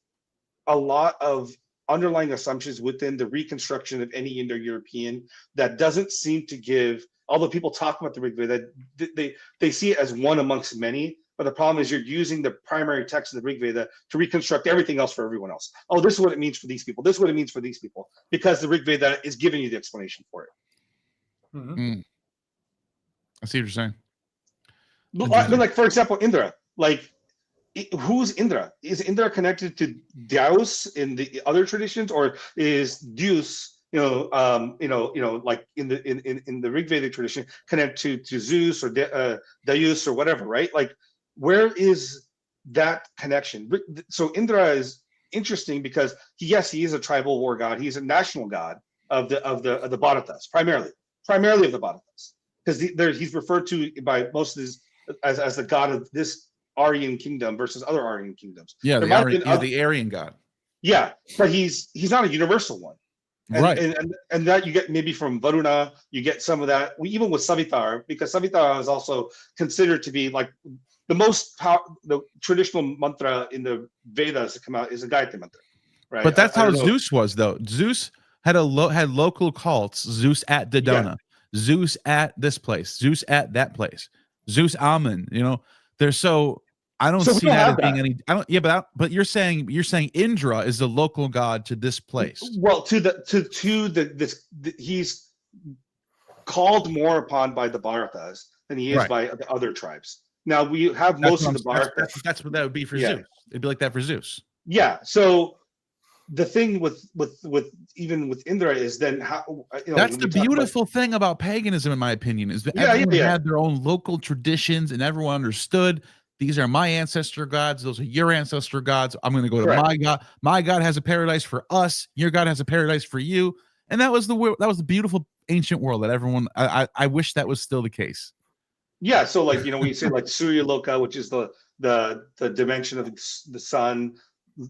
a lot of underlying assumptions within the reconstruction of any Indo-European that doesn't seem to give, although people talk about the RigVeda, they see it as one amongst many. But the problem is you're using the primary text of the RigVeda to reconstruct everything else for everyone else. Oh, this is what it means for these people. This is what it means for these people, because the RigVeda is giving you the explanation for it. Mm-hmm. I see what you're saying. I mean, like for example, Indra. Like, who's Indra? Is Indra connected to Deus in the other traditions, or is Deus, like in the RigVedic tradition, connected to Zeus or Deus or whatever, right? Like, where is that connection? So Indra is interesting because he is a tribal war god. He's a national god of the Bharatas, primarily of the Bharatas, because he's referred to by most of these as the god of this Aryan kingdom versus other Aryan kingdoms. Yeah, the Aryan god. Yeah, but he's not a universal one. And that you get maybe from Varuna, you get some of that. Even with Savitar, because Savitar is also considered to be like the traditional mantra in the Vedas to come out is a Gayatri mantra, right? But that's how Zeus was, though. Zeus had had local cults. Zeus at Dodona, Zeus at this place, Zeus at that place, Zeus Amun. They're so. I don't see that as being any. I don't. Yeah, but you're saying Indra is the local god to this place. Well, he's called more upon by the Bharatas than he is by the other tribes. Now we have most of the Bharatas. That's what that would be for Zeus. It'd be like that for Zeus. Yeah. So the thing with even with Indra is then how that's the beautiful thing about paganism, in my opinion, is that everyone had their own local traditions and everyone understood. These are my ancestor gods. Those are your ancestor gods. I'm going to go to my God. My God has a paradise for us. Your God has a paradise for you. And that was the beautiful ancient world that everyone. I wish that was still the case. Yeah. So like when you say like Surya Loka, which is the dimension of the sun,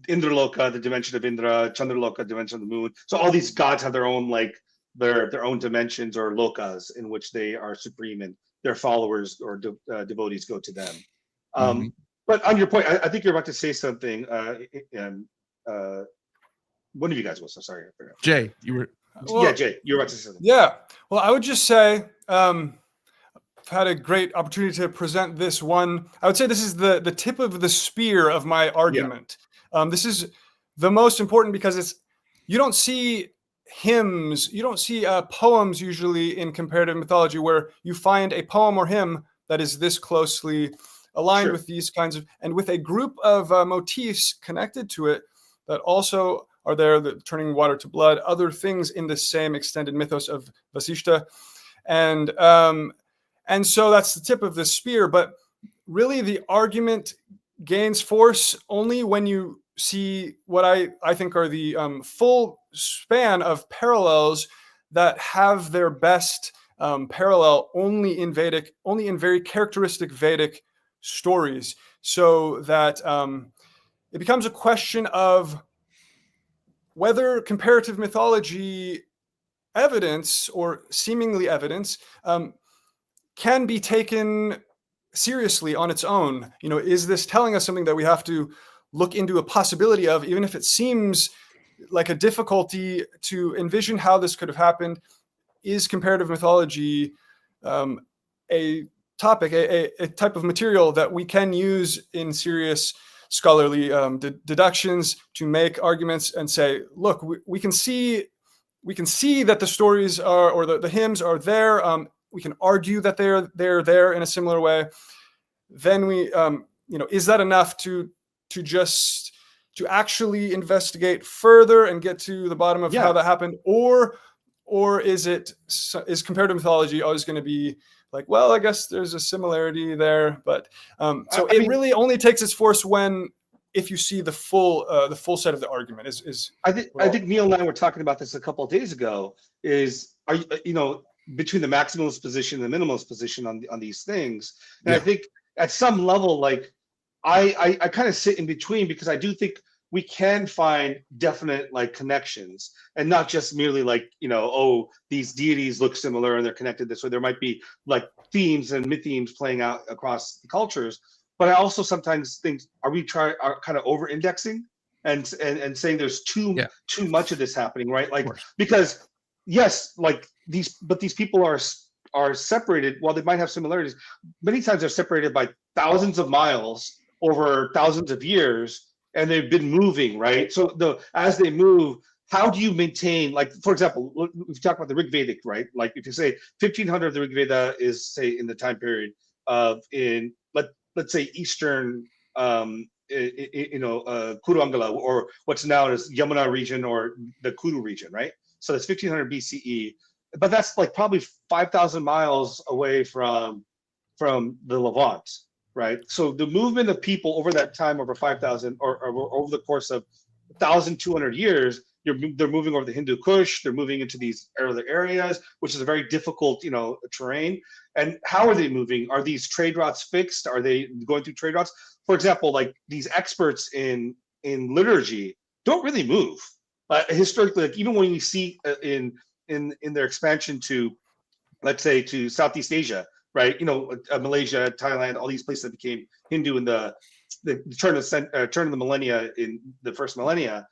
Indra Loka, the dimension of Indra, Chandra Loka, dimension of the moon. So all these gods have their own like their own dimensions or lokas in which they are supreme, and their followers or devotees go to them. But on your point, I think you're about to say something. One of you guys was. I'm sorry. I forgot. Jay, you were. Yeah, Jay, you're about to say something. Yeah. Well, I would just say I've had a great opportunity to present this one. I would say this is the tip of the spear of my argument. This is the most important because you don't see hymns, you don't see poems usually in comparative mythology where you find a poem or hymn that is this closely aligned with these kinds of, and with a group of motifs connected to it that also are there, the turning water to blood, other things in the same extended mythos of Vasishta. And so that's the tip of the spear. But really the argument gains force only when you see what I think are the full span of parallels that have their best parallel only in very characteristic Vedic stories. So that it becomes a question of whether comparative mythology evidence or seemingly evidence can be taken seriously on its own. Is this telling us something that we have to look into a possibility of, even if it seems like a difficulty to envision how this could have happened? Is comparative mythology a topic, a type of material that we can use in serious scholarly deductions to make arguments and say, look, we can see that the stories are, or the hymns are there. We can argue that they're there in a similar way. Then we, is that enough to actually investigate further and get to the bottom of how that happened, or is comparative mythology always going to be like, well, I guess there's a similarity there, but so it really only takes its force if you see the full set of the argument. I think Neil and I were talking about this a couple of days ago. Between the maximalist position and the minimalist position on these things, and I think at some level, like I kind of sit in between, because I do think we can find definite connections, and not just merely these deities look similar and they're connected this way. There might be themes and myth-themes playing out across the cultures. But I also sometimes think, are kind of over-indexing and saying there's too much of this happening, right? Because yes, these people are separated. While they might have similarities, many times they're separated by thousands of miles over thousands of years, and they've been moving, right? So as they move, how do you maintain, for example, we've talked about the RigVedic, right? If you say 1500 of the RigVeda is, say, in the time period of let's say Eastern, Kurumangala, or what's now as Yamuna region or the Kuru region, right? So that's 1500 BCE, but that's probably 5,000 miles away from the Levant, right? So the movement of people over that time, over 5,000 or over the course of 1,200 years, they're moving over the Hindu Kush, they're moving into these other areas, which is a very difficult, terrain. And how are they moving? Are these trade routes fixed? Are they going through trade routes? For example, these experts in liturgy don't really move. Historically, even when you see in their expansion to, let's say, to Southeast Asia, right? Malaysia, Thailand, all these places that became Hindu in the turn of the millennia, in the first millennia.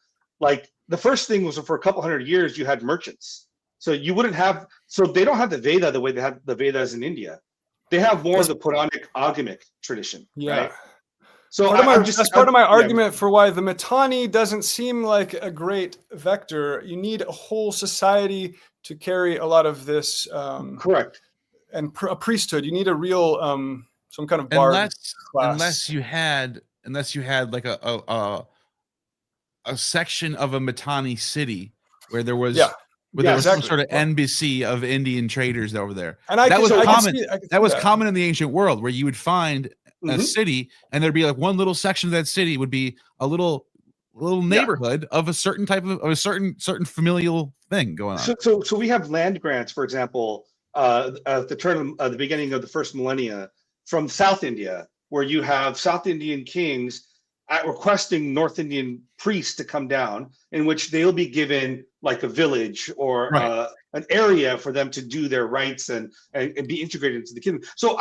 The first thing was, for a couple hundred years, you had merchants. So you wouldn't have, so they don't have the Veda the way they have the Vedas in India. They have more of the Puranic agamic tradition, right? So that's part of my argument for why the Mitanni doesn't seem like a great vector. You need a whole society to carry a lot of this. Correct. And a priesthood. You need a real some kind of bard class. Unless you had like a section of a Mitanni city where there was some sort of embassy of Indian traders over there. And that was common in the ancient world, where you would find a city, and there'd be one little section of that city would be a little neighborhood of a certain type of a certain familial thing going on. So we have land grants, for example, at the beginning of the first millennia from South India, where you have South Indian kings requesting North Indian priests to come down, in which they'll be given like a village or Right. an area for them to do their rites and be integrated into the kingdom. So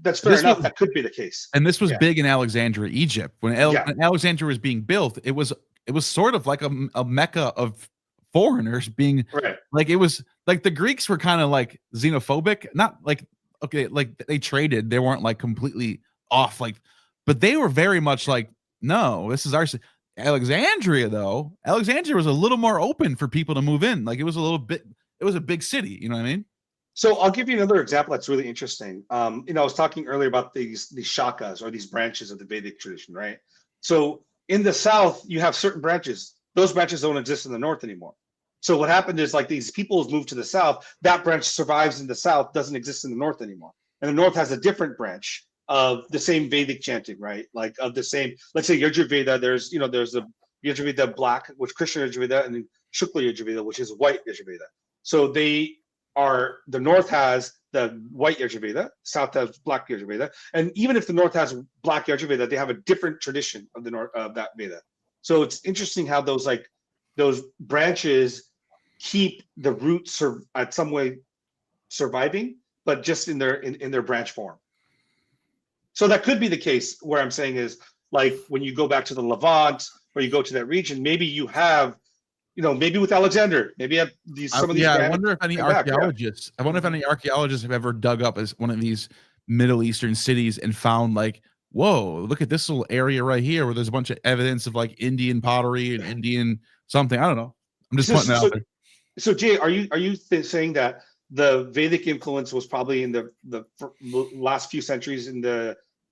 that's fair This enough. was, That could be the case. and this was Yeah. big in Alexandria, Egypt. When, Yeah. when Alexandria was being built, it was sort of like a mecca of foreigners being Right. like, it was like the Greeks were kind of like xenophobic, not like, okay, like they traded, they weren't like completely off, like, but they were very much like, no, this is our Alexandria, though. Alexandria was a little more open for people to move in. Like, it was a little bit, it was a big city, you know what I mean? So I'll give you another example that's really interesting. I was talking earlier about these shakas, or these branches of the Vedic tradition, right? So in the South, you have certain branches. Those branches don't exist in the North anymore. So what happened is, like, these peoples moved to the South. That branch survives in the South, doesn't exist in the North anymore. And the North has a different branch of the same Vedic chanting, right? Like, of the same, let's say Yajurveda, there's the Yajurveda black, which Krishna Yajurveda, and then Shukla Yajurveda, which is white Yajurveda. So the North has the white Yajurveda, South has black Yajurveda. And even if the North has black Yajurveda, they have a different tradition of the North of that Veda. So it's interesting how those branches keep the roots at some way surviving, but just in their branch form. So that could be the case. Where I'm saying is, like, when you go back to the Levant, or you go to that region, maybe you have, maybe with Alexander, maybe you have some of these. I wonder if any archaeologists, I wonder if any archaeologists have ever dug up as one of these Middle Eastern cities and found, like, whoa, look at this little area right here where there's a bunch of evidence of, like, Indian pottery and Indian something. I don't know. I'm just putting it out there. So Jay, are you saying that the Vedic influence was probably in the last few centuries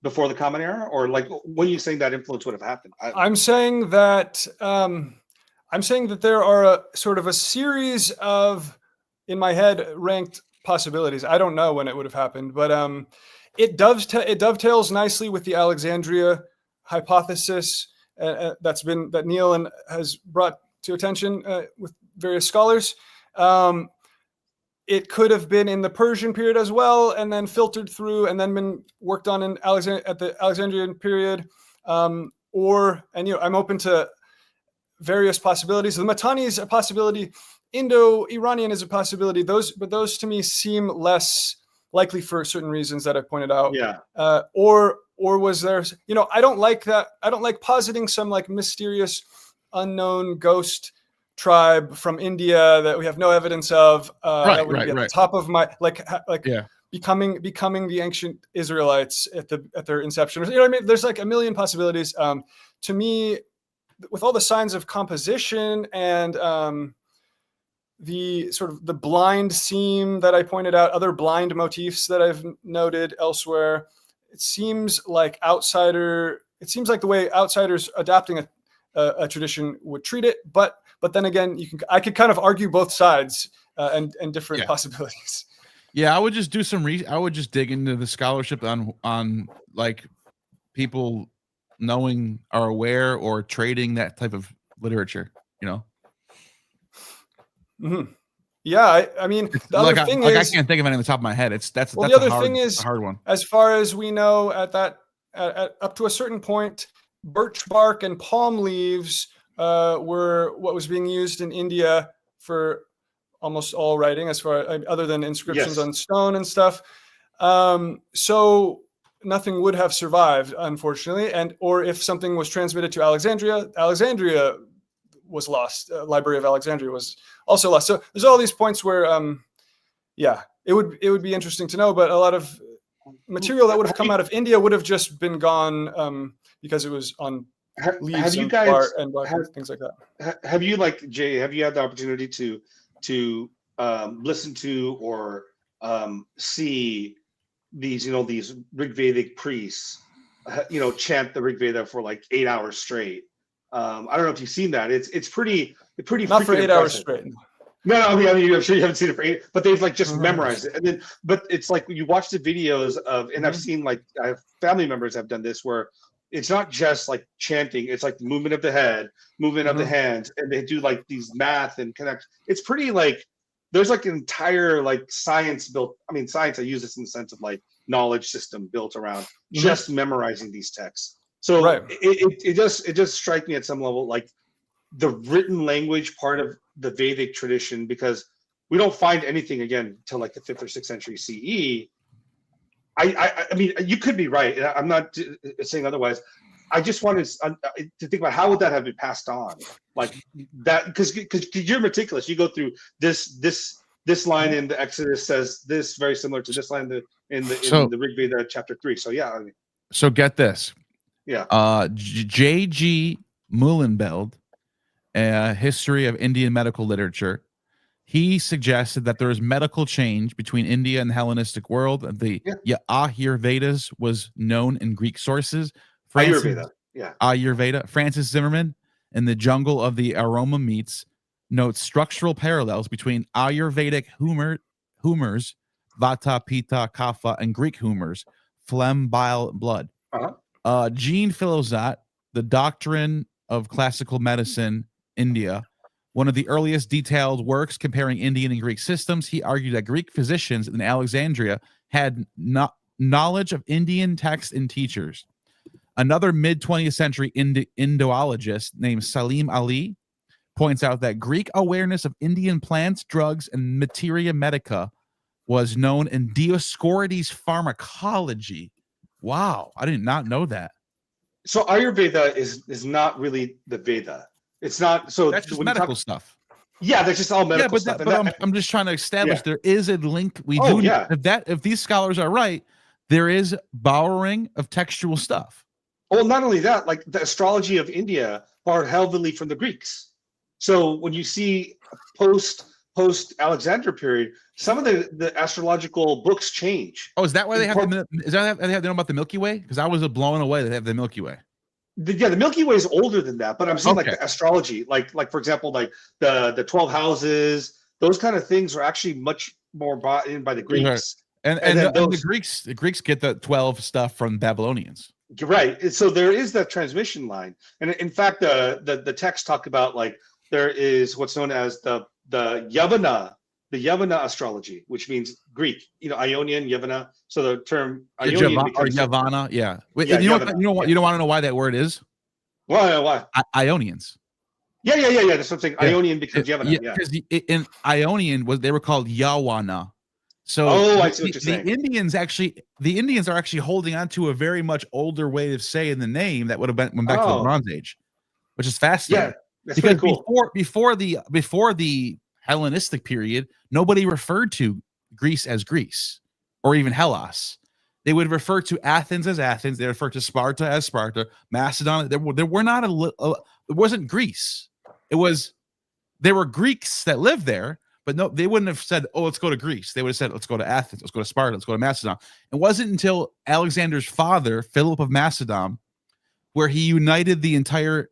before the Common Era, or, like, when are you saying that influence would have happened? I'm saying that there are a sort of a series of, in my head, ranked possibilities. I don't know when it would have happened, but it dovetails nicely with the Alexandria hypothesis that Neil has brought to attention with various scholars. It could have been in the Persian period as well, and then filtered through, and then been worked on at the Alexandrian period. I'm open to various possibilities. The Mitanni is a possibility. Indo-Iranian is a possibility. Those to me seem less likely for certain reasons that I pointed out. Yeah. Or was there? I don't like that. I don't like positing some, like, mysterious, unknown ghost tribe from India that we have no evidence of. That would be at the top of my becoming the ancient Israelites at their inception. You know what I mean? There's like a million possibilities. To me, with all the signs of composition and the sort of the blind seam that I pointed out, other blind motifs that I've noted elsewhere, it seems like the way outsiders adapting a tradition would treat it, but then again, I could kind of argue both sides and different possibilities. Yeah, I would just do I would just dig into the scholarship on like people knowing or aware or trading that type of literature, Mm-hmm. Yeah, I mean, the other thing is, I can't think of it on the top of my head. That's the other thing is, a hard one. As far as we know, at up to a certain point, birch bark and palm leaves were what was being used in India for almost all writing, other than inscriptions on stone and stuff. So nothing would have survived, unfortunately. Or if something was transmitted to Alexandria was lost. Library of Alexandria was also lost. So there's all these points where, it would be interesting to know, but a lot of material that would have come out of India would have just been gone because it was on leaves and bark and things like that. Have you, Jay, have you had the opportunity to listen to or see these RigVedic priests chant the RigVeda for like 8 hours straight? I don't know if you've seen that. It's pretty not for 8 hours straight. No, I mean, I'm sure you haven't seen it for 8, but they've just memorized it. But it's like you watch the videos of, and I've seen I have family members have done this where it's not just like chanting, it's like the movement of the head, movement of the hands, and they do like these math and connect. It's pretty there's an entire science built. I mean, science, I use this in the sense of knowledge system built around just memorizing these texts. So it does strike me at some level the written language part of the Vedic tradition, because we don't find anything again till like the 5th or 6th century CE. I mean, you could be right. I'm not saying otherwise. I just wanted to think about how would that have been passed on, like that, because you're meticulous. You go through this line in the Exodus says this, very similar to this line in the RigVeda chapter 3. So yeah, I mean, so get this. Yeah. J.G. Muhlenfeld, History of Indian Medical Literature, he suggested that there was medical change between India and the Hellenistic world. The Ayurvedas was known in Greek sources. Ayurveda. Francis Zimmerman, in The Jungle of the Aroma Meats, notes structural parallels between Ayurvedic humors, Vata, Pitta, Kapha, and Greek humors, phlegm, bile, blood. Jean Philozat, The Doctrine of Classical Medicine, India, one of the earliest detailed works comparing Indian and Greek systems, he argued that Greek physicians in Alexandria had knowledge of Indian texts and teachers. Another mid-20th century Indologist named Salim Ali points out that Greek awareness of Indian plants, drugs, and materia medica was known in Dioscorides' Pharmacology. Wow, I did not know that. So Ayurveda is not really the Veda. It's not. So that's just medical stuff. Yeah, that's just all medical stuff. I'm just trying to establish there is a link. If these scholars are right, there is borrowing of textual stuff. Well, not only that, like the astrology of India borrowed heavily from the Greeks. So when you see post Alexander period, some of the astrological books change. Oh, is that why they have they know about the Milky Way? Because I was blown away that they have the Milky Way. The Milky Way is older than that, but I'm saying like the astrology, like for example, like the 12 houses, those kind of things are actually much more brought in by the Greeks. And the Greeks get the 12 stuff from Babylonians. You're right. So there is that transmission line, and in fact, the text talk about like there is what's known as the Yavana astrology, which means Greek, Ionian, Yavana. So the term Ionian or Yavana, yeah. Wait, you don't want to know why that word is? Why? Ionians. Yeah. That's what I'm saying. Ionian becomes Yavana. Yeah, because in Ionian they were called Yawana. So I see what you're saying. The Indians are actually holding on to a very much older way of saying the name that would have went back to the Bronze Age, which is fascinating. Yeah, that's because pretty cool. Before the Hellenistic period, nobody referred to Greece as Greece or even Hellas. They would refer to Athens as Athens. They refer to Sparta as Sparta. Macedon. There were not it wasn't Greece. There were Greeks that lived there. But no, they wouldn't have said, "Oh, let's go to Greece." They would have said, "Let's go to Athens. Let's go to Sparta. Let's go to Macedon." It wasn't until Alexander's father, Philip of Macedon, where he united the entire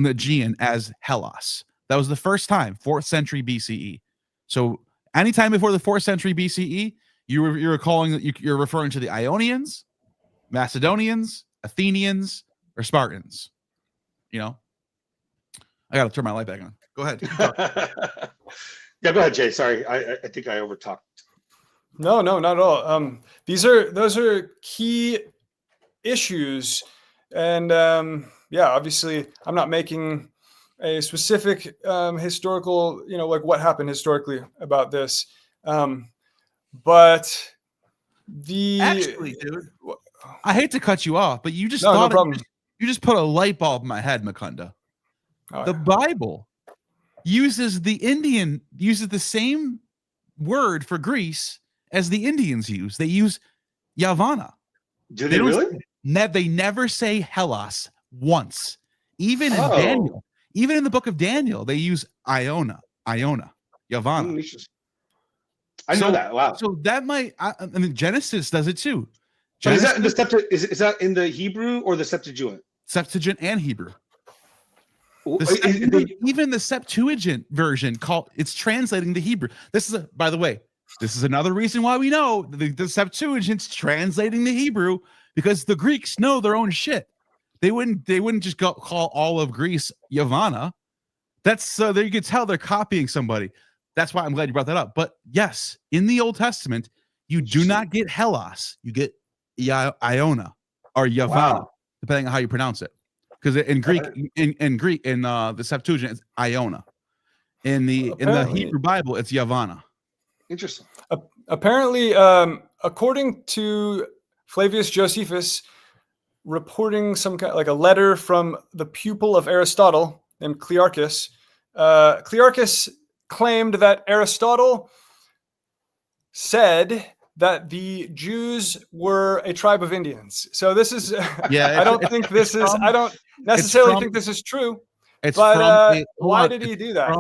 Aegean as Hellas. That was the first time, 4th century BCE. So, anytime before the 4th century BCE, you're referring to the Ionians, Macedonians, Athenians, or Spartans. I got to turn my light back on. Go ahead. Yeah, go ahead, Jay. Sorry, I think I overtalked. No, not at all. Those are key issues, and obviously, I'm not making a specific historical, like what happened historically about this, but actually, dude, I hate to cut you off, but you just you just put a light bulb in my head, Mukunda. The Bible uses the same word for Greece as the Indians use. They use Yavana. Do they really? They never say Hellas once. Even in Daniel, even in the book of Daniel, they use Iona, Yavana. I know that. Wow. So that might. I mean, Genesis does it too. But is that in the is that in the Hebrew or the Septuagint? Septuagint and Hebrew. Even the Septuagint version it's translating to Hebrew. By the way, this is another reason why we know the Septuagint's translating to Hebrew, because the Greeks know their own shit. They wouldn't just call all of Greece Yavana. That's so there you can tell they're copying somebody. That's why I'm glad you brought that up. But yes, in the Old Testament, you do not get Hellas. You get Iona or Yavana, depending on how you pronounce it. because in Greek, in the Septuagint, it's Iona. In the Hebrew Bible, it's Yavanna. Interesting. Apparently, according to Flavius Josephus, reporting some kind like a letter from the pupil of Aristotle named Clearchus, Clearchus claimed that Aristotle said that the Jews were a tribe of Indians. So this is, I don't think this is, I don't necessarily think this is true. It's but why did he do that?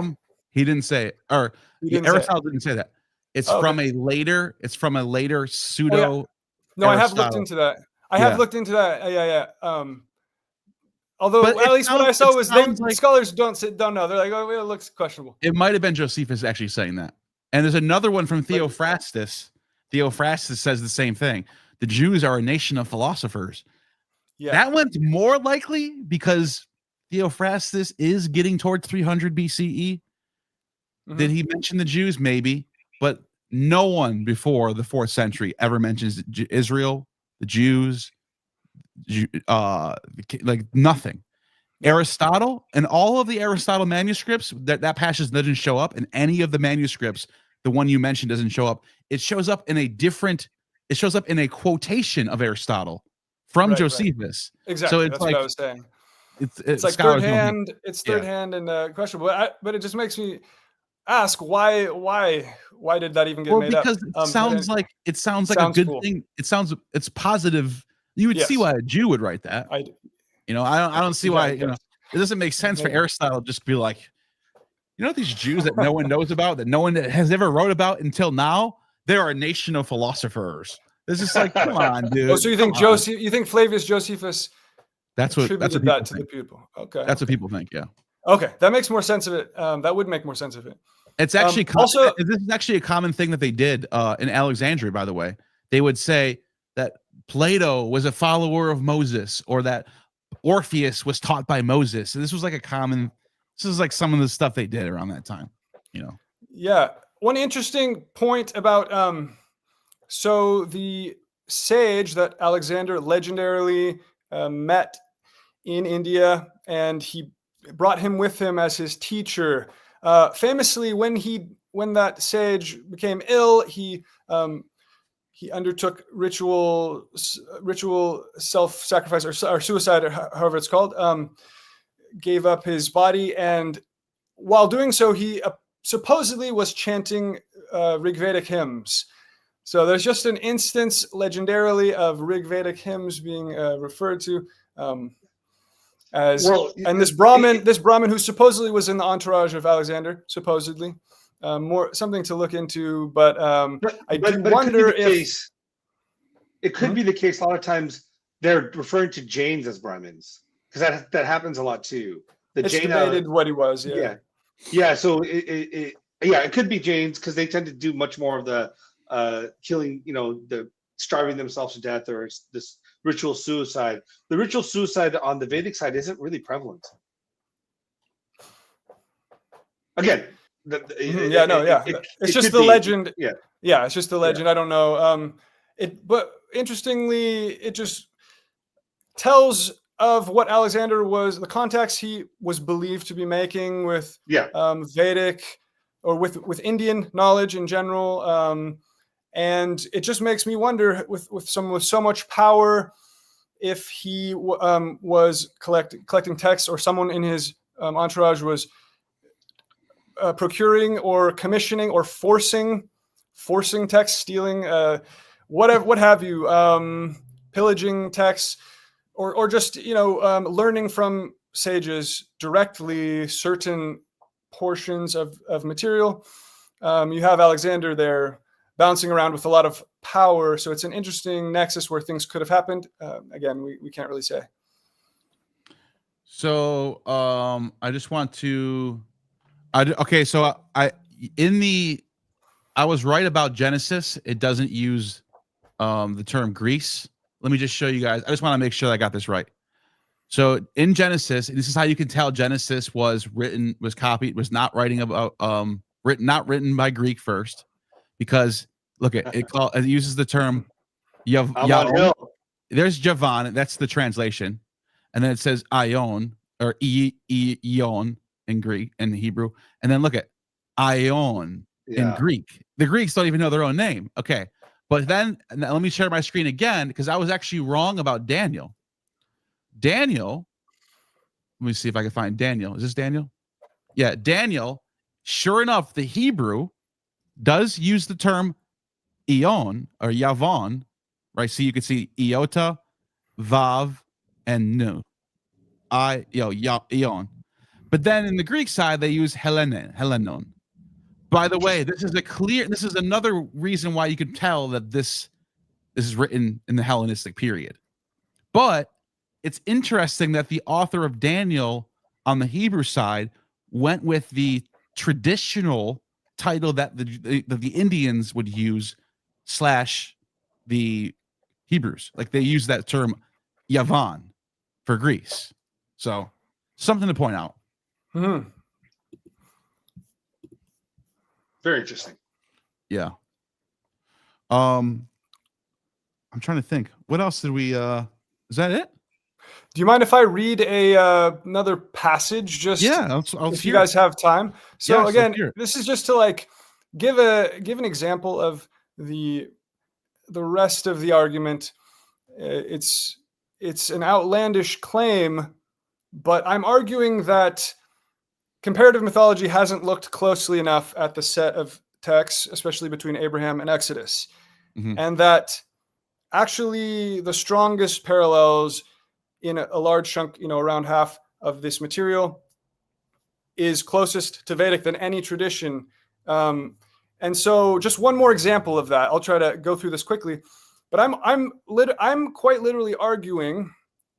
He didn't say it, or Aristotle didn't say that. It's from a later. It's from a later pseudo. Oh, yeah. No, I have looked into that. I have looked into that. Yeah. Although at least what I saw was scholars don't know. They're like, oh, it looks questionable. It might have been Josephus actually saying that. And there's another one from Theophrastus. Theophrastus says the same thing. The Jews are a nation of philosophers. Yeah. That one's more likely because Theophrastus is getting towards 300 BCE. Mm-hmm. Did he mention the Jews? Maybe. But no one before the 4th century ever mentions Israel, the Jews, like nothing. Aristotle and all of the Aristotle manuscripts, that passage doesn't show up in any of the manuscripts. The one you mentioned doesn't show up. It shows up in a quotation of Aristotle from Josephus. Right. Exactly. So it's what I was saying. It's like third hand. It's third hand and questionable. But it just makes me ask why did that even get made up? Because it sounds like a good thing. It's positive. You would see why a Jew would write that. I don't see why. It doesn't make sense for Aristotle just to be like, these Jews that no one knows about, that no one has ever wrote about until now. They're a nation of philosophers. This is like, come on, dude. Oh, so you think Flavius Josephus? That's what that think. To the pupil. Okay, that's what people think. Yeah. Okay, that makes more sense of it. That would make more sense of it. It's actually this is actually a common thing that they did in Alexandria. By the way, they would say that Plato was a follower of Moses, or that Orpheus was taught by Moses. So this was like a common. This is like some of the stuff they did around that time. Yeah. One interesting point about so the sage that Alexander legendarily met in India, and he brought him with him as his teacher. Famously, when that sage became ill, he undertook ritual self-sacrifice or suicide, or however it's called. Gave up his body, and while doing so, he supposedly was chanting RigVedic hymns. So there's just an instance legendarily of RigVedic hymns being referred to and this Brahmin who supposedly was in the entourage of Alexander, supposedly, more something to look into. But I wonder if it could be the case. A lot of times they're referring to Jains as Brahmins, because that happens a lot too. It's debated what he was. Yeah. So it could be Jains, because they tend to do much more of the killing, the starving themselves to death, or this ritual suicide. The ritual suicide on the Vedic side isn't really prevalent. Again, it's just the legend. Yeah, it's just the legend. I don't know. But interestingly, it just tells of what Alexander was, the contacts he was believed to be making with Vedic or with Indian knowledge in general. And it just makes me wonder, with someone with so much power, if he was collecting texts, or someone in his entourage was procuring or commissioning or forcing texts, stealing, what have you, pillaging texts, or just learning from sages directly certain portions of material. You have Alexander there bouncing around with a lot of power. So it's an interesting nexus where things could have happened. Again, we can't really say. So I just want to, I was right about Genesis. It doesn't use the term Greece. Let me just show you guys. I just want to make sure I got this right. So in Genesis, this is how you can tell Genesis was copied, was not writing about not written by Greek first. Because look at it, it uses the term There's Javan, that's the translation, and then it says Ion or Ion in Greek and Hebrew, and then look at Ion in Greek. The Greeks don't even know their own name. Okay, but then let me share my screen again because I was actually wrong about Daniel. Daniel, let me see if I can find Daniel. Is this Daniel? Yeah, Daniel. Sure enough, the Hebrew does use the term Eon or Yavon, right? So you can see Iota, Vav, and Nu. Eon. But then in the Greek side, they use Helenon. By the way, this is another reason why you can tell that this is written in the Hellenistic period. But it's interesting that the author of Daniel on the Hebrew side went with the traditional title that the Indians would use / the Hebrews. Like they use that term Yavan for Greece. So something to point out. Mm-hmm. Very interesting. Yeah. I'm trying to think. What else did we is that it? Do you mind if I read another passage? Just I'll if you guys have time. So yes, again, this is just to like give an example of the rest of the argument. It's an outlandish claim, but I'm arguing that comparative mythology hasn't looked closely enough at the set of texts, especially between Abraham and Exodus, and that actually the strongest parallels in a large chunk, around half of this material, is closest to Vedic than any tradition. And so, just one more example of that. I'll try to go through this quickly, but I'm quite literally arguing,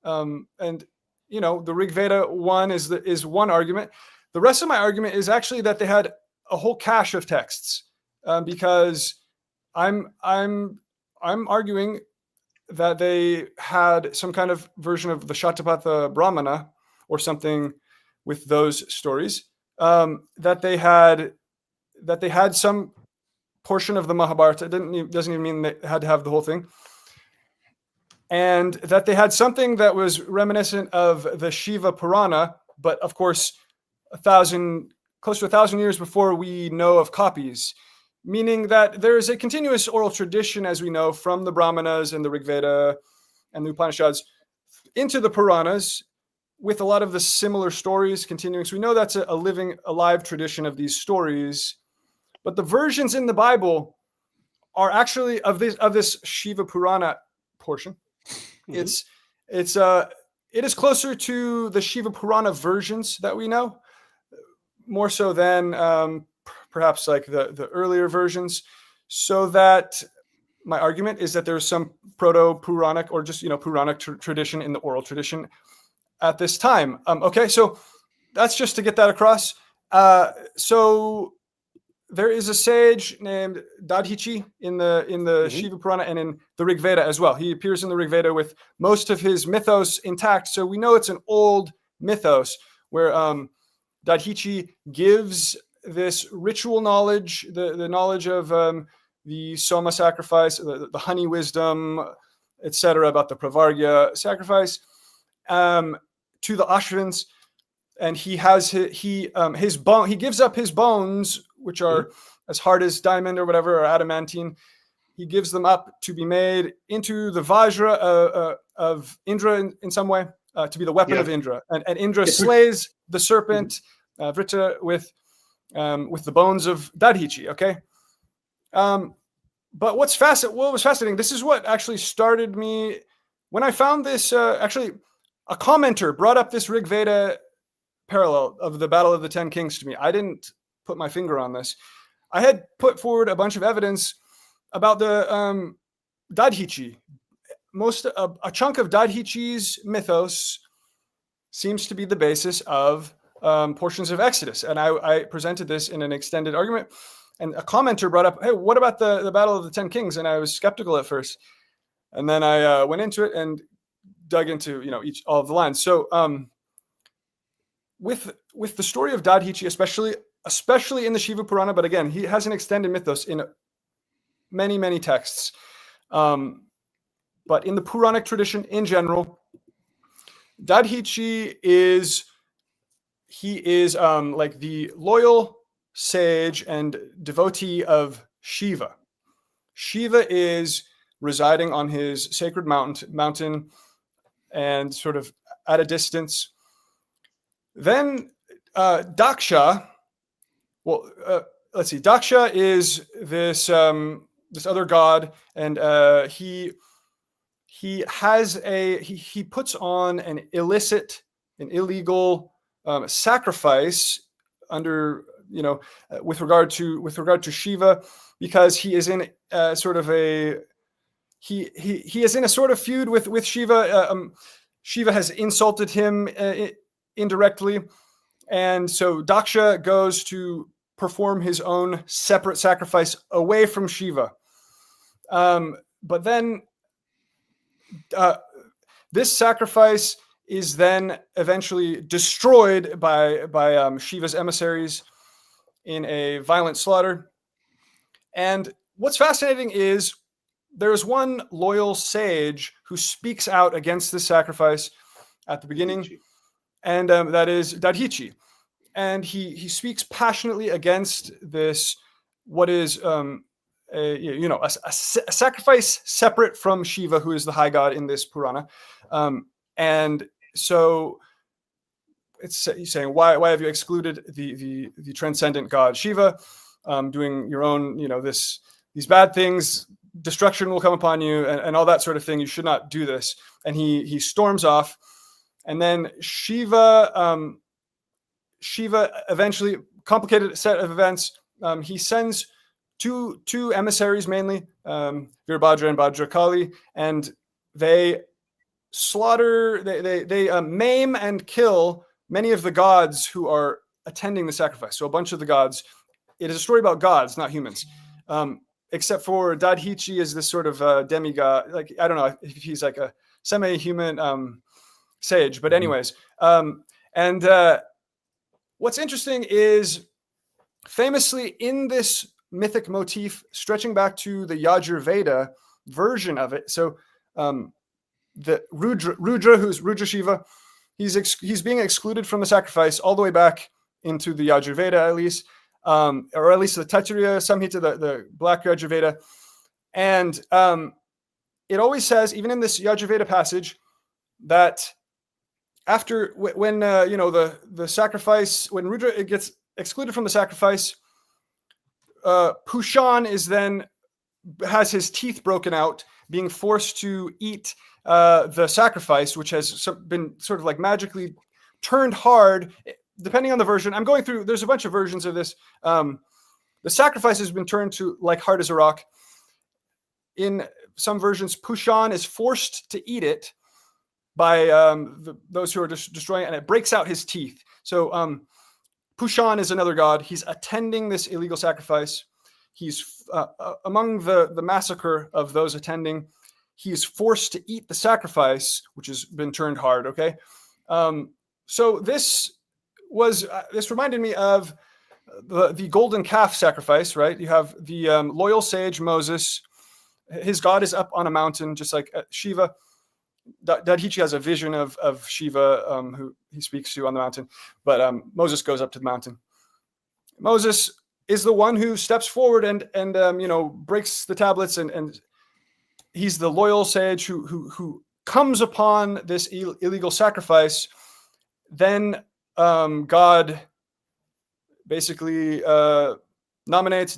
and the RigVeda one is one argument. The rest of my argument is actually that they had a whole cache of texts, because I'm arguing that they had some kind of version of the Shatapatha Brahmana or something with those stories, that they had some portion of the Mahabharata. It doesn't even mean they had to have the whole thing. And that they had something that was reminiscent of the Shiva Purana, but of course, close to 1,000 years before we know of copies. Meaning that there is a continuous oral tradition, as we know, from the Brahmanas and the RigVeda and the Upanishads into the Puranas, with a lot of the similar stories continuing. So we know that's a living, alive tradition of these stories. But the versions in the Bible are actually of this Shiva Purana portion. Mm-hmm. It is closer to the Shiva Purana versions that we know, more so than perhaps like the earlier versions. So that my argument is that there's some proto-Puranic or just Puranic tradition in the oral tradition at this time. Okay, so that's just to get that across. So there is a sage named Dadhichi in the mm-hmm. Shiva Purana and in the RigVeda as well. He appears in the RigVeda with most of his mythos intact. So we know it's an old mythos where Dadhichi gives this ritual knowledge, the knowledge of the Soma sacrifice, the honey wisdom, etc., about the Pravargya sacrifice, to the Ashvins, and he gives up his bones, which are as hard as diamond or whatever, or adamantine. He gives them up to be made into the Vajra of Indra in some way, to be the weapon of Indra, and Indra slays the serpent Vrita with the bones of Dadhichi. Okay. But what was fascinating, this is what actually started me when I found this. Actually, a commenter brought up this RigVeda parallel of the Battle of the 10 Kings to me. I didn't put my finger on this. I had put forward a bunch of evidence about the Dadhichi. A chunk of Dadhichi's mythos seems to be the basis of portions of Exodus. And I presented this in an extended argument. And a commenter brought up, hey, what about the Battle of the 10 Kings? And I was skeptical at first. And then I went into it and dug into all of the lines. So with the story of Dadhichi, especially in the Shiva Purana, but again, he has an extended mythos in many, many texts. But in the Puranic tradition in general, Dadhichi is like the loyal sage and devotee of Shiva. Shiva is residing on his sacred mountain and sort of at a distance. Then Daksha, let's see. Daksha is this other god, and he puts on an illegal sacrifice under with regard to Shiva, because he is in sort of a he is in a sort of feud with Shiva. Shiva has insulted him indirectly, and so Daksha goes to perform his own separate sacrifice away from Shiva. But then this sacrifice is then eventually destroyed by Shiva's emissaries in a violent slaughter. And what's fascinating is there's one loyal sage who speaks out against this sacrifice at the beginning, and that is Dadhichi. And he speaks passionately against this, what is a sacrifice separate from Shiva, who is the high god in this Purana. And so he's saying, why have you excluded the transcendent god Shiva, doing your own, these bad things, destruction will come upon you, and all that sort of thing. You should not do this. And he storms off. And then Shiva eventually, complicated set of events. He sends two emissaries, mainly Virabhadra and Bhadrakali, and they slaughter, they maim and kill many of the gods who are attending the sacrifice. So a bunch of the gods. It is a story about gods, not humans. Except for Dadhichi is this sort of demigod. Like, I don't know if he's like a semi-human sage, but anyways. What's interesting is, famously in this mythic motif, stretching back to the Yajurveda version of it. So the Rudra, who's Rudra Shiva, he's being excluded from the sacrifice all the way back into the Yajurveda, at least. Or at least the Taittiriya Samhita, the Black Yajurveda. And it always says, even in this Yajurveda passage, that after, when the sacrifice, when Rudra gets excluded from the sacrifice, Pushan has his teeth broken out, being forced to eat the sacrifice, which has been sort of like magically turned hard. Depending on the version, I'm going through, there's a bunch of versions of this. The sacrifice has been turned to like hard as a rock. In some versions, Pushan is forced to eat it by those who are destroying it, and it breaks out his teeth. So Pushan is another god. He's attending this illegal sacrifice. He's among the massacre of those attending. He's forced to eat the sacrifice, which has been turned hard, okay? So this reminded me of the golden calf sacrifice, right? You have the loyal sage Moses. His god is up on a mountain, just like Shiva. Dadhichi has a vision of Shiva, who he speaks to on the mountain, but Moses goes up to the mountain. Moses is the one who steps forward and breaks the tablets, and he's the loyal sage who comes upon this illegal sacrifice. Then God basically delegates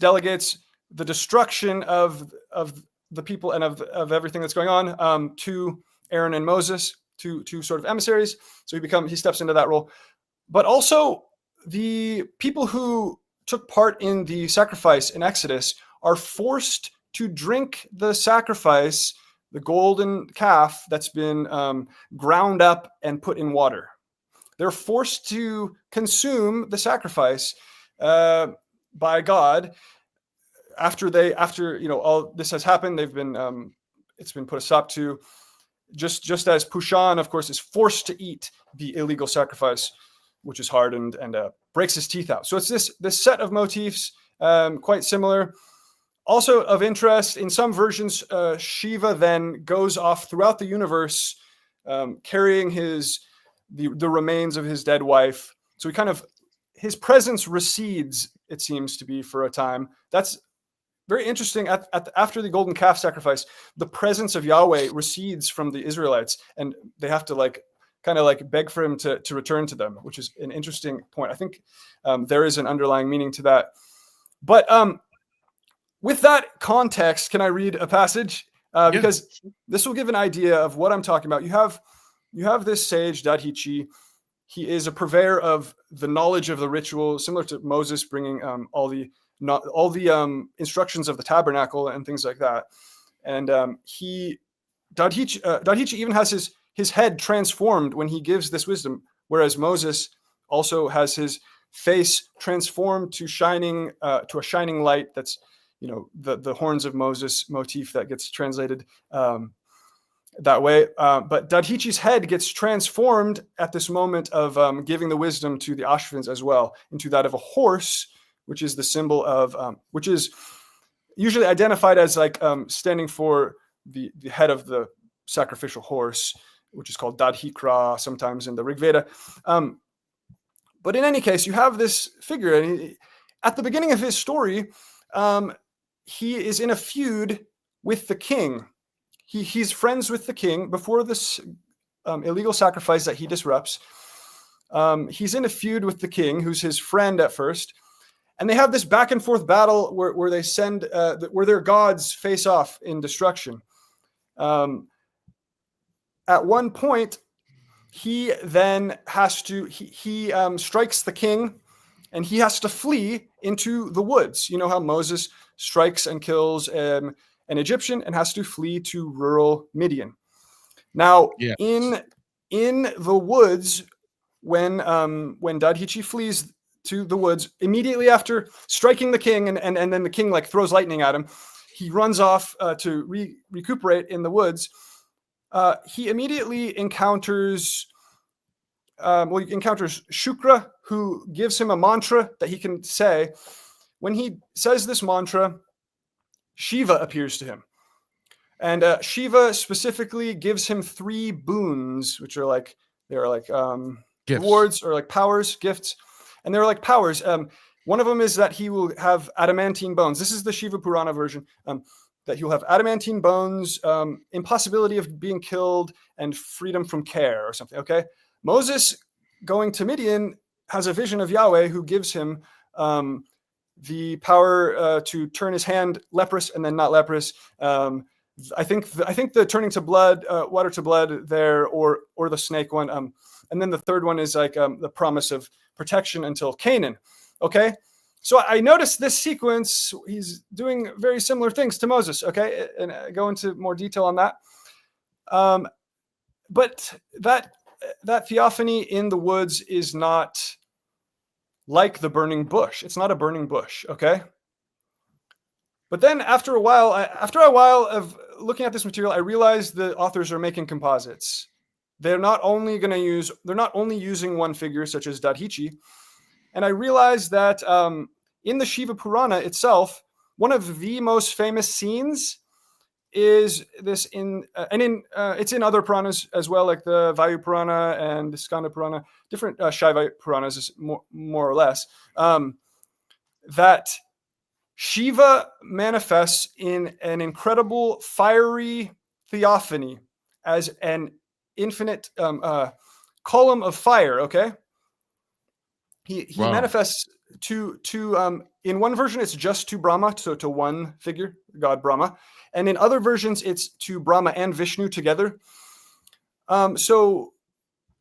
the destruction of the people and of everything that's going on to Aaron and Moses, two sort of emissaries. So he steps into that role. But also the people who took part in the sacrifice in Exodus are forced to drink the sacrifice, the golden calf that's been ground up and put in water. They're forced to consume the sacrifice by God after all this has happened. They've been it's been put a stop to, just as Pushan, of course, is forced to eat the illegal sacrifice, which is hard and breaks his teeth out. So it's this set of motifs, quite similar. Also of interest, in some versions, Shiva then goes off throughout the universe, carrying his the remains of his dead wife. So his presence recedes, it seems to be, for a time. That's very interesting. After the golden calf sacrifice, the presence of Yahweh recedes from the Israelites, and they have to kind of beg for him to return to them, which is an interesting point. I think there is an underlying meaning to that. But with that context, can I read a passage? Because this will give an idea of what I'm talking about. You have this sage, Dadhichi. He is a purveyor of the knowledge of the ritual, similar to Moses bringing all the instructions of the tabernacle and things like that. And Dadhichi even has his head transformed when he gives this wisdom, whereas Moses also has his face transformed to a shining light. That's the horns of Moses motif that gets translated that way. But Dadhichi's head gets transformed at this moment of giving the wisdom to the Ashvins as well, into that of a horse, which is the symbol of, which is usually identified as standing for the head of the sacrificial horse, which is called Dadhikra sometimes in the RigVeda. But in any case, you have this figure, and at the beginning of his story, he is in a feud with the king. He's friends with the king before this illegal sacrifice that he disrupts. He's in a feud with the king, who's his friend at first, and they have this back and forth battle where they send where their gods face off in destruction. At one point, he then has to he strikes the king, and he has to flee into the woods. You know how Moses strikes and kills an Egyptian and has to flee to rural Midian. Now, in the woods, when Dadhichi flees to the woods, immediately after striking the king, and then the king throws lightning at him, he runs off to recuperate in the woods. He immediately encounters Shukra, who gives him a mantra that he can say. When he says this mantra, Shiva appears to him. And Shiva specifically gives him 3 boons, which are rewards or powers, gifts. And they're like powers. One of them is that he will have adamantine bones. This is the Shiva Purana version. That he'll have adamantine bones, impossibility of being killed, and freedom from care or something, okay? Moses, going to Midian, has a vision of Yahweh who gives him the power to turn his hand leprous and then not leprous. I think the turning to blood, water to blood there, or the snake one. And then the third one is the promise of protection until Canaan, okay? So I noticed this sequence, he's doing very similar things to Moses, okay? And I go into more detail on that. But that theophany in the woods is not like the burning bush. It's not a burning bush, okay? But then after a while of looking at this material, I realized the authors are making composites. They're not only using one figure such as Dadhichi. And I realized that in the Shiva Purana itself, one of the most famous scenes is this it's in other Puranas as well, like the Vayu Purana and the Skanda Purana, different Shaiva Puranas, more or less, that Shiva manifests in an incredible fiery theophany as an infinite column of fire, okay? He manifests to in one version it's just to Brahma, so to one figure, God Brahma, and in other versions it's to Brahma and Vishnu together. So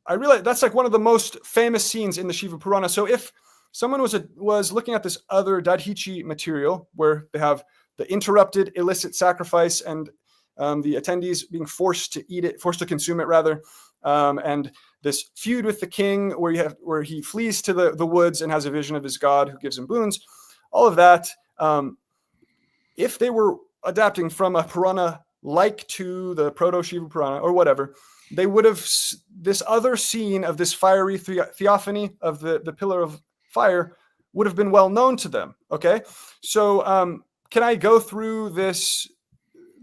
I realized that's one of the most famous scenes in the Shiva Purana. So if someone was looking at this other Dadhichi material where they have the interrupted illicit sacrifice and the attendees being forced to consume it rather, and this feud with the king where he flees to the woods and has a vision of his god who gives him boons, all of that, if they were adapting from a Purana like to the Proto-Shiva Purana or whatever, they would have this other scene of this fiery theophany of the pillar of fire would have been well known to them, okay? So can I go through this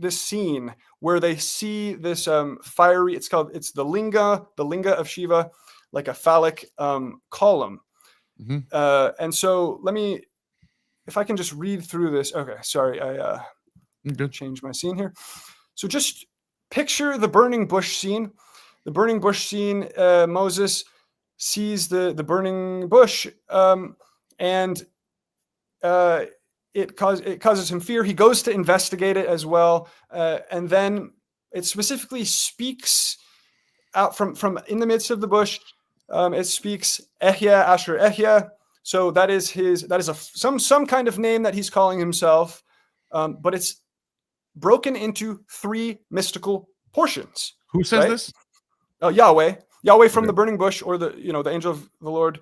scene where they see this fiery, it's the linga of Shiva, like a phallic column. Mhm. And so if I can just read through this. Okay, sorry, I Good. change my scene here. So just picture the burning bush scene. The burning bush scene, Moses sees the burning bush, and it causes him fear. He goes to investigate it as well, and then it specifically speaks out from in the midst of the bush. It speaks Ehya Asher Ehya. So that is some kind of name that he's calling himself, but it's broken into 3 mystical portions. Who says right? this? Yahweh from Okay. the burning bush, or the angel of the Lord.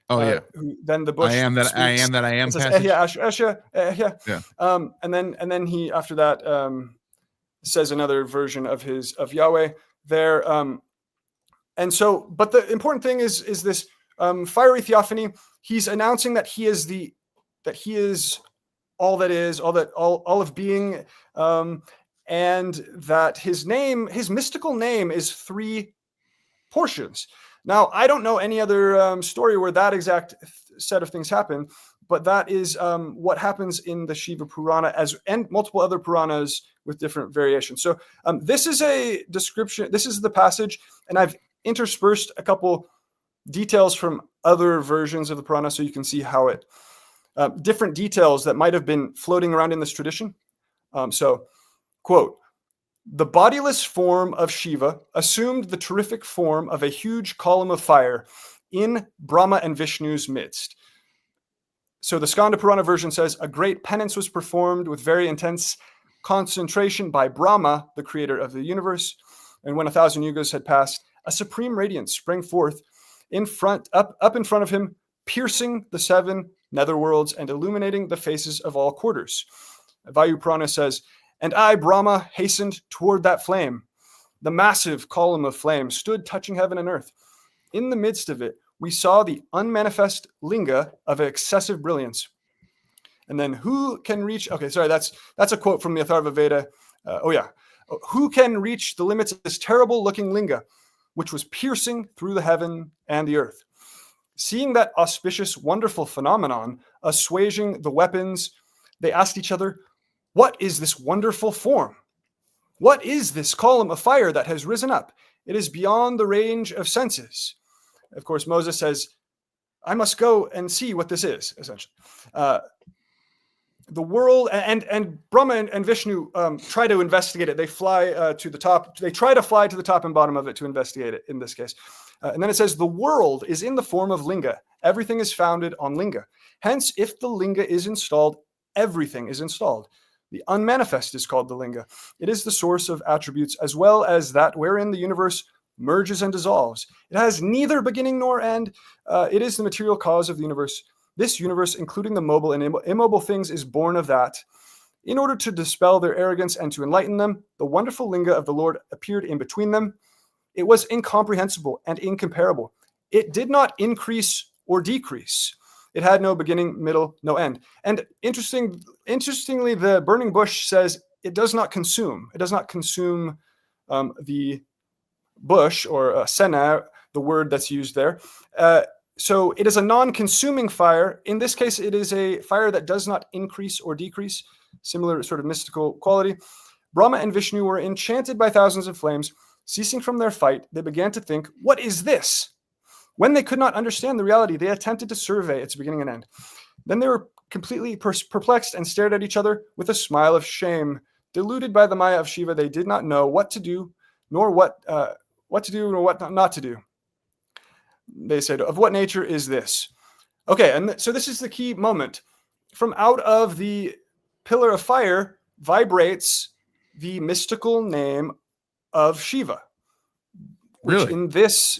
Oh yeah. Who then the bush. I am that speaks. I am that I am. It says Passage. Ehya Asher Ehya. Ehya. Yeah. And then he after that says another version of Yahweh there. And so, but the important thing is this fiery theophany. He's announcing that he is all that is, all of being, and that his mystical name is 3 portions. Now, I don't know any other story where that exact set of things happen, but that is what happens in the Shiva Purana and multiple other Puranas with different variations. So this is a description. This is the passage, and I've interspersed a couple details from other versions of the Purana so you can see how it different details that might have been floating around in this tradition. So, quote, the bodiless form of Shiva assumed the terrific form of a huge column of fire in Brahma and Vishnu's midst. So the Skanda Purana version says a great penance was performed with very intense concentration by Brahma, the creator of the universe. And when 1,000 yugas had passed, a supreme radiance sprang forth up in front of him, piercing the 7 netherworlds and illuminating the faces of all quarters. Vayu Purana says, and I, Brahma, hastened toward that flame. The massive column of flame stood touching heaven and earth. In the midst of it, we saw the unmanifest linga of excessive brilliance. And then who can reach, okay, sorry, that's a quote from the Atharva Veda. Who can reach the limits of this terrible looking linga, which was piercing through the heaven and the earth? Seeing that auspicious, wonderful phenomenon, assuaging the weapons, they asked each other, what is this wonderful form? What is this column of fire that has risen up? It is beyond the range of senses. Of course, Moses says, I must go and see what this is, essentially. The world, and Brahma and Vishnu try to investigate it. They fly to the top. They try to fly to the top and bottom of it to investigate it, in this case. And then it says, the world is in the form of linga. Everything is founded on linga. Hence, if the linga is installed, everything is installed. The unmanifest is called the linga. It is the source of attributes, as well as that wherein the universe merges and dissolves. It has neither beginning nor end. It is the material cause of the universe. This universe, including the mobile and immobile things, is born of that. In order to dispel their arrogance and to enlighten them, the wonderful linga of the Lord appeared in between them. It was incomprehensible and incomparable. It did not increase or decrease. It had no beginning, middle, no end. And interestingly, the burning bush says it does not consume. It does not consume the bush, or sena, the word that's used there. So it is a non-consuming fire. In this case, it is a fire that does not increase or decrease, similar sort of mystical quality. Brahma and Vishnu were enchanted by thousands of flames. Ceasing from their fight, they began to think, what is this? When they could not understand the reality, they attempted to survey its beginning and end. Then they were completely perplexed and stared at each other with a smile of shame. Deluded by the Maya of Shiva, they did not know what to do, nor what to do, nor what not to do. They said, of what nature is this? Okay, and so this is the key moment. From out of the pillar of fire vibrates the mystical name of Shiva. Really?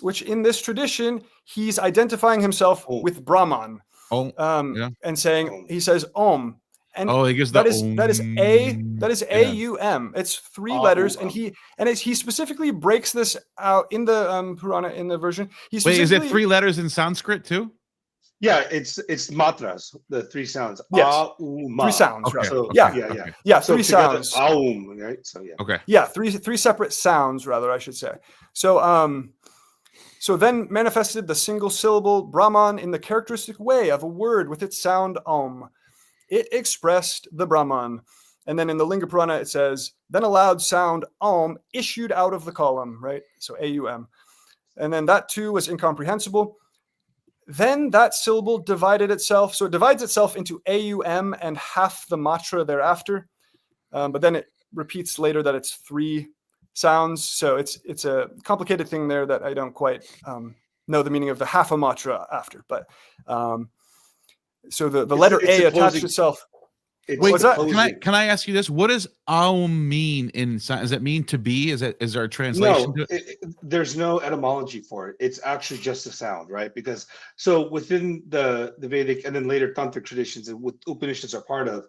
Which in this tradition, he's identifying himself with Brahman. And saying, he says Om. And he gives that that is A-U-M. It's 3 letters, and he specifically breaks this out in the Purana, in the version. Wait, is it 3 letters in Sanskrit too? Yeah, it's matras, the 3 sounds. Yes. 3 sounds. Okay. Right. So, Okay. Yeah, so 3 together, sounds. Aum, right? So yeah. Okay. Yeah, three separate sounds, rather, I should say. So So then manifested the single syllable Brahman in the characteristic way of a word with its sound Om. It expressed the Brahman. And then in the Linga Purana, it says, then a loud sound Om issued out of the column, right? So AUM. And then that too was incomprehensible. Then that syllable divided itself. So it divides itself into AUM and half the matra thereafter. But then it repeats later that it's 3 sounds. So it's a complicated thing there that I don't quite know the meaning of the half a matra after. But so the letter A attached itself. Wait, can I ask you this? What does Aum mean in science? Does it mean to be? Is there a translation to it? There's no etymology for it. It's actually just a sound, right? Because so within the Vedic and then later Tantric traditions and what Upanishads are part of,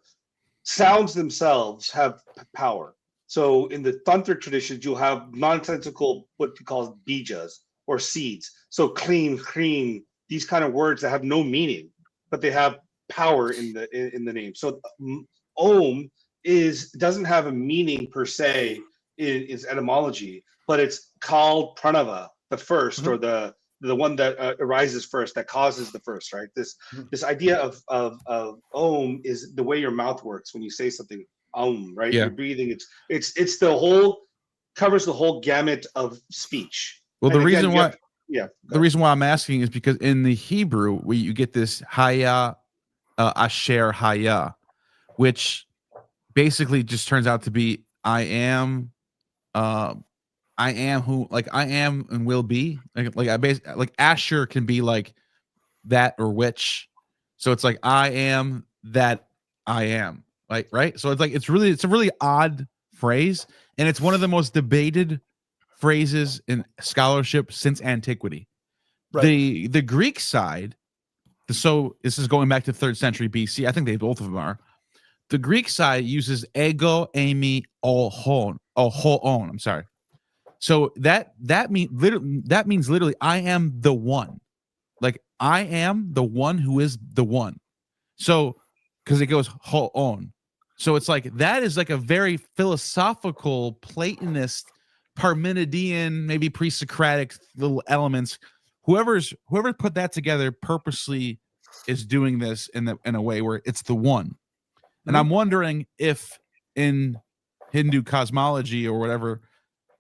sounds themselves have power. So in the Tantric traditions, you'll have nonsensical, what you call bijas or seeds. So clean, these kind of words that have no meaning, but they have power in the name. So Om doesn't have a meaning per se in its etymology, but it's called pranava, the first, or the one that arises first, that causes the first, right? This idea of Om is the way your mouth works when you say something. Om, right? You're breathing. It's the whole, covers the whole gamut of speech. Well, and the again, reason why I'm asking is because in the Hebrew, you get this haya, asher haya, which basically just turns out to be I am who, like I am and will be, like Asher can be like that or which, so it's like I am that I am, like, right? So it's like it's a really odd phrase, and it's one of the most debated phrases in scholarship since antiquity. Right. The Greek side, so this is going back to 3rd century BC. I think both of them are. The Greek side uses ego, eimi, ohon. I'm sorry. So that means literally I am the one. Like I am the one who is the one. So because it goes hoon. So it's like that is like a very philosophical, Platonist, Parmenidean, maybe pre-Socratic little elements. Whoever put that together purposely is doing this in a way where it's the one. And I'm wondering if in Hindu cosmology or whatever,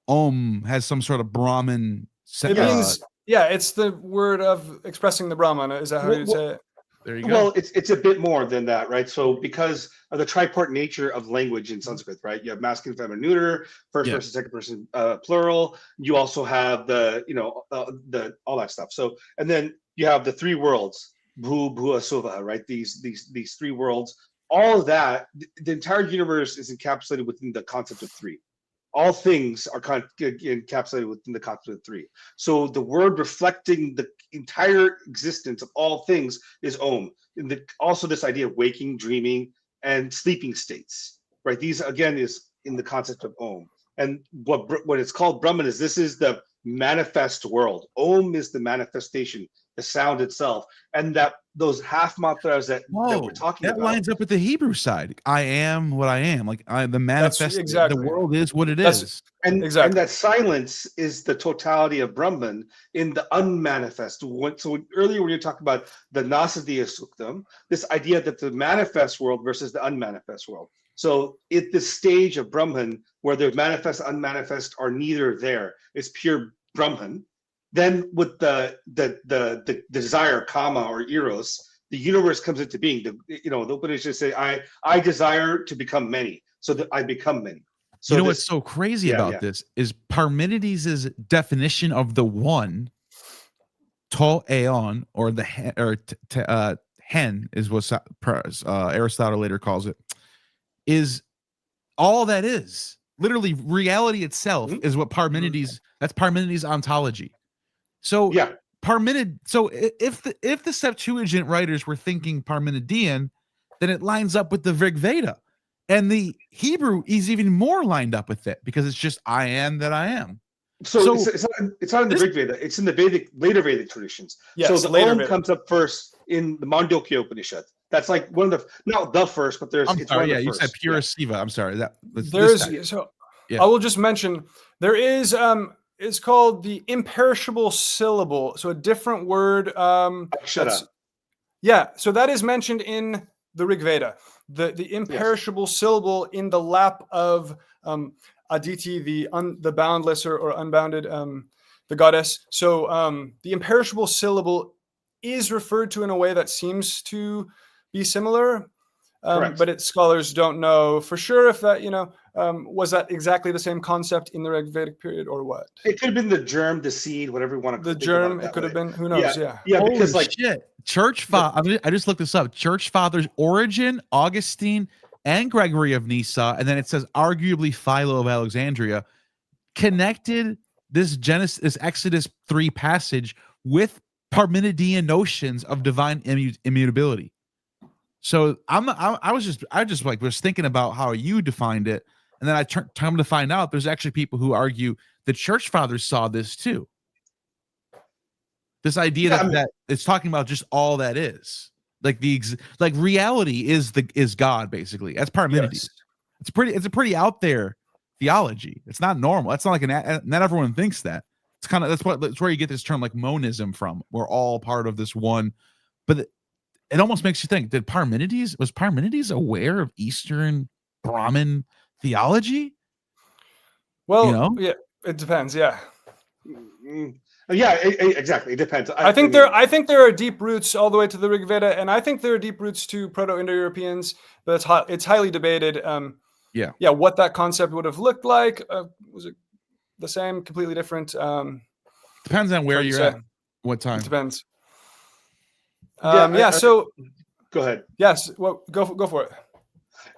Om has some sort of Brahmin. It means, it's the word of expressing the Brahman. Is that how you'd say it? There you go. Well, it's a bit more than that, right? So because of the tripart nature of language in Sanskrit, right? You have masculine, feminine, neuter, first person, second person, plural. You also have the all that stuff. So, and then you have the 3 worlds, bhu, bhu, asuva, right? These 3 worlds. All of that, the entire universe is encapsulated within the concept of 3. All things are encapsulated within the concept of 3. So the word reflecting the entire existence of all things is Om. And also this idea of waking, dreaming, and sleeping states, right? These again is in the concept of Om. And what it's called Brahman is this is the manifest world. Om is the manifestation, the sound itself, and that those half matras that we're talking about. That lines up with the Hebrew side. I am what I am. Like the manifest. Exactly. The world is what it is. And that silence is the totality of Brahman in the unmanifest. So earlier when you talked about the Nasadiya Suktam, this idea that the manifest world versus the unmanifest world. So at the stage of Brahman where the manifest unmanifest are neither there, it's pure Brahman. Then with the desire, kama or eros, the universe comes into being. The Upanishads say, I desire to become many, so that I become many. So what's so crazy about this is Parmenides' definition of the one, to aeon, or the hen is what Aristotle later calls it, is all that is. Literally, reality itself is what Parmenides. That's Parmenides' ontology. So So if the Septuagint writers were thinking Parmenidean, then it lines up with the RigVeda, and the Hebrew is even more lined up with it because it's just I am that I am. So it's not in the RigVeda; it's in the later Vedic traditions. Yes, so the Om comes up first in the Mandukya Upanishad. That's like one of the not the first, but there's. I'm sorry, you said pure Siva. I'm sorry. I will just mention there is is called the imperishable syllable. So a different word. Akshara. Yeah. So that is mentioned in the RigVeda. The imperishable syllable in the lap of Aditi, the boundless or unbounded, the goddess. So the imperishable syllable is referred to in a way that seems to be similar. But scholars don't know for sure if that, was that exactly the same concept in the RigVedic period or what? It could have been the germ, the seed, whatever you want to. The germ. It could have been. Who knows? Yeah. Yeah. Because Holy shit. I just looked this up. Church fathers Origen, Augustine, and Gregory of Nyssa, and then it says arguably Philo of Alexandria, connected this Exodus 3 passage with Parmenidean notions of divine immutability. So I was thinking about how you defined it, and then I come to find out there's actually people who argue the church fathers saw this too. This idea that it's talking about just all that is, like reality is God, basically. That's Parmenides. Yes. It's a pretty out there theology. It's not normal. It's not like not everyone thinks that. It's kind of that's where you get this term like monism from. We're all part of this one, but it almost makes you think: was Parmenides aware of Eastern Brahmin theology? Well, yeah, it depends. Yeah. Yeah, exactly. It depends. I think there are deep roots all the way to the RigVeda, and I think there are deep roots to Proto-Indo-Europeans, but it's highly debated. What that concept would have looked like. Was it the same, completely different? Depends on where you're at, what time. It depends. So go ahead. Yes, well, go for it.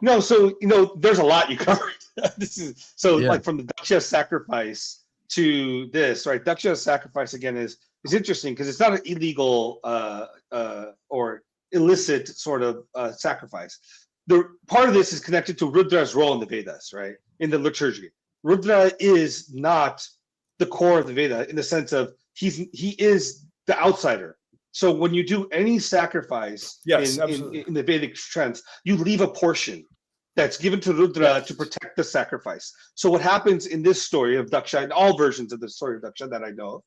No, so there's a lot you covered. Like from the Daksha sacrifice to this, right? Daksha sacrifice again is interesting because it's not an illegal or illicit sort of sacrifice. The part of this is connected to Rudra's role in the Vedas, right? In the liturgy, Rudra is not the core of the Veda in the sense of he is the outsider. So when you do any sacrifice in the Vedic sense, you leave a portion that's given to Rudra to protect the sacrifice. So what happens in this story of Daksha, in all versions of the story of Daksha that I know,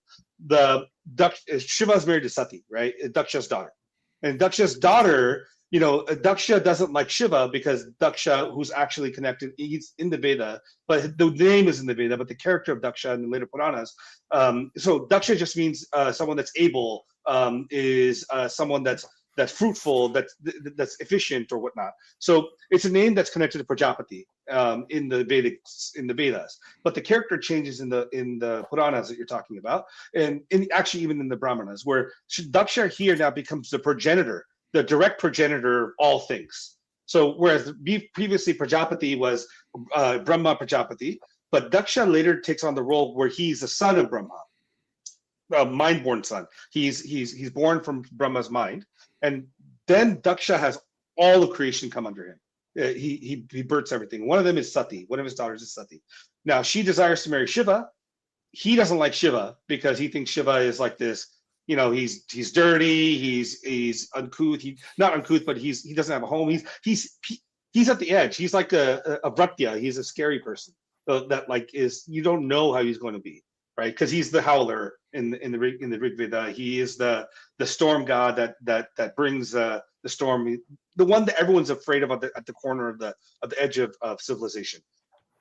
Shiva is married to Sati, right? Daksha's daughter. And Daksha's daughter, Daksha doesn't like Shiva because Daksha, who's actually connected, he's in the Veda, but the name is in the Veda, but the character of Daksha in the later Puranas. So Daksha just means someone that's able, is someone that's fruitful, that's efficient or whatnot. So it's a name that's connected to Prajapati in the Vedas, but the character changes in the Puranas that you're talking about, and actually even in the Brahmanas, where Daksha here now becomes the progenitor, the direct progenitor of all things. So whereas previously Prajapati was Brahma Prajapati, but Daksha later takes on the role where he's the son of Brahma, a mind-born son. He's born from Brahma's mind, and then Daksha has all of creation come under him. He births everything. One of them is Sati. One of his daughters is Sati. Now she desires to marry Shiva. He doesn't like Shiva because he thinks Shiva is like this. He's dirty. He's uncouth. Not uncouth, but he doesn't have a home. He's at the edge. He's like a Vratya. He's a scary person. So that you don't know how he's going to be, right? Because he's the howler in the RigVeda. He is the storm god that brings the storm, the one that everyone's afraid of at the corner of the edge of civilization.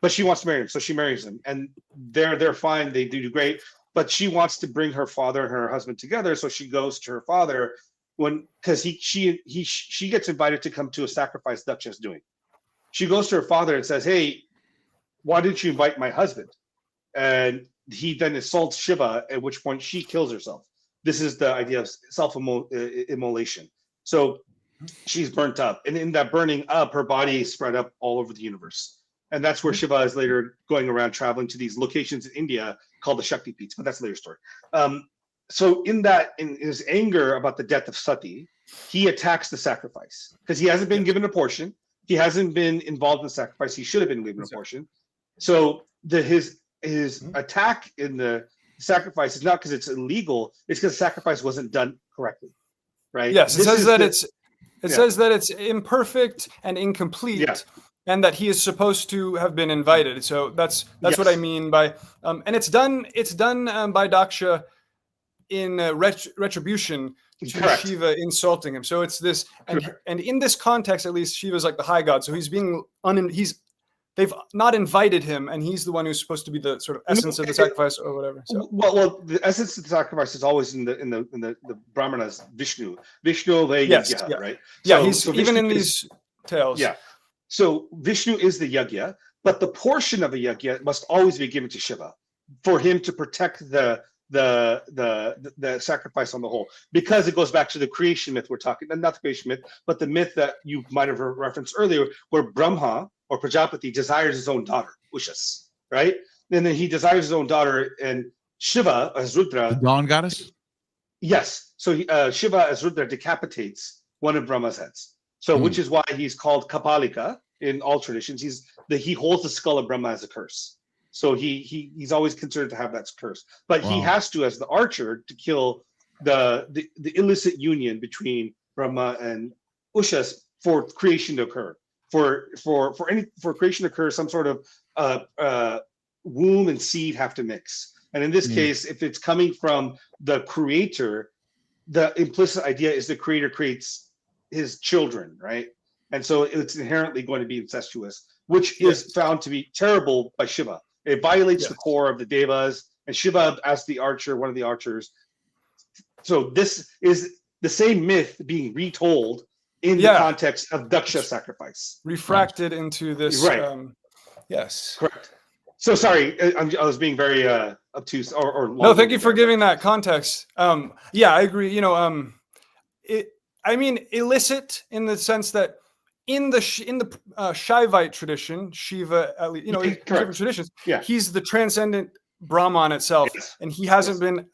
But she wants to marry him, so she marries him, and they're fine. They do great. But she wants to bring her father and her husband together, so she goes to her father because she gets invited to come to a sacrifice Daksha's doing. She goes to her father and says, "Hey, why didn't you invite my husband?" And he then assaults Shiva, at which point she kills herself. This is the idea of self-immolation. So she's burnt up, and in that burning up, her body is spread up all over the universe. And that's where Shiva is later going around traveling to these locations in India called the Shakti Peeths, but that's a later story. So in his anger about the death of Sati, he attacks the sacrifice because he hasn't been given a portion. He hasn't been involved in the sacrifice. He should have been given a portion. So his attack in the sacrifice is not because it's illegal. It's because the sacrifice wasn't done correctly, right? Yes, it says that it's imperfect and incomplete. Yeah. and that he is supposed to have been invited. So that's Yes. what I mean by, and it's done by Daksha in retribution to Correct. Shiva insulting him. So it's this, and in this context, at least, Shiva's like the high god. So he's being they've not invited him, and he's the one who's supposed to be the sort of essence of the sacrifice or whatever. So. Well, the essence of the sacrifice is always in the Brahmanas Vishnu, Yes, Yajna, yeah. right? Yeah, So- he's so even Vishnu in is- these tales. Yeah. So Vishnu is the yajna, but the portion of a yajna must always be given to Shiva for him to protect the sacrifice on the whole, because it goes back to the creation myth we're talking, not the creation myth, but the myth that you might have referenced earlier, where Brahma or Prajapati desires his own daughter, Ushas, right? And then he desires his own daughter, and Shiva as The Rudra, dawn goddess. yes. So Shiva as Rudra decapitates one of Brahma's heads. So, which is why he's called Kapalika in all traditions. He holds the skull of Brahma as a curse. So he's always considered to have that curse. But he has to, as the archer, to kill the illicit union between Brahma and Ushas for creation to occur. For creation to occur, some sort of womb and seed have to mix. And in this case, if it's coming from the creator, the implicit idea is the creator creates his children, right? And so it's inherently going to be incestuous, which is found to be terrible by Shiva. It violates the core of the devas, and Shiva, as the archer, one of the archers. So this is the same myth being retold in the context of Daksha sacrifice, refracted into this. Right. Yes. Correct. So sorry, I was being very obtuse or no. Thank you for giving that context. Yeah, I agree. I mean, illicit in the sense that in the Shaivite tradition, Shiva, at least, in different traditions, he's the transcendent Brahman itself, and he hasn't been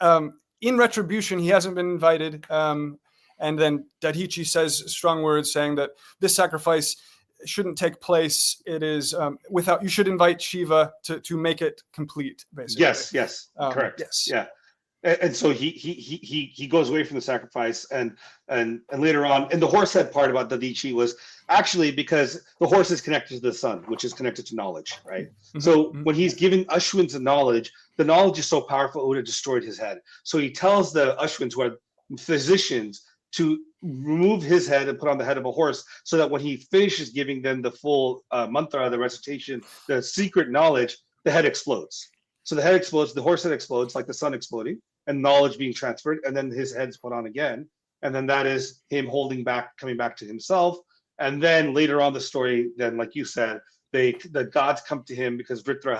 in retribution. He hasn't been invited. And then Dadhichi says strong words saying that this sacrifice shouldn't take place. It is without. You should invite Shiva to make it complete. Basically. Yes. Correct. Yes. Yeah. And so he goes away from the sacrifice, and later on, and the horse head part about Dadhichi was actually because the horse is connected to the sun, which is connected to knowledge, right? So when he's given Ashwins the knowledge is so powerful it would have destroyed his head. So he tells the Ashwins, who are physicians, to remove his head and put on the head of a horse, so that when he finishes giving them the full mantra, the recitation, the secret knowledge, the head explodes. So the head explodes, the horse head explodes like the sun exploding, and knowledge being transferred, and then his head's put on again. And then that is him coming back to himself. And then later on the story, then like you said, the gods come to him because Vritra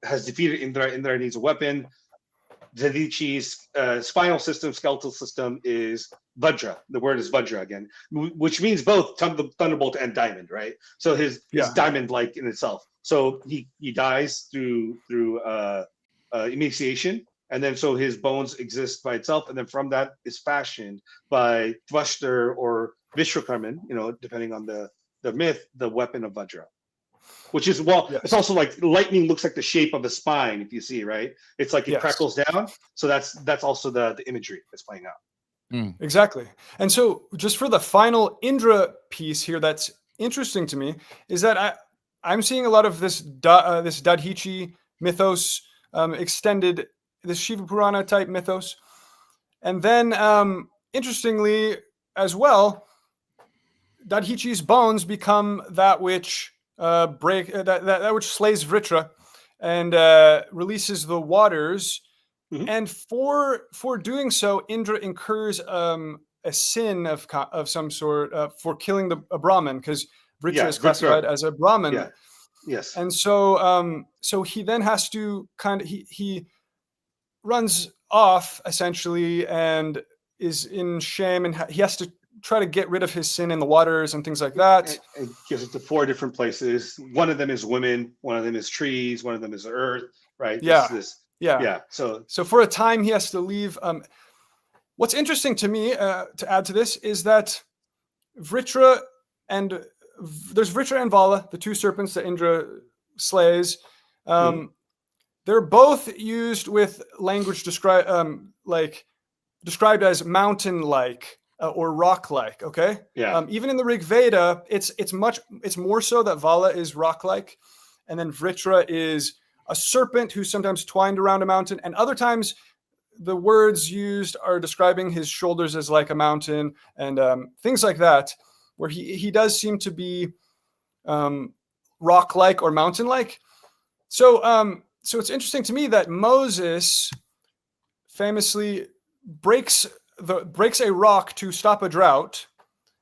has defeated Indra. Indra needs a weapon. Dadhichi's skeletal system is Vajra. The word is Vajra again, which means both thunderbolt and diamond, right? So his diamond-like in itself. So he dies through emaciation, and then so his bones exist by itself, and then from that is fashioned by Tvashtar or Vishwakarman, depending on the myth, the weapon of Vajra. Which is, it's also like lightning looks like the shape of a spine, if you see, right? It's like it crackles down. So that's also the imagery that's playing out. Exactly. And so just for the final Indra piece here that's interesting to me is that I'm seeing a lot of this Dadhichi mythos extended, this Shiva Purana type mythos. And then interestingly as well, Dadhichi's bones become that which that which slays Vritra and releases the waters. And for doing so, Indra incurs a sin of some sort for killing a Brahmin, because Vritra is classified as a Brahmin. Yeah. Yes. And so so he then has to he runs off essentially and is in shame, and he has to try to get rid of his sin in the waters and things like that. And gives it to 4 different places. One of them is women, one of them is trees, one of them is earth, right? Yeah. So for a time he has to leave. What's interesting to me, to add to this, is that Vritra and Vala, the 2 serpents that Indra slays. They're both used with language described as mountain-like. or rock-like. Okay. Yeah. Even in the RigVeda, it's more so that Vala is rock-like, and then Vritra is a serpent who's sometimes twined around a mountain, and other times the words used are describing his shoulders as like a mountain and things like that, where he does seem to be rock-like or mountain-like. So it's interesting to me that Moses famously breaks a rock to stop a drought,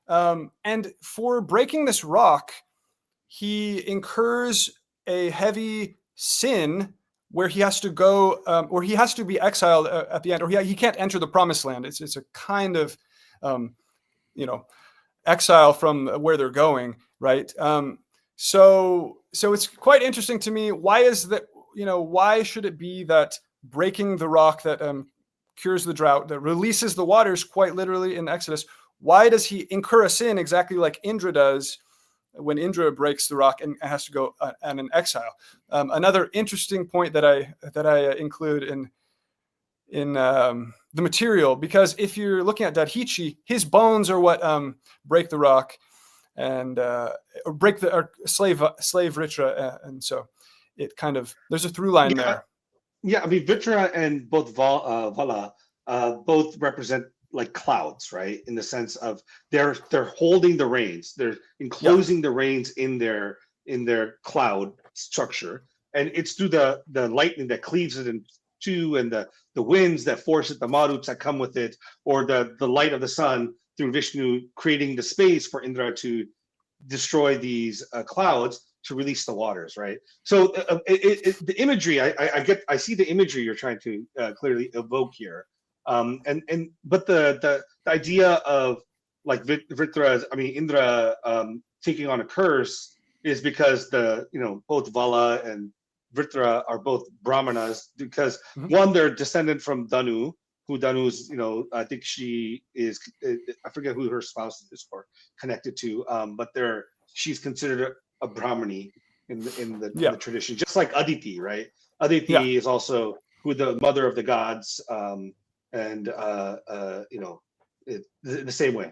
and for breaking this rock, he incurs a heavy sin where he has to go, or he has to be exiled at the end, or he can't enter the promised land. It's a kind of, exile from where they're going, right? So it's quite interesting to me. Why is that? Why should it be that breaking the rock that cures the drought, that releases the waters, quite literally in Exodus? Why does he incur a sin exactly like Indra does when Indra breaks the rock and has to go and an exile? Another interesting point that I include in the material, because if you're looking at Dadhichi, his bones are what break the rock and or break the slave Ritra, and so it kind of, there's a through line there. Yeah, I mean Vitra and both Vala both represent like clouds, right? In the sense of they're holding the reins, they're enclosing the reins in their cloud structure, and it's through the lightning that cleaves it in two, and the winds that force it, the maruts that come with it, or the light of the sun through Vishnu creating the space for Indra to destroy these clouds to release the waters, right? So the imagery, I see the imagery you're trying to clearly evoke here. But the idea of like Indra taking on a curse is because both Vala and Vritra are both Brahmanas, because one, they're descendant from Danu, who Danu's, I think she is, I forget who her spouse is or connected to, but she's considered a Brahmani in the tradition, just like Aditi, right? Aditi is also who the mother of the gods, and the same way.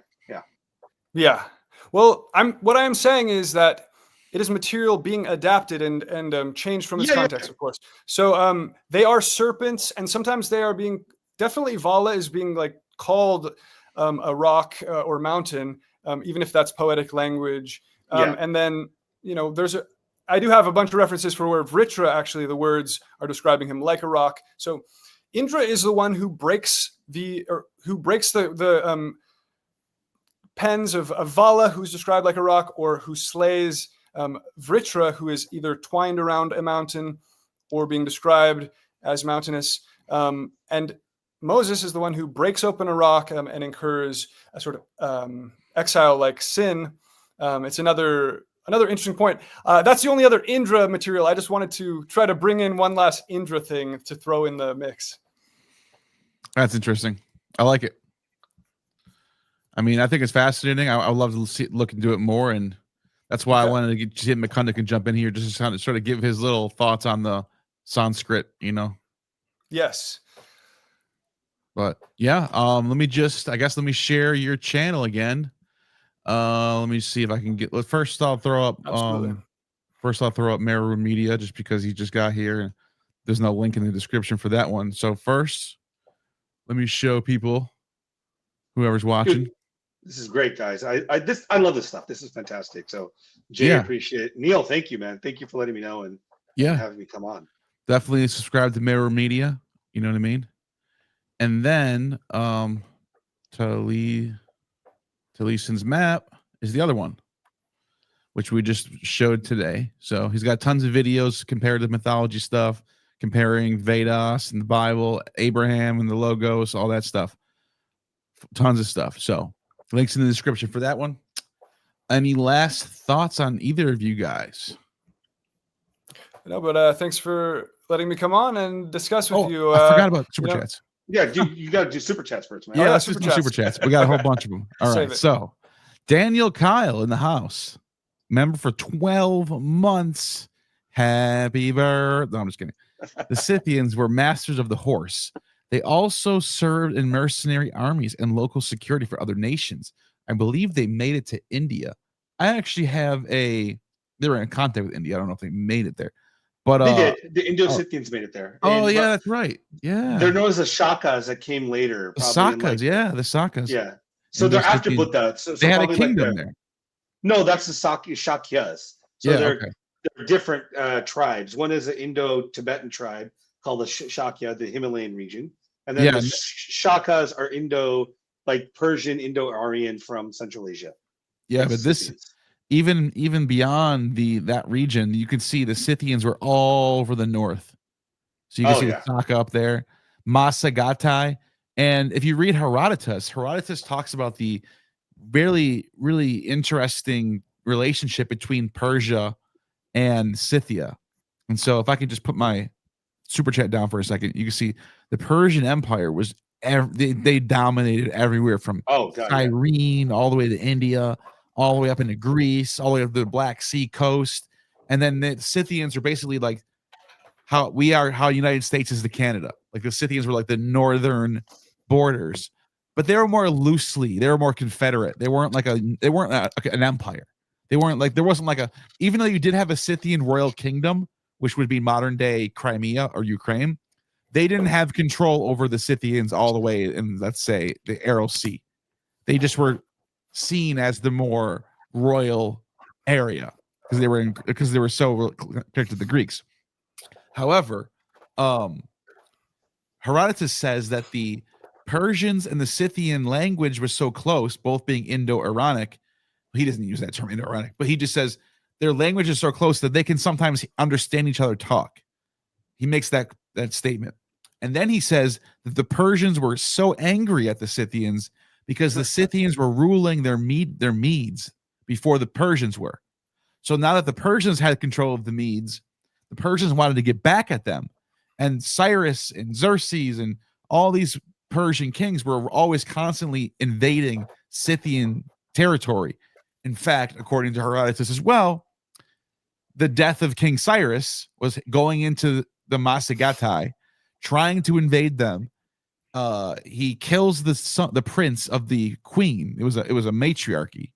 Yeah. Well, what I am saying is that it is material being adapted and changed from its context, of course. So they are serpents, and sometimes they are being, definitely Vala is being like called a rock or mountain, even if that's poetic language. And then I do have a bunch of references for where Vritra, actually the words are describing him like a rock. So Indra is the one who breaks the pens of Vala, who's described like a rock, or who slays Vritra, who is either twined around a mountain or being described as mountainous. And Moses is the one who breaks open a rock and incurs a sort of exile-like sin. It's another interesting point. That's the only other Indra material. I just wanted to try to bring in one last Indra thing to throw in the mix. That's interesting. I like it. I mean, I think it's fascinating. I would love to look into it more, and that's why I wanted to get Jim McCundy can jump in here just to kind of sort of give his little thoughts on the Sanskrit, Yes. But yeah, let me share your channel again. Let me see if I can get. First, I'll throw up. Meru Media, just because he just got here, and there's no link in the description for that one. So first, let me show people, whoever's watching. Dude, this is great, guys. I love this stuff. This is fantastic. So Jay, appreciate it. Neil, thank you, man. Thank you for letting me know and having me come on. Definitely subscribe to Meru Media. You know what I mean? And then Taliesin's map is the other one, which we just showed today. So he's got tons of videos, comparative mythology stuff, comparing Vedas and the Bible, Abraham and the Logos, all that stuff. Tons of stuff. So links in the description for that one. Any last thoughts on either of you guys? No, but thanks for letting me come on and discuss with you. I forgot about super chats. Yeah, dude, you got to do super chats first, man. Yeah, let's do super chats. We got a whole bunch of them. All right, so Daniel Kyle in the house, member for 12 months. Happy birthday. No, I'm just kidding. The Scythians were masters of the horse. They also served in mercenary armies and local security for other nations. I believe they made it to India. I actually have they were in contact with India. I don't know if they made it there, but They did. The oh, Indo-Scythians made it there. oh And, yeah, but that's right. Yeah, they're known as the Shakas that came later, the probably in Sakas. like Yeah, the Sakas. yeah. So they're after Indo-Scythian. Buddha. So They had a probably like kingdom there. no, that's the Shakyas. So Yeah, they're okay. different tribes. One is an Indo-Tibetan tribe called the Shakya, the Himalayan region, and then Yeah, the Shakas are like Persian, Indo-Aryan from Central Asia. yeah, Like but this Scythians. even beyond that region, you can see the Scythians were all over the north. So you can Oh, see yeah. the Saka up there, Masagatai. And if you read Herodotus talks about the really, really interesting relationship between Persia and Scythia. And so if I could just put my super chat down for a second, you can see the Persian Empire was they dominated everywhere from Oh god, yeah. Cyrene all the way to India, all the way up into Greece, all the way up to the Black Sea coast. And then the Scythians are basically like how United States is to Canada. Like the Scythians were like the northern borders, but they were more Confederate. They weren't an empire. They weren't like, there wasn't like even though you did have a Scythian royal kingdom, which would be modern day Crimea or Ukraine, they didn't have control over the Scythians all the way in, let's say, the Aral Sea. They just were seen as the more royal area because they were so connected to the Greeks. However, Herodotus says that the Persians and the Scythian language was so close, both being Indo-Iranic. He doesn't use that term Indo-Iranic, but he just says their language is so close that they can sometimes understand each other talk. He makes that statement. And then he says that the Persians were so angry at the Scythians because the Scythians were ruling their Medes before the Persians were. So now that the Persians had control of the Medes, the Persians wanted to get back at them. And Cyrus and Xerxes and all these Persian kings were always constantly invading Scythian territory. In fact, according to Herodotus as well, the death of King Cyrus was going into the Masagatai, trying to invade them. He kills the prince of the queen. It was a matriarchy,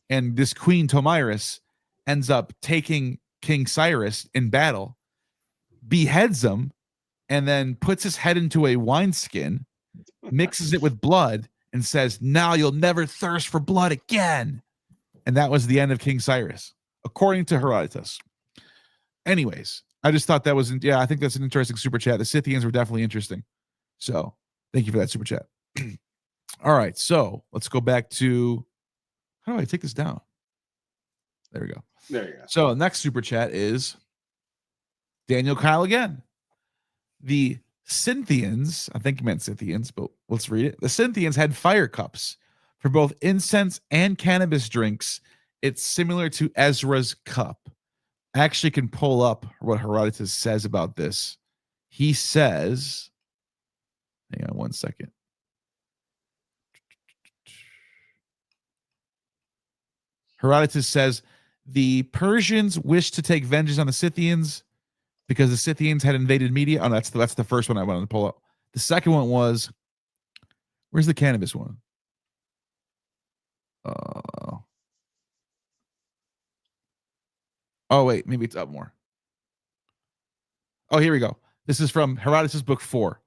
and this Queen Tomyris ends up taking King Cyrus in battle, beheads him, and then puts his head into a wineskin, mixes it with blood, and says, "Now you'll never thirst for blood again." And that was the end of King Cyrus, according to Herodotus. Anyways, I just thought that was, I think that's an interesting super chat. The Scythians were definitely interesting. So thank you for that super chat. All right, so let's go back to, how do I take this down? There we go. There you go. So next super chat is Daniel Kyle again. The Scythians, I think he meant Scythians, but let's read it. The Scythians had fire cups for both incense and cannabis drinks. It's similar to Ezra's cup. I actually can pull up what Herodotus says about this. He says, hang on one second. Herodotus says the Persians wished to take vengeance on the Scythians because the Scythians had invaded Media. Oh, that's the first one I wanted to pull up. The second one was, where's the cannabis one? Oh, wait, maybe it's up more. Oh, here we go. This is from Herodotus book 4.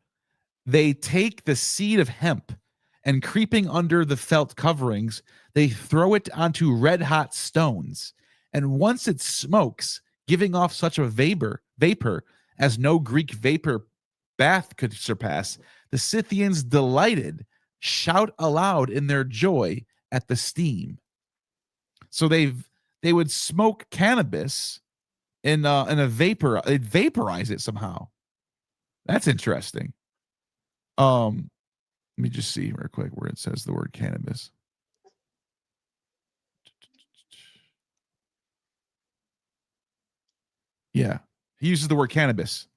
They take the seed of hemp and creeping under the felt coverings, they throw it onto red hot stones. And once it smokes, giving off such a vapor as no Greek vapor bath could surpass, the Scythians, delighted, shout aloud in their joy at the steam. So they would smoke cannabis in a vapor. They'd vaporize it somehow. That's interesting. Let me just see real quick where it says the word cannabis. Yeah, he uses the word cannabis.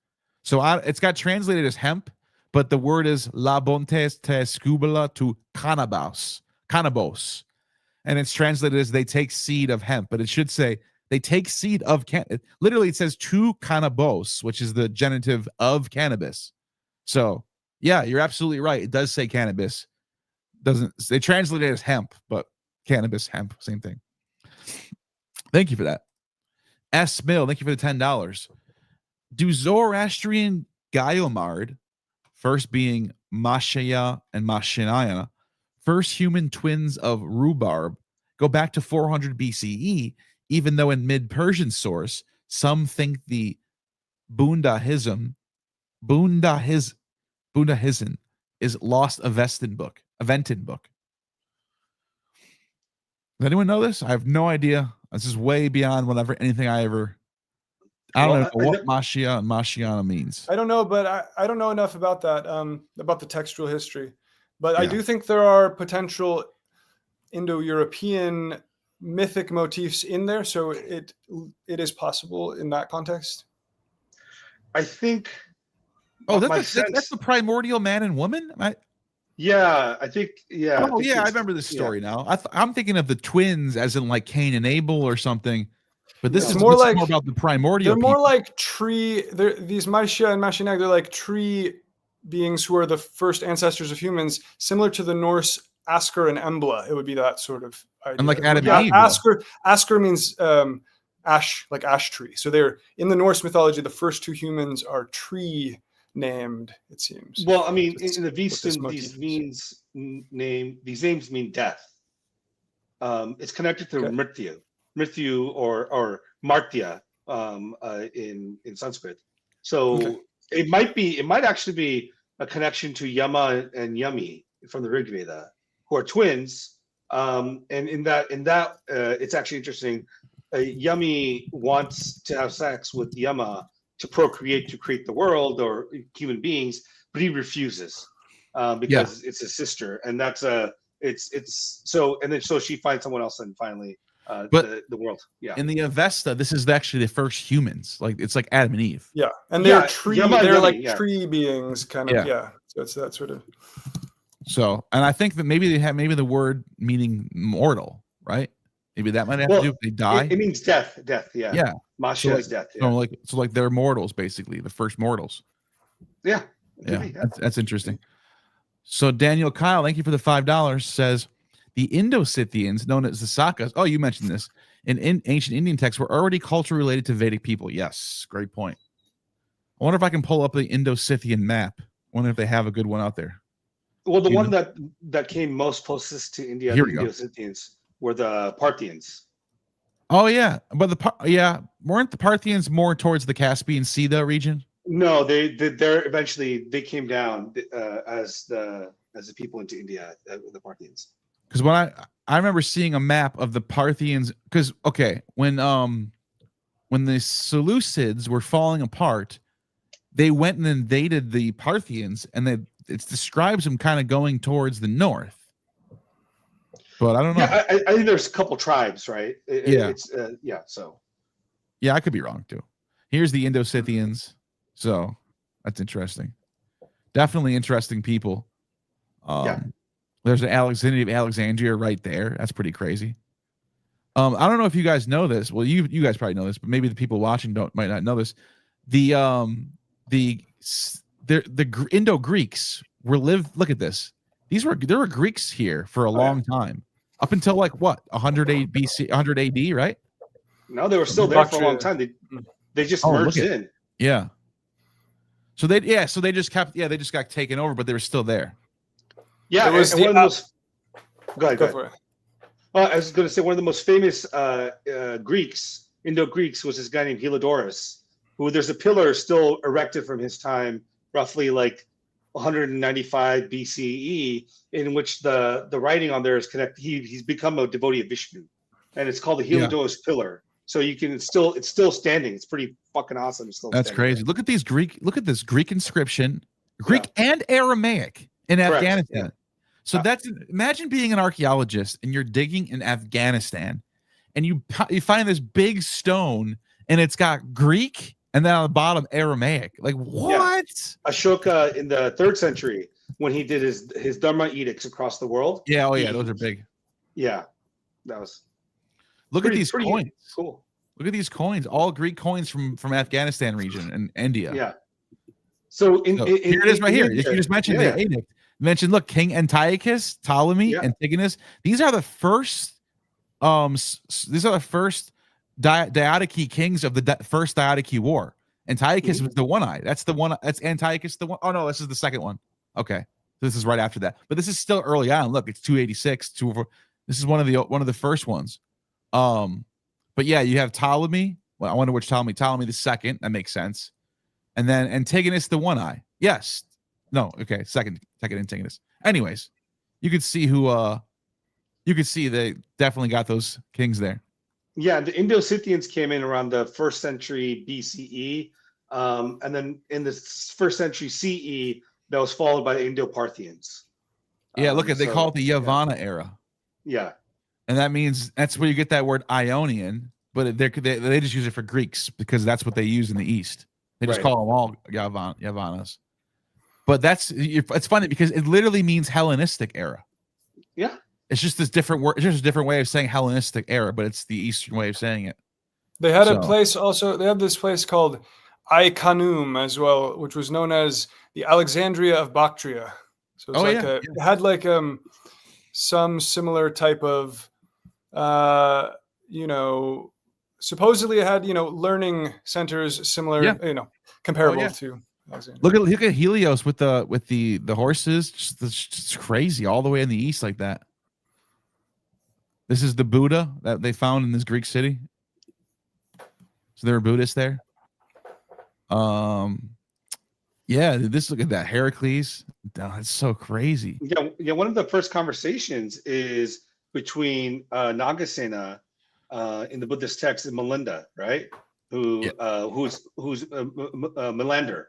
So it's got translated as hemp, but the word is labontes te scubula to cannabos. And it's translated as they take seed of hemp, but it should say they take seed of literally it says to cannabos, which is the genitive of cannabis. So Yeah, you're absolutely right. It does say cannabis. Doesn't they translate it as hemp, but cannabis, hemp, same thing. Thank you for that. S. Mill, thank you for the $10. Do Zoroastrian Gaiomard, first being Mashaya and Mashinaya, first human twins of rhubarb, go back to 400 BCE, even though in mid-Persian source, some think the Bundahism is lost Aventin book. Does anyone know this? I have no idea. This is way beyond whatever anything I ever. I don't know what Mashia and Mashiana means. I don't know, but I don't know enough about that, about the textual history. But I do think there are potential Indo-European mythic motifs in there, so it is possible in that context. I think. Oh, that's the primordial man and woman. Yeah, I think. Yeah. Oh, I remember this story now. I'm thinking of the twins, as in like Cain and Abel or something. But this is more about the primordial. They're more like tree. These Maisha and Mashinag. They're like tree beings who are the first ancestors of humans, similar to the Norse Asker and Embla. It would be that sort of idea. And like Adam and Eve. Asker means ash, like ash tree. So they're in the Norse mythology. The first two humans are tree named, it seems. Well, I mean, in the Vestan, these names mean death. It's connected to Mrityu or Martya in Sanskrit. So it might actually be a connection to Yama and Yami from the RigVeda, who are twins. And in that, it's actually interesting. Yami wants to have sex with Yama to procreate, to create the world or human beings, but he refuses because it's his sister, and that's so she finds someone else, and finally the world. Yeah. In the Avesta, this is actually the first humans. Like it's like Adam and Eve. Yeah, and they're tree. They're like tree beings, kind of. Yeah. So it's that sort of. So, and I think that maybe they have the word meaning mortal, right? Maybe that might have to do if they die. It means death. Yeah. Yeah. Masha is death. Yeah. So like they're mortals, basically, the first mortals. Yeah. Yeah. That's interesting. So Daniel Kyle, thank you for the $5, says the Indo-Scythians, known as the Sakas. Oh, you mentioned this. In ancient Indian texts were already culturally related to Vedic people. Yes, great point. I wonder if I can pull up the Indo-Scythian map. I wonder if they have a good one out there. Well, the one that came most closest to India, the Indo-Scythians, were the Parthians. Oh yeah, but weren't the Parthians more towards the Caspian Sea though region? No, they're eventually they came down as the people into India, the Parthians. Because when I remember seeing a map of the Parthians, because when the Seleucids were falling apart, they went and invaded the Parthians, and it describes them kind of going towards the north. But I don't know. Yeah, I think there's a couple tribes, right? So. Yeah, I could be wrong too. Here's the Indo-Scythians. So that's interesting. Definitely interesting people. There's an Alexandria right there. That's pretty crazy. I don't know if you guys know this. Well, you guys probably know this, but maybe the people watching might not know this. The Indo-Greeks look at this. There were Greeks here for a long time, up until like what 100 BC, 100 AD, right? No, they were still there for a long time. They just merged in. Yeah. So they just got taken over, but they were still there. Yeah, go ahead. Go for it. I was going to say one of the most famous Greeks, Indo-Greeks, was this guy named Heliodorus, who there's a pillar still erected from his time, roughly like 195 BCE, in which the writing on there is connected. He's become a devotee of Vishnu, and it's called the Heliodorus pillar. So it's still standing. It's pretty fucking awesome. That's crazy. Look at this Greek inscription, Greek and Aramaic in Afghanistan. Yeah. So imagine being an archaeologist and you're digging in Afghanistan, and you find this big stone, and it's got Greek, and then on the bottom Aramaic. Like what? Yeah. Ashoka in the 3rd century, when he did his Dharma edicts across the world. Yeah, those are big. Yeah, that was. Look at these coins. Cool. Look at these coins. All Greek coins from Afghanistan region and India. Yeah. So here it is right here. You India, just mentioned yeah. the edict. Mentioned, look, King Antiochus, Ptolemy, Yeah. Antigonus. These are the first. These are the first Dadhichi kings of the first Dadhichi war. Antiochus was the one eye. That's the one. That's Antiochus. The one. Oh no, this is the second one. Okay, this is right after that. But this is still early on. Look, it's 286. This is one of the first ones. But yeah, you have Ptolemy. Well, I wonder which Ptolemy. Ptolemy the second. That makes sense. And then Antigonus the one eye. Yes. No. Okay. Second Antigonus. Anyways, you could see who. You could see they definitely got those kings there. Yeah, the Indo-Scythians came in around the 1st century BCE, and then in the 1st century CE, that was followed by the Indo-Parthians. Yeah, look at they call it the Yavana era. Yeah, and that means that's where you get that word Ionian, but they just use it for Greeks because that's what they use in the East. They just call them all Yavanas. But it's funny because it literally means Hellenistic era. Yeah. It's just this different word. It's just a different way of saying Hellenistic era, but it's the Eastern way of saying it. They had a place also. They had this place called Icanum as well, which was known as the Alexandria of Bactria. So it's it had like some similar type of supposedly it had learning centers similar, comparable to Alexandria. Look at Helios with the horses. Just crazy all the way in the east like that. This is the Buddha that they found in this Greek city. So there were Buddhists there. Yeah, look at that Heracles. That's so crazy. Yeah. One of the first conversations is between Nagasena in the Buddhist text and Melinda, right? Who's Melander,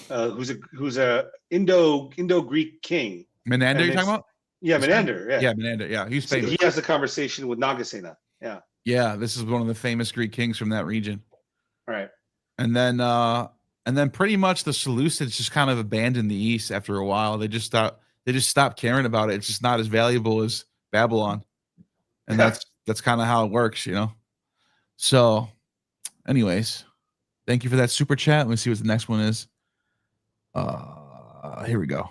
who's a Indo-Greek king. Menander, you're talking about? Yeah, Menander. Yeah, Menander. Yeah, he's famous. So he has a conversation with Nagasena. Yeah. Yeah, this is one of the famous Greek kings from that region. Right. And then pretty much the Seleucids just kind of abandoned the East after a while. They just stopped caring about it. It's just not as valuable as Babylon. And that's kind of how it works, So anyways, thank you for that super chat. Let me see what the next one is. Here we go.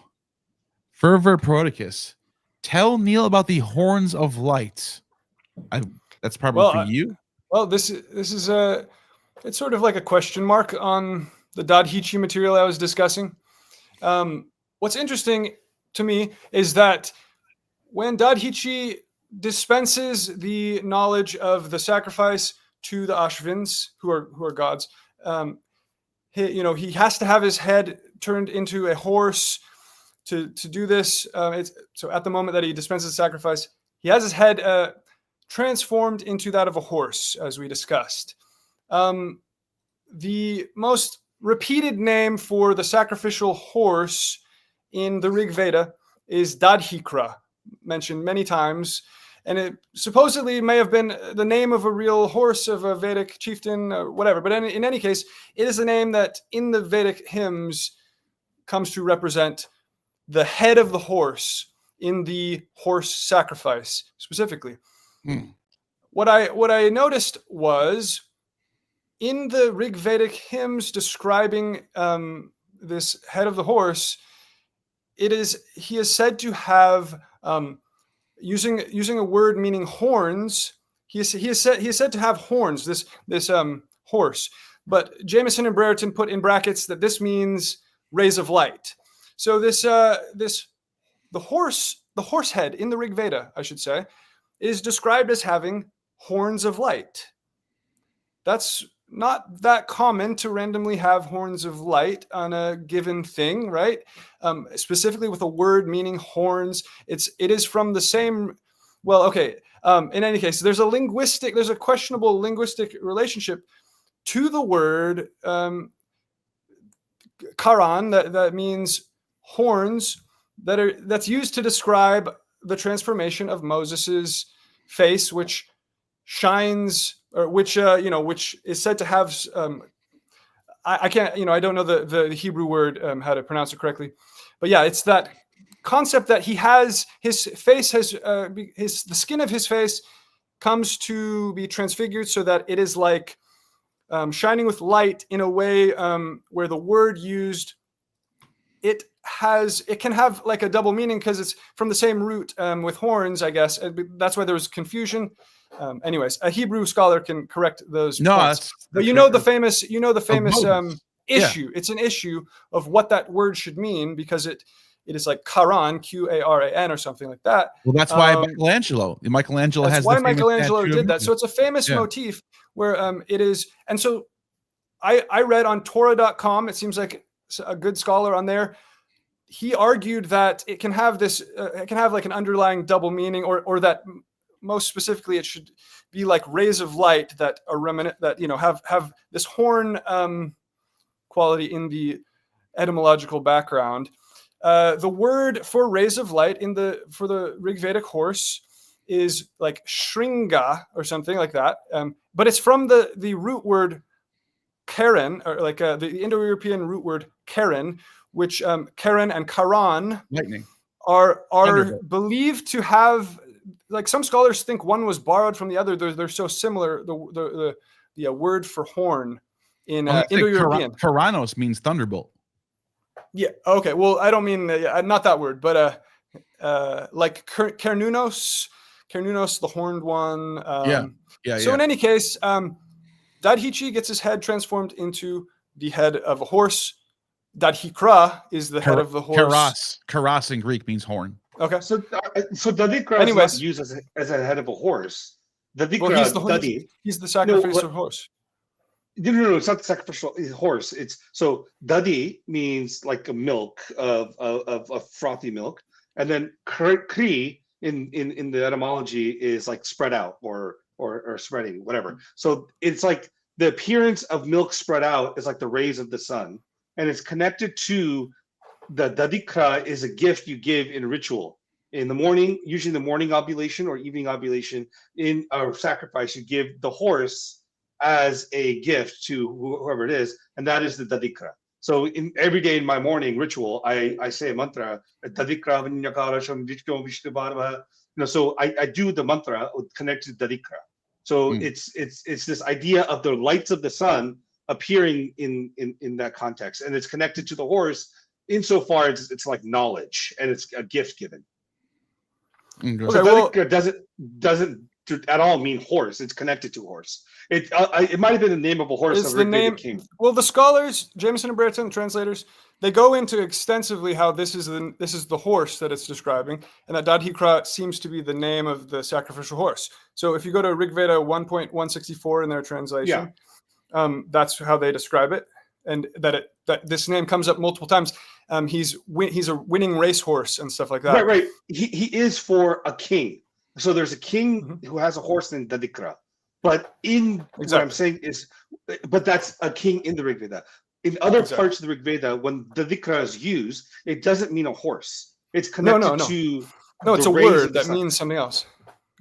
Fervor Prodicus. Tell Neil about the horns of light. That's probably for you. Well, this is it's sort of like a question mark on the Dadhichi material I was discussing. What's interesting to me is that when Dadhichi dispenses the knowledge of the sacrifice to the Ashvins, who are gods, he has to have his head turned into a horse to do this. So at the moment that he dispenses the sacrifice, he has his head transformed into that of a horse, as we discussed. The most repeated name for the sacrificial horse in the RigVeda is Dadhikra, mentioned many times. And it supposedly may have been the name of a real horse of a Vedic chieftain or whatever. But in any case, it is a name that in the Vedic hymns comes to represent the head of the horse in the horse sacrifice specifically. What I noticed was in the RigVedic hymns describing this head of the horse, he is said to have using a word meaning horns. He is said to have horns. This horse, but Jameson and Brereton put in brackets that this means rays of light. So the horse head in the RigVeda, I should say, is described as having horns of light. That's not that common to randomly have horns of light on a given thing, right? Specifically with a word meaning horns. It is from the same. Well, okay. In any case, there's a questionable linguistic relationship to the word karan that means horns that's used to describe the transformation of Moses's face, which shines, or which is said to have. I can't, I don't know the Hebrew word how to pronounce it correctly, but yeah, it's that concept that he has his face has the skin of his face comes to be transfigured so that it is like shining with light in a way where the word used it can have like a double meaning because it's from the same root with horns, I guess. That's why there was confusion. Anyways, a Hebrew scholar can correct those points. But you know the famous issue. It's an issue of what that word should mean because it is like Qaran, Qaran, or something like that. Well, that's why Michelangelo that's why Michelangelo did that. So it's a famous motif where it is. And so I read on Torah.com. It seems like a good scholar on there. He argued that it can have this, it can have like an underlying double meaning, or that most specifically it should be like rays of light that are that have this horn quality in the etymological background. The word for rays of light for the RigVedic horse is like shringa or something like that, but it's from the root word Karen, or like the Indo-European root word Karen, which Karen and Karan lightning are believed to have, like, some scholars think one was borrowed from the other. They're so similar. The word for horn in Indo-European. Karanos means thunderbolt. Yeah. Okay. Well, I don't mean not that word, but like Kernunos, the horned one. So in any case, Dadhichi gets his head transformed into the head of a horse. Dadhikra is the head of the horse. Karas in Greek means horn. Okay. So Dadhikra is not used as a head of a horse. Dadhikra, he's the sacrificial horse. No, it's not the sacrificial horse. It's so Dadi means like a milk of frothy milk, and then Kri in the etymology is like spread out or spreading, whatever. So it's like the appearance of milk spread out is like the rays of the sun, and it's connected to the Dadikra is a gift you give in ritual. In the morning, usually the morning oblation or evening oblation, in a sacrifice, you give the horse as a gift to whoever it is, and that is the Dadikra. So every day in my morning ritual, I say a mantra, Dadikra Vinyakara Sham Vishnu Vishnu Bharava. So I do the mantra connected to Dadikra. So it's this idea of the lights of the sun appearing in that context, and it's connected to the horse insofar as it's like knowledge and it's a gift given. Okay, so Dadikra doesn't at all mean horse. It's connected to horse. It might have been the name of a horse. It's the name. King. Well, the scholars, Jameson and Brereton, translators, they go into extensively how this is the horse that it's describing, and that Dadhikra seems to be the name of the sacrificial horse. So if you go to RigVeda 1.164 in their translation, that's how they describe it, and that this name comes up multiple times. He's a winning racehorse and stuff like that. Right. He is for a king. So there's a king who has a horse named Dadikra. But what I'm saying is, but that's a king in the RigVeda. In other parts of the RigVeda, when Dadikra is used, it doesn't mean a horse. It's connected to it's a word that means something else.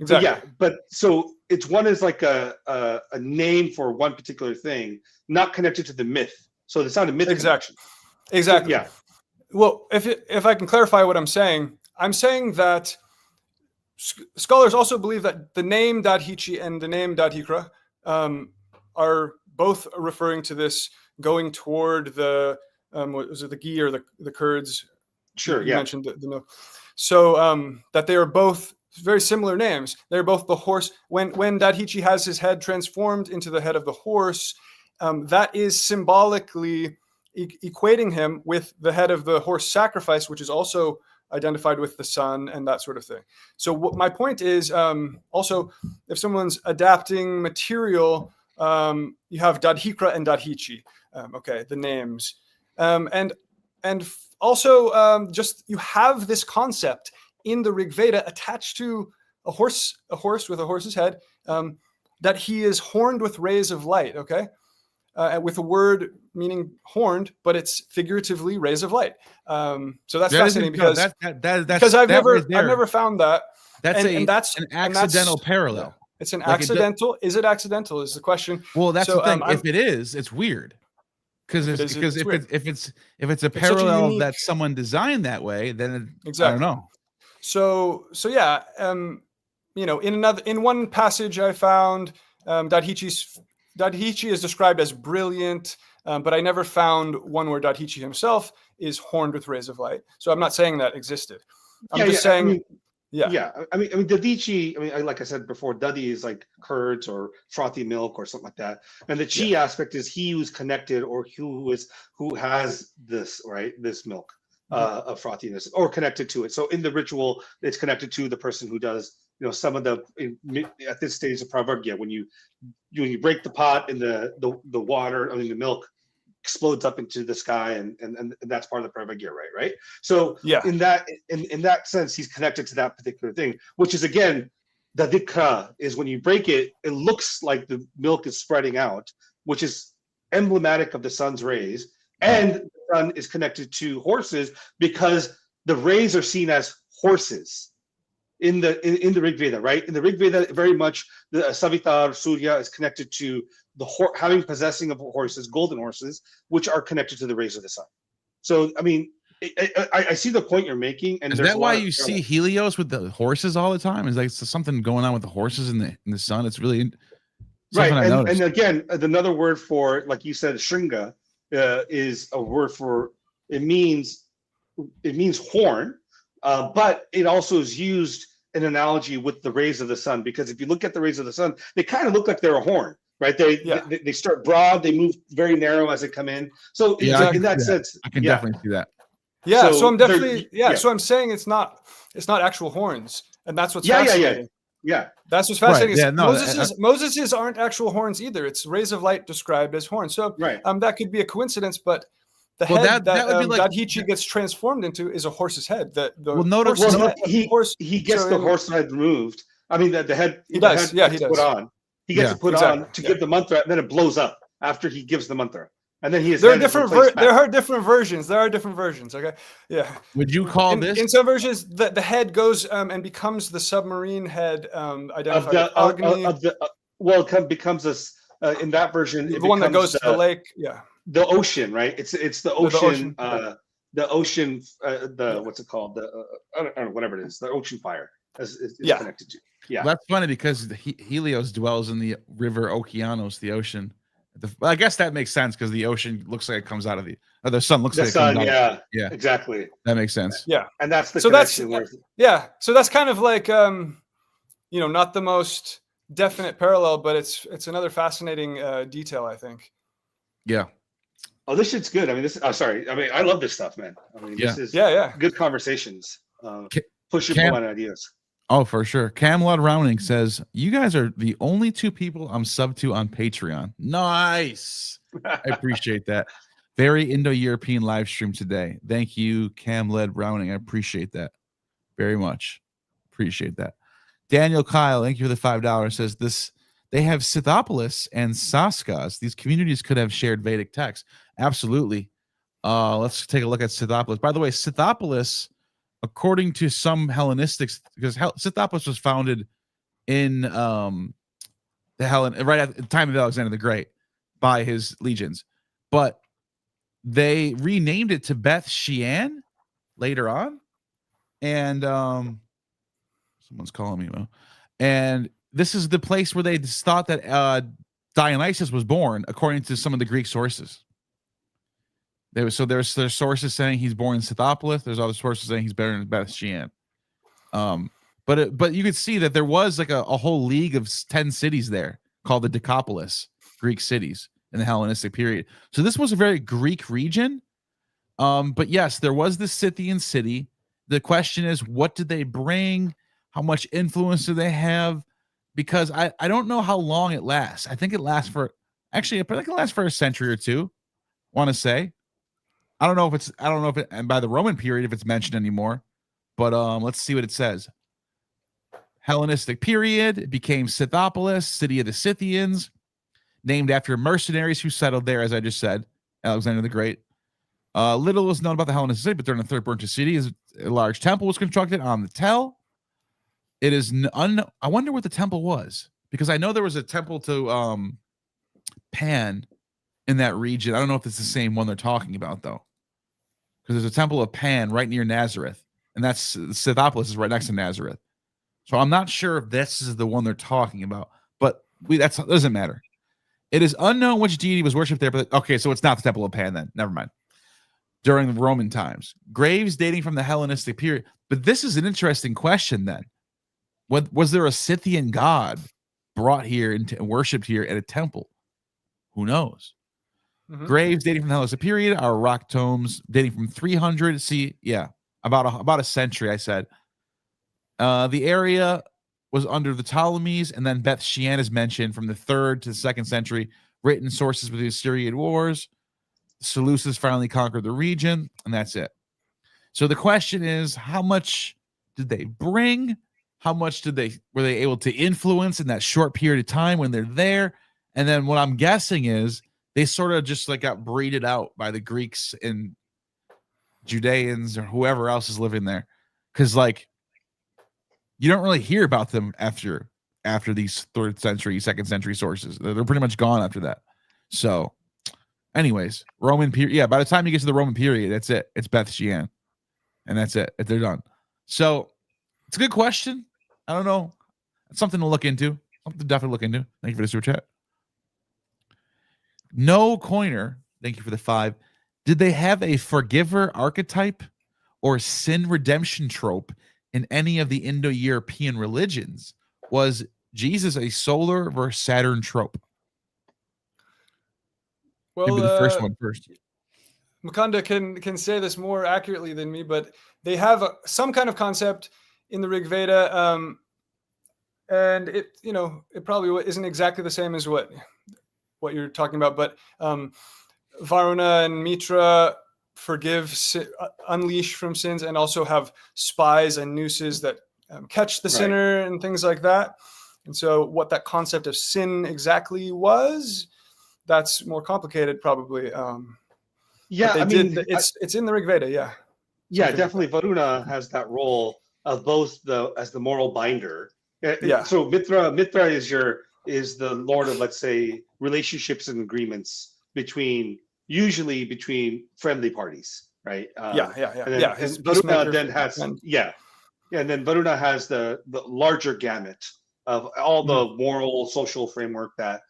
Exactly. Yeah, but so it's one is like a name for one particular thing, not connected to the myth. So it's not a myth. Exactly. Yeah. Well, if I can clarify what I'm saying that scholars also believe that the name Dadhichi and the name Dadhikra are both referring to this going toward the was it the Gi or the Kurds? Sure, you mentioned the so that they are both very similar names. They're both the horse. When Dadhichi has his head transformed into the head of the horse, that is symbolically equating him with the head of the horse sacrifice, which is also identified with the sun and that sort of thing. So my point is also, if someone's adapting material, you have Dadhikra and Dadhichi, the names, and also just you have this concept in the RigVeda attached to a horse with a horse's head, that he is horned with rays of light. With a word meaning horned, but it's figuratively rays of light. So that's fascinating because I've never found that. That's an accidental parallel. It's an accidental. Is it accidental? Is the question. Well, that's the thing. If it is, it's weird. Because if it's a parallel that someone designed that way, then I don't know. So yeah, in one passage I found Dadhichi is described as brilliant, but I never found one where Dadhichi himself is horned with rays of light. So I'm not saying that existed. I'm Yeah, just yeah, saying, I mean, Dadhichi. I mean, like I said before, Dadi is like curds or frothy milk or something like that. And the chi aspect is he who's connected or who has this, right? This milk of frothiness or connected to it. So in the ritual, it's connected to the person who does, you know, some of the at this stage of pravargya, when you break the pot and the water, I mean the milk explodes up into the sky, and that's part of the pravargya, right? So in that sense, he's connected to that particular thing, which is again, the dikha is when you break it, it looks like the milk is spreading out, which is emblematic of the sun's rays, and the sun is connected to horses because the rays are seen as horses in the RigVeda, right? In the RigVeda, very much the Savitar Surya is connected to the possessing of horses, golden horses, which are connected to the rays of the sun. So, I mean, I see the point you're making. And is that why you see Helios with the horses all the time? Is like something going on with the horses in the sun? It's really right. And again, another word for, like you said, Shringa is a word for, it means horn, but it also is used in analogy with the rays of the sun, because if you look at the rays of the sun, they kind of look like they're a horn, right? They start broad, they move very narrow as they come in. So in that sense, I can definitely see that. Yeah, so I'm definitely so I'm saying it's not actual horns, and that's what's fascinating. Yeah, that's what's fascinating. Right. Moses's aren't actual horns either. It's rays of light described as horns. So that could be a coincidence, but the head that Dadhichi gets transformed into is a horse's head. He gets the horse head removed. I mean, the head. He does. He does. Put on. He gets it put on to give the mantra, and then it blows up after he gives the mantra. And then there are different versions. There are different versions. Okay. Yeah. Would you call this in some versions the head goes and becomes the submarine head identified becomes in that version the one that goes to the lake. Yeah. The ocean, right? It's the ocean. The ocean. What's it called? I don't know, whatever it is. The ocean fire is connected to. Yeah. Well, that's funny because Helios dwells in the river Okeanos, the ocean. I guess that makes sense because the ocean looks like it comes out of the sun looks like it comes out. Yeah, exactly. That makes sense. Yeah, and that's the so that's kind of like not the most definite parallel, but it's another fascinating detail, I think. Yeah. Oh, this shit's good. I mean, I love this stuff, man. I mean, this is good conversations. Pull on ideas. Oh, for sure. Camelot Rounding says, you guys are the only two people I'm sub to on Patreon. Nice. I appreciate that. Very Indo-European live stream today. Thank you, Camelot Rounding. I appreciate that very much. Appreciate that. Daniel Kyle, thank you for the $5. Says they have Scythopolis and Saskas. These communities could have shared Vedic texts. Absolutely. Let's take a look at Scythopolis. By the way, Scythopolis, according to some Hellenistics, because Scythopolis was founded in right at the time of Alexander the Great by his legions, but they renamed it to Beth Shean later on, and someone's calling me, and this is the place where they thought that Dionysus was born, according to some of the Greek sources. There's sources saying he's born in Scythopolis. There's other sources saying he's better in Beth Shean. But you could see that there was like a whole league of 10 cities there called the Decapolis, Greek cities in the Hellenistic period. So this was a very Greek region. But yes, there was the Scythian city. The question is, what did they bring? How much influence do they have? Because I don't know how long it lasts. I think it lasts for a century or two. Want to say. I don't know if it, and by the Roman period, if it's mentioned anymore, but let's see what it says. Hellenistic period, it became Scythopolis, city of the Scythians, named after mercenaries who settled there, as I just said, Alexander the Great. Little was known about the Hellenistic city, but during the Third Burned City, a large temple was constructed on the Tell. It is I wonder what the temple was, because I know there was a temple to Pan in that region. I don't know if it's the same one they're talking about, though. Because there's a temple of Pan right near Nazareth, and that's Scythopolis is right next to Nazareth. So I'm not sure if this is the one they're talking about, but that doesn't matter. It is unknown which deity was worshipped there, but okay, so it's not the temple of Pan then. Never mind. during the Roman times. Graves dating from the Hellenistic period. But this is an interesting question then. Was there a Scythian god brought here and worshipped here at a temple? Who knows? Graves dating from the Hellenistic period are rock tombs dating from 300. See, yeah, about a century, I said. The area was under the Ptolemies, and then Beth Shean is mentioned from the 3rd to the 2nd century. Written sources with the Assyrian wars. Seleucus finally conquered the region, and that's it. So the question is, how much did they bring? How much were they able to influence in that short period of time when they're there? And then what I'm guessing is they sort of just like got breeded out by the Greeks and Judeans or whoever else is living there. Because like you don't really hear about them after these 3rd century, 2nd century sources. They're pretty much gone after that. So anyways, Roman period. Yeah, by the time you get to the Roman period, that's it. It's Beth Shean. And that's it. They're done. So it's a good question. I don't know. It's something to look into. Something to definitely look into. Thank you for the super chat. No Coiner, thank you for the 5. Did they have a forgiver archetype or sin redemption trope in any of the Indo-European religions? Was Jesus a solar versus Saturn trope? Well, maybe the first one first. Mukunda can say this more accurately than me, but they have some kind of concept in the RigVeda, and it probably isn't exactly the same as what you're talking about, but Varuna and Mitra forgive, unleash from sins, and also have spies and nooses that catch the sinner and things like that. And so what that concept of sin exactly was, that's more complicated probably. Yeah, I mean, it's in the RigVeda, yeah. Yeah, definitely. Varuna has that role of both as the moral binder. Yeah. So Mitra is the lord of, let's say, relationships and agreements usually between friendly parties, right? Yeah. And Varuna then has and then Varuna has the larger gamut of all the moral social framework that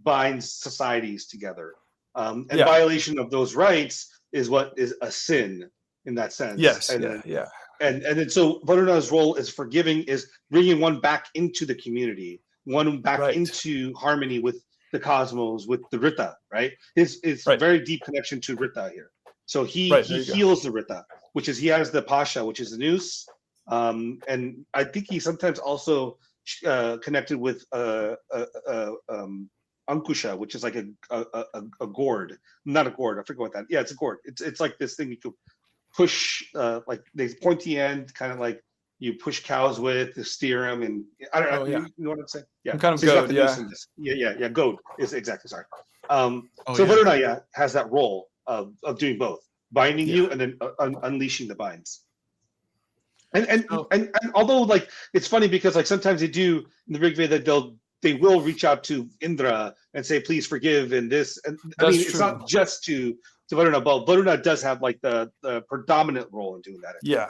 binds societies together. And violation of those rights is what is a sin in that sense. Yes. And then so Varuna's role is forgiving, is bringing one back into the community, one back into harmony with the cosmos, with the Rita, right? It's a very deep connection to Rita here. So he heals the Rita, which is, he has the Pasha, which is the noose. And I think he sometimes also connected with Ankusha, which is like a gourd, not a gourd. I forget what that. Yeah, it's a gourd. It's like this thing you could push, like the pointy end, kind of like you push cows with to steer them, and I don't know. You know what I'm saying? Yeah, some kind of goad. Yeah. Goad is exactly. Sorry. So Varuna has that role of doing both, binding you and then unleashing the binds. And although, like, it's funny because, like, sometimes they do in the RigVeda, they will reach out to Indra and say, please forgive, and this, and I mean, it's not just to Varuna, but Varuna does have like the predominant role in doing that. Yeah.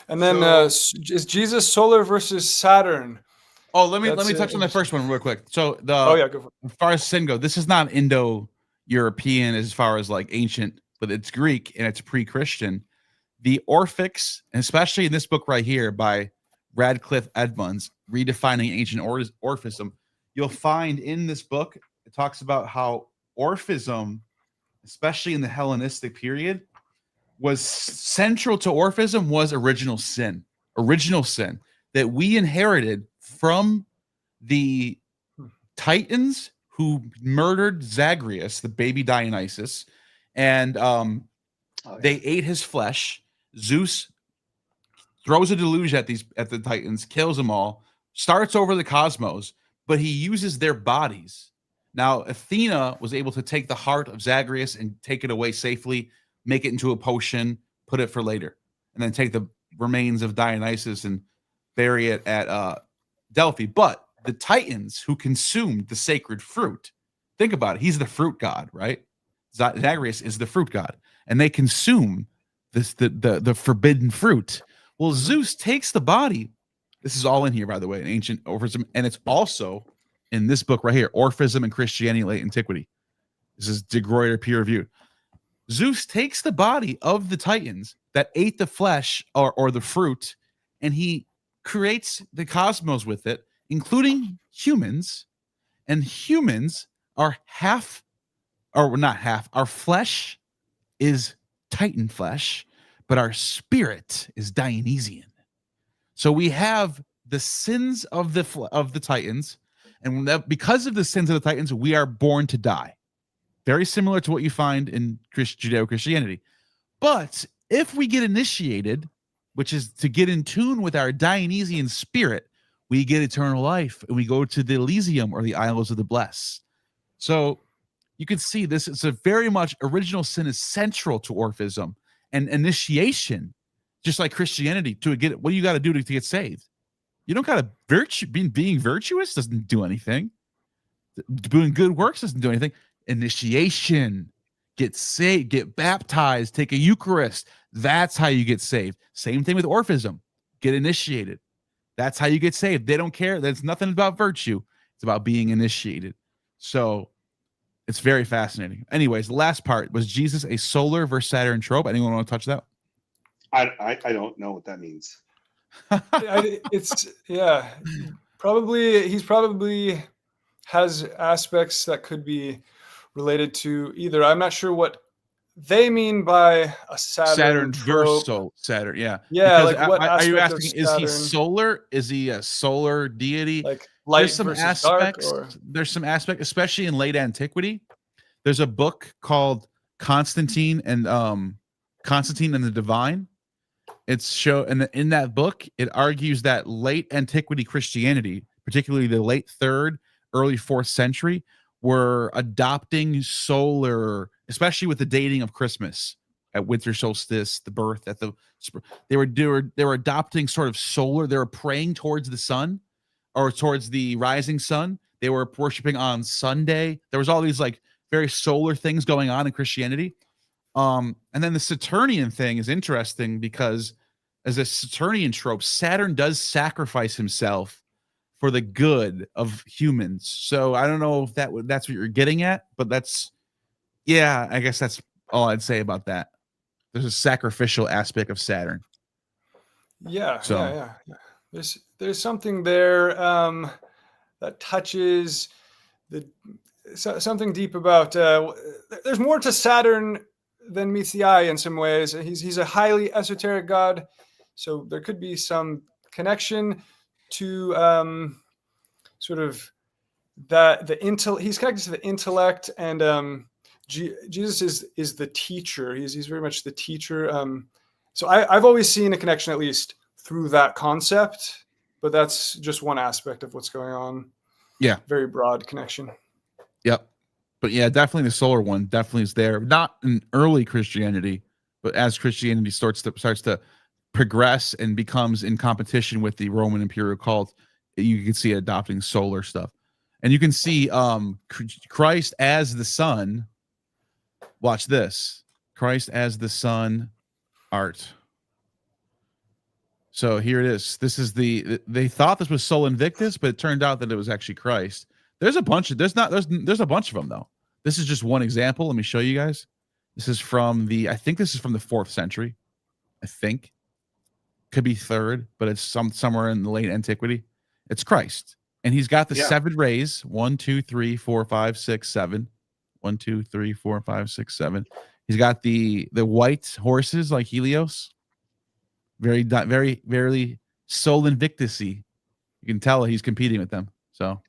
And then is Jesus solar versus Saturn? Oh, let me touch on the first one real quick. So go for it. As far as sin goes, this is not Indo-European as far as like ancient, but it's Greek and it's pre-Christian. The Orphics, and especially in this book right here by Radcliffe Edmonds, Redefining Ancient Orphism, you'll find in this book, it talks about how Orphism, especially in the Hellenistic period, was central to Orphism was original sin that we inherited from the Titans who murdered Zagreus, the baby Dionysus, and they ate his flesh. Zeus throws a deluge at the Titans, kills them all, starts over the cosmos, but he uses their bodies. Now, Athena was able to take the heart of Zagreus and take it away safely, make it into a potion, put it for later, and then take the remains of Dionysus and bury it at Delphi. But the Titans who consumed the sacred fruit, think about it, he's the fruit god, right? Zagreus is the fruit god, and they consume the forbidden fruit. Well, Zeus takes the body. This is all in here, by the way, in ancient Orphism, and it's also in this book right here, Orphism and Christianity in Late Antiquity. This is De Gruyter peer reviewed. Zeus takes the body of the Titans that ate the flesh or the fruit, and he creates the cosmos with it, including humans. And humans are half, or not half, our flesh is Titan flesh, but our spirit is Dionysian. So we have the sins of the Titans, and because of the sins of the Titans, we are born to die. Very similar to what you find in Judeo-Christianity. But if we get initiated, which is to get in tune with our Dionysian spirit, we get eternal life, and we go to the Elysium or the Isles of the Blessed. So you can see this is a very much original sin is central to Orphism, and initiation, just like Christianity, to get what do you got to do to get saved? You don't got to virtue. Being virtuous doesn't do anything. Doing good works doesn't do anything. Initiation, get saved, get baptized, take a Eucharist. That's how you get saved. Same thing with Orphism. Get initiated. That's how you get saved. They don't care. There's nothing about virtue. It's about being initiated. So it's very fascinating. Anyways, the last part was Jesus a solar versus Saturn trope. Anyone want to touch that? I don't know what that means. It's probably he's probably has aspects that could be related to either. I'm not sure what they mean by a Saturn trope. versus Saturn. Yeah. Yeah. Because like what are you aspect asking, is he solar? Is he a solar deity? like light There's some versus aspects. dark? Or? There's some aspect, especially in late antiquity. There's a book called Constantine and the Divine. And in that book, it argues that late antiquity Christianity, particularly the late 3rd, early 4th century, were adopting solar, especially with the dating of Christmas at winter solstice, the birth at the they were adopting sort of solar. They were praying towards the sun or towards the rising sun. They were worshiping on Sunday. There was all these like very solar things going on in Christianity. And then the Saturnian thing is interesting because as a Saturnian trope, Saturn does sacrifice himself for the good of humans. So I don't know if that's what you're getting at, but I guess that's all I'd say about that. There's a sacrificial aspect of Saturn. Yeah. There's something there that touches something deep about. There's more to Saturn than meets the eye in some ways. He's a highly esoteric god, so there could be some connection to sort of that he's connected to the intellect, and Jesus is the teacher. He's very much the teacher. So I've always seen a connection, at least through that concept, but that's just one aspect of what's going on. Yeah, very broad connection. Yep. But yeah, definitely the solar one definitely is there. Not in early Christianity, but as Christianity starts to progress and becomes in competition with the Roman imperial cult, you can see it adopting solar stuff. And you can see Christ as the sun. Watch this. Christ as the sun art. So here it is. This is they thought this was Sol Invictus, but it turned out that it was actually Christ. There's a bunch of there's a bunch of them though. This is just one example. Let me show you guys. This is from I think this is from the 4th century. I think. Could be 3rd, but it's somewhere in the late antiquity. It's Christ. And he's got the 7 rays. 1, 2, 3, 4, 5, 6, 7. 1, 2, 3, 4, 5, 6, 7. He's got the white horses like Helios. Very, very Sol Invictus-y. You can tell he's competing with them. So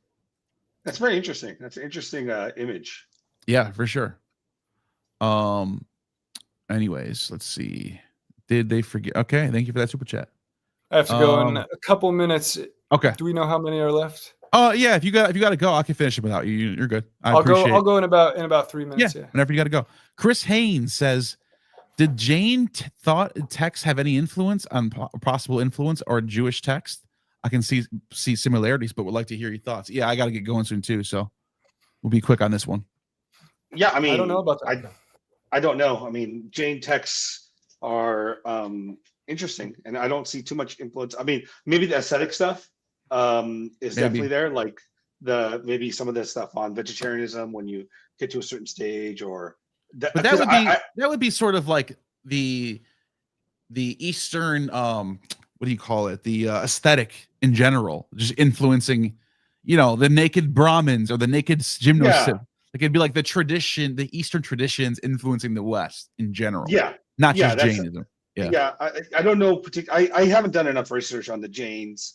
that's very interesting. That's an interesting image. Yeah, for sure. Anyways, let's see. Did they forget? Okay, thank you for that super chat. I have to go in a couple minutes. Okay. Do we know how many are left? Oh yeah, if you got to go, I can finish it without you. You're good. I'll go in about 3 minutes. Yeah, whenever you got to go. Chris Haynes says, "Did Jain thought texts have any influence on possible influence or Jewish text? I can see similarities, but would like to hear your thoughts." Yeah, I got to get going soon too, so we'll be quick on this one. Yeah, I mean, I don't know about that. I don't know. I mean, Jain texts are interesting, and I don't see too much influence. I mean, maybe the ascetic stuff is definitely there, like maybe some of the stuff on vegetarianism when you get to a certain stage, or But that would be sort of like the Eastern what do you call it? The aesthetic in general, just influencing, the naked Brahmins or the naked gymnosts. Yeah. Like it'd be like the tradition, the Eastern traditions influencing the West in general. Yeah. Not just Jainism. Yeah. I don't know. I haven't done enough research on the Jains'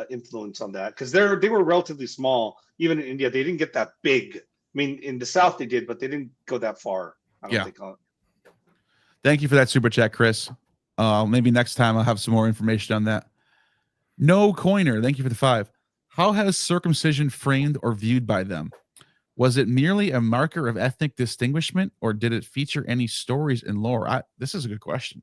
influence on that, because they were relatively small. Even in India, they didn't get that big. I mean, in the South they did, but they didn't go that far. I don't think. Thank you for that super chat, Chris. Maybe next time I'll have some more information on that. No Coiner, thank you for the 5. How has circumcision framed or viewed by them? Was it merely a marker of ethnic distinguishment, or did it feature any stories and lore? This is a good question.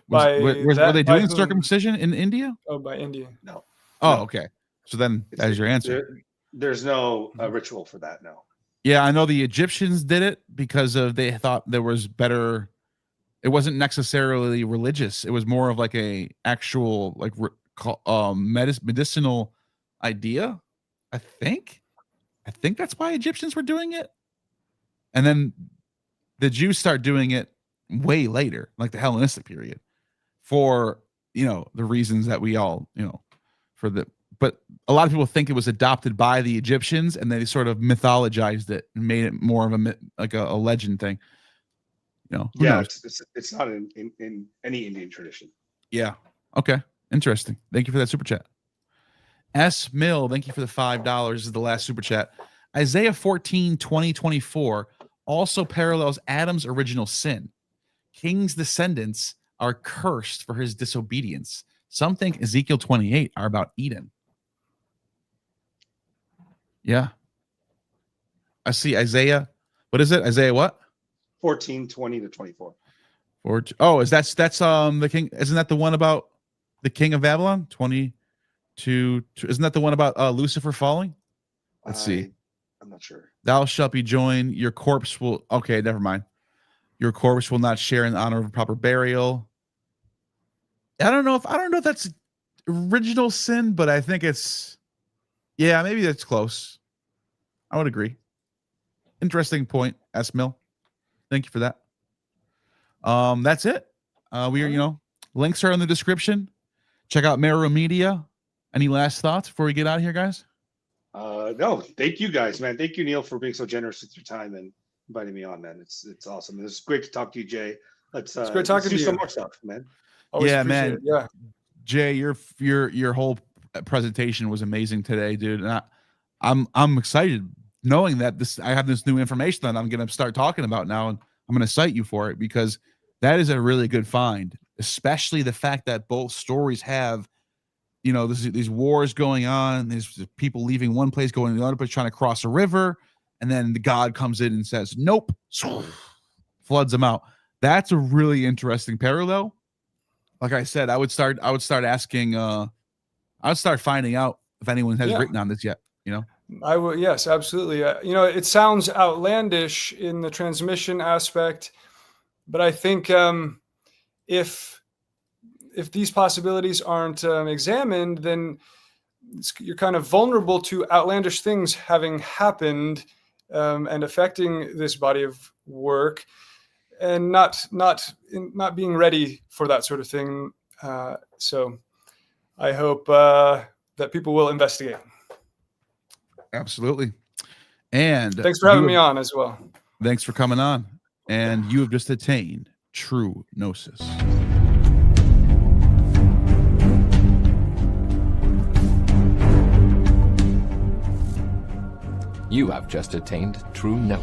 Were they doing circumcision in India? Oh, by India. No. Oh, okay. So then that is your answer. There's no ritual for that, no. Yeah, I know the Egyptians did it because they thought there was better. It wasn't necessarily religious. It was more of like a actual medicinal idea. I think that's why Egyptians were doing it. And then the Jews start doing it way later, like the Hellenistic period, for the reasons that we all but a lot of people think it was adopted by the Egyptians, and they sort of mythologized it and made it more of a legend thing. It's not in any Indian tradition. Yeah. Okay. Interesting. Thank you for that super chat. S. Mill, thank you for the $5. This is the last super chat. Isaiah 14:20-24 also parallels Adam's original sin. King's descendants are cursed for his disobedience. Some think Ezekiel 28 are about Eden. Yeah. I see Isaiah. What is it? Isaiah what? 14:20-24. Oh, that's the king. Isn't that the one about the king of Babylon? 22. Isn't that the one about Lucifer falling? Let's see. I'm not sure. Thou shalt be joined. Your corpse will. Okay, never mind. Your corpse will not share in the honor of a proper burial. I don't know if that's original sin, but I think it's. Yeah, maybe that's close. I would agree. Interesting point, S. Mill. Thank you for that. That's it. We are, links are in the description. Check out Mero Media. Any last thoughts before we get out of here, guys? No, thank you guys, man. Thank you, Neil, for being so generous with your time and inviting me on, man. It's awesome. It's great to talk to you, Jay. It's great talking to you. Do some more stuff, man. Always man. It. Yeah, Jay, your whole presentation was amazing today, dude. And I'm excited knowing that I have this new information that I'm going to start talking about now, and I'm going to cite you for it, because that is a really good find, especially the fact that both stories have, these wars going on. There's people leaving one place, going to the other place, trying to cross a river, and then the God comes in and says, "Nope," floods them out. That's a really interesting parallel. Like I said, I would start asking. I would start finding out if anyone has written on this yet. I would. Yes, absolutely. It sounds outlandish in the transmission aspect, but I think if these possibilities aren't examined, then you're kind of vulnerable to outlandish things having happened and affecting this body of work, and not being ready for that sort of thing. So I hope that people will investigate. Absolutely. And thanks for having me on as well. Thanks for coming on. And you have just attained true gnosis. You have just attained true gnosis.